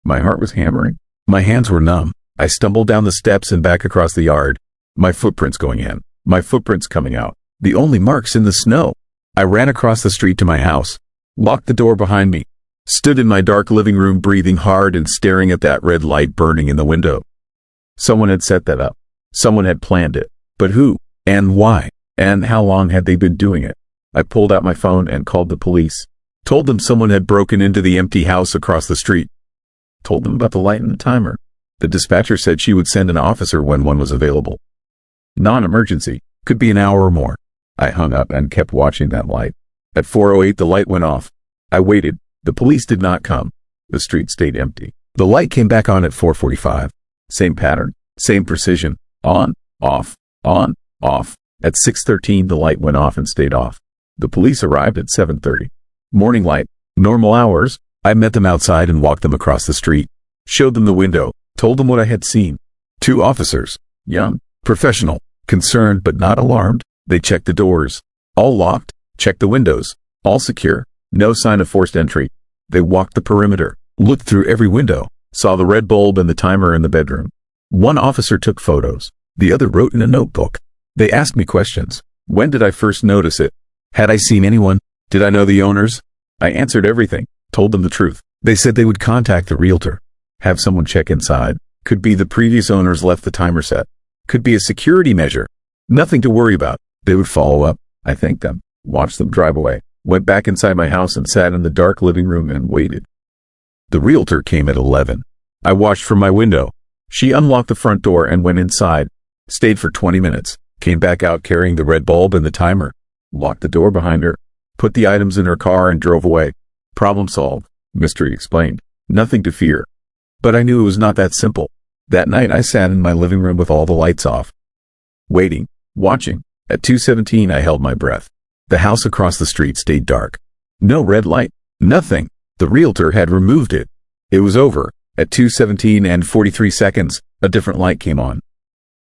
My heart was hammering. My hands were numb. I stumbled down the steps and back across the yard. My footprints going in. My footprints coming out. The only marks in the snow. I ran across the street to my house. Locked the door behind me. Stood in my dark living room breathing hard and staring at that red light burning in the window. Someone had set that up. Someone had planned it. But who? And why? And how long had they been doing it? I pulled out my phone and called the police. Told them someone had broken into the empty house across the street. Told them about the light and the timer. The dispatcher said she would send an officer when one was available. Non-emergency. Could be an hour or more. I hung up and kept watching that light. At 4:08, the light went off. I waited. The police did not come. The street stayed empty. The light came back on at 4:45. Same pattern, same precision. On, off, on, off. At 6:13 the light went off and stayed off. The police arrived at 7:30. Morning light, normal hours. I met them outside and walked them across the street. Showed them the window, told them what I had seen. 2 officers, young, professional, concerned but not alarmed. They checked the doors, all locked, checked the windows, all secure, no sign of forced entry. They walked the perimeter, looked through every window, saw the red bulb and the timer in the bedroom. 1 officer took photos, the other wrote in a notebook. They asked me questions. When did I first notice it? Had I seen anyone? Did I know the owners? I answered everything, told them the truth. They said they would contact the realtor, have someone check inside. Could be the previous owners left the timer set. Could be a security measure. Nothing to worry about. They would follow up. I thanked them, watched them drive away, went back inside my house and sat in the dark living room and waited. The realtor came at 11. I watched from my window. She unlocked the front door and went inside, stayed for 20 minutes, came back out carrying the red bulb and the timer, locked the door behind her, put the items in her car and drove away. Problem solved, Mystery explained. Nothing to fear. But I knew it was not that simple. That night I sat in my living room with all the lights off, waiting, watching. At 2:17 I held my breath. The house across the street stayed dark. No red light, nothing. The realtor had removed it. It was over. At 2:17 and 43 seconds, a different light came on.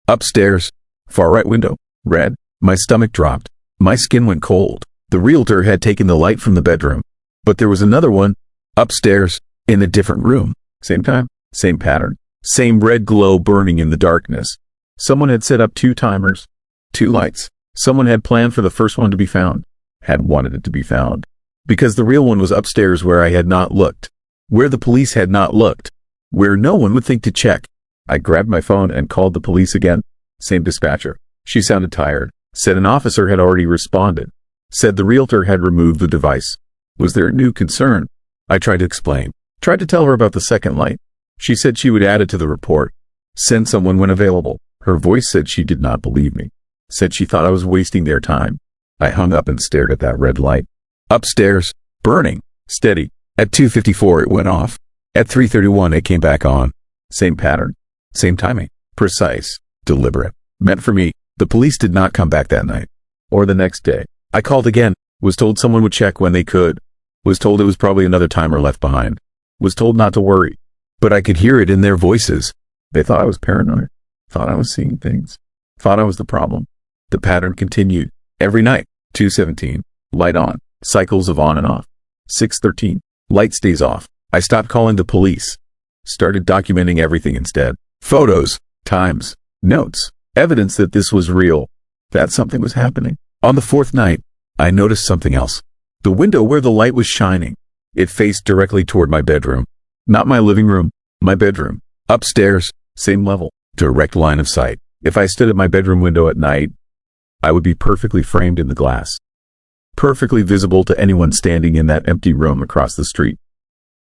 Upstairs, far right window, red. My stomach dropped. My skin went cold. The realtor had taken the light from the bedroom. But there was another one, upstairs, in a different room. Same time, same pattern, same red glow burning in the darkness. Someone had set up 2 timers, 2 lights. Someone had planned for the first one to be found, had wanted it to be found. Because the real one was upstairs where I had not looked, where the police had not looked, where no one would think to check. I grabbed my phone and called the police again. Same dispatcher. She sounded tired, said an officer had already responded, said the realtor had removed the device. Was there a new concern? I tried to explain, tried to tell her about the second light. She said she would add it to the report, send someone when available. Her voice said she did not believe me, said she thought I was wasting their time. I hung up and stared at that red light. Upstairs, burning, steady. At 2:54 it went off. At 3:31 it came back on. Same pattern, same timing, precise, deliberate. Meant for me. The police did not come back that night, or the next day. I called again, was told someone would check when they could, was told it was probably another timer left behind, was told not to worry. But I could hear it in their voices. They thought I was paranoid, thought I was seeing things, thought I was the problem. The pattern continued. Every night, 2:17, light on, cycles of on and off. 6:13, light stays off. I stopped calling the police, started documenting everything instead. Photos, times, notes, evidence that this was real, that something was happening. On the 4th night, I noticed something else. The window where the light was shining, it faced directly toward my bedroom. Not my living room, my bedroom. Upstairs, same level, direct line of sight. If I stood at my bedroom window at night, I would be perfectly framed in the glass, perfectly visible to anyone standing in that empty room across the street.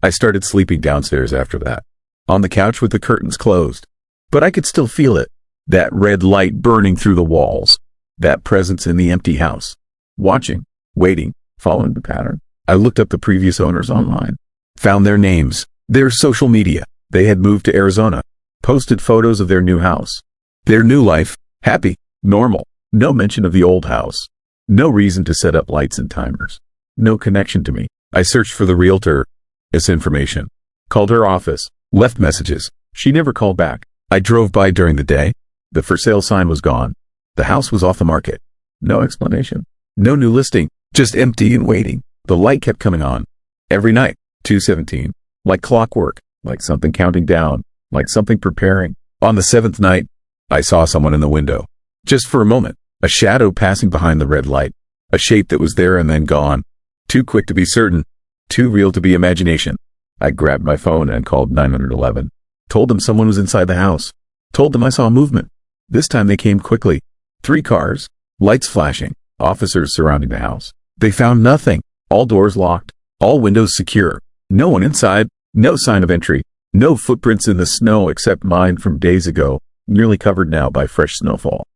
I started sleeping downstairs after that, on the couch with the curtains closed. But I could still feel it, that red light burning through the walls, that presence in the empty house. Watching, waiting, following the pattern. I looked up the previous owners online, found their names, their social media. They had moved to Arizona, posted photos of their new house, their new life, happy, normal. No mention of the old house. No reason to set up lights and timers. No connection to me. I searched for the realtor, information, called her office, left messages. She never called back. I drove by during the day. The for sale sign was gone. The house was off the market. No explanation. No new listing. Just empty and waiting. The light kept coming on. Every night. 2:17. Like clockwork. Like something counting down. Like something preparing. On the 7th night, I saw someone in the window. Just for a moment. A shadow passing behind the red light. A shape that was there and then gone. Too quick to be certain. Too real to be imagination. I grabbed my phone and called 911. Told them someone was inside the house. Told them I saw movement. This time they came quickly. 3 cars. Lights flashing. Officers surrounding the house. They found nothing. All doors locked. All windows secure. No one inside. No sign of entry. No footprints in the snow except mine from days ago, nearly covered now by fresh snowfall.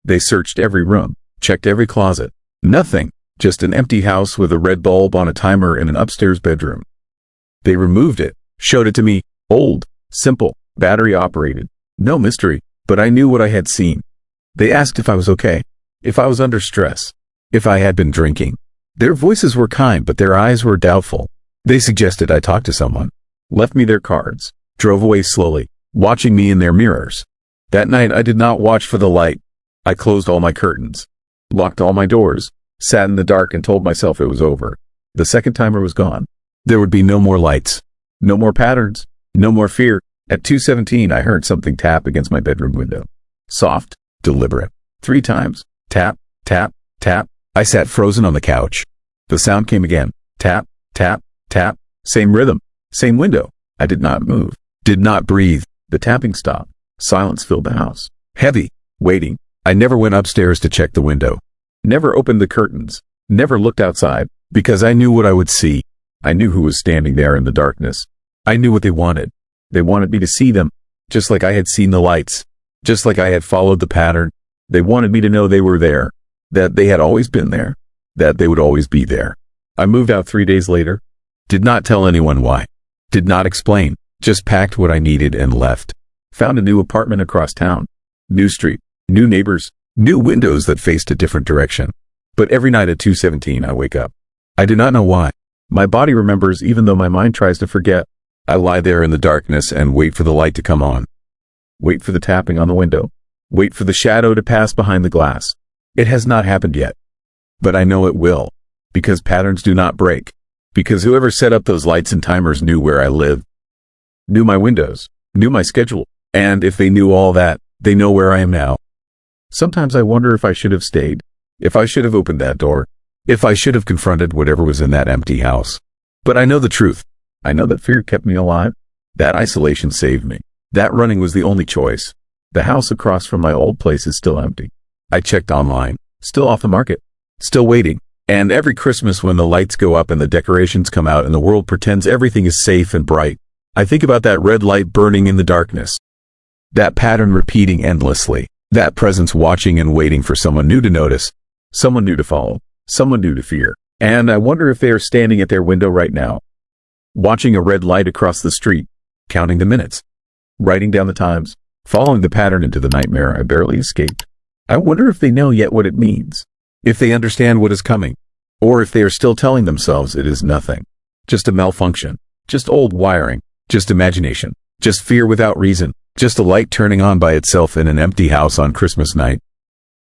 They searched every room. Checked every closet. Nothing. Just an empty house with a red bulb on a timer in an upstairs bedroom. They removed it, showed it to me, old, simple, battery operated. No mystery, but I knew what I had seen. They asked if I was okay, if I was under stress, if I had been drinking. Their voices were kind, but their eyes were doubtful. They suggested I talk to someone, left me their cards, drove away slowly, watching me in their mirrors. That night I did not watch for the light. I closed all my curtains, locked all my doors, sat in the dark and told myself it was over. The second timer was gone. There would be no more lights, no more patterns, no more fear. At 2:17 I heard something tap against my bedroom window. Soft, deliberate. 3 times. Tap, tap, tap. I sat frozen on the couch. The sound came again. Tap, tap, tap. Same rhythm, same window. I did not move, did not breathe. The tapping stopped. Silence filled the house. Heavy, waiting. I never went upstairs to check the window. Never opened the curtains. Never looked outside, because I knew what I would see. I knew who was standing there in the darkness. I knew what they wanted. They wanted me to see them, just like I had seen the lights, just like I had followed the pattern. They wanted me to know they were there, that they had always been there, that they would always be there. I moved out 3 days later. Did not tell anyone why. Did not explain. Just packed what I needed and left. Found a new apartment across town. New street, new neighbors, new windows that faced a different direction. But every night at 2:17 I wake up. I do not know why. My body remembers even though my mind tries to forget. I lie there in the darkness and wait for the light to come on. Wait for the tapping on the window. Wait for the shadow to pass behind the glass. It has not happened yet. But I know it will. Because patterns do not break. Because whoever set up those lights and timers knew where I lived. Knew my windows. Knew my schedule. And if they knew all that, they know where I am now. Sometimes I wonder if I should have stayed. If I should have opened that door. If I should have confronted whatever was in that empty house. But I know the truth. I know that fear kept me alive. That isolation saved me. That running was the only choice. The house across from my old place is still empty. I checked online. Still off the market. Still waiting. And every Christmas when the lights go up and the decorations come out and the world pretends everything is safe and bright, I think about that red light burning in the darkness. That pattern repeating endlessly. That presence watching and waiting for someone new to notice. Someone new to follow. Someone new to fear. And I wonder if they are standing at their window right now. Watching a red light across the street, counting the minutes, writing down the times, following the pattern into the nightmare I barely escaped. I wonder if they know yet what it means, if they understand what is coming, or if they are still telling themselves it is nothing, just a malfunction, just old wiring, just imagination, just fear without reason, just a light turning on by itself in an empty house on Christmas night.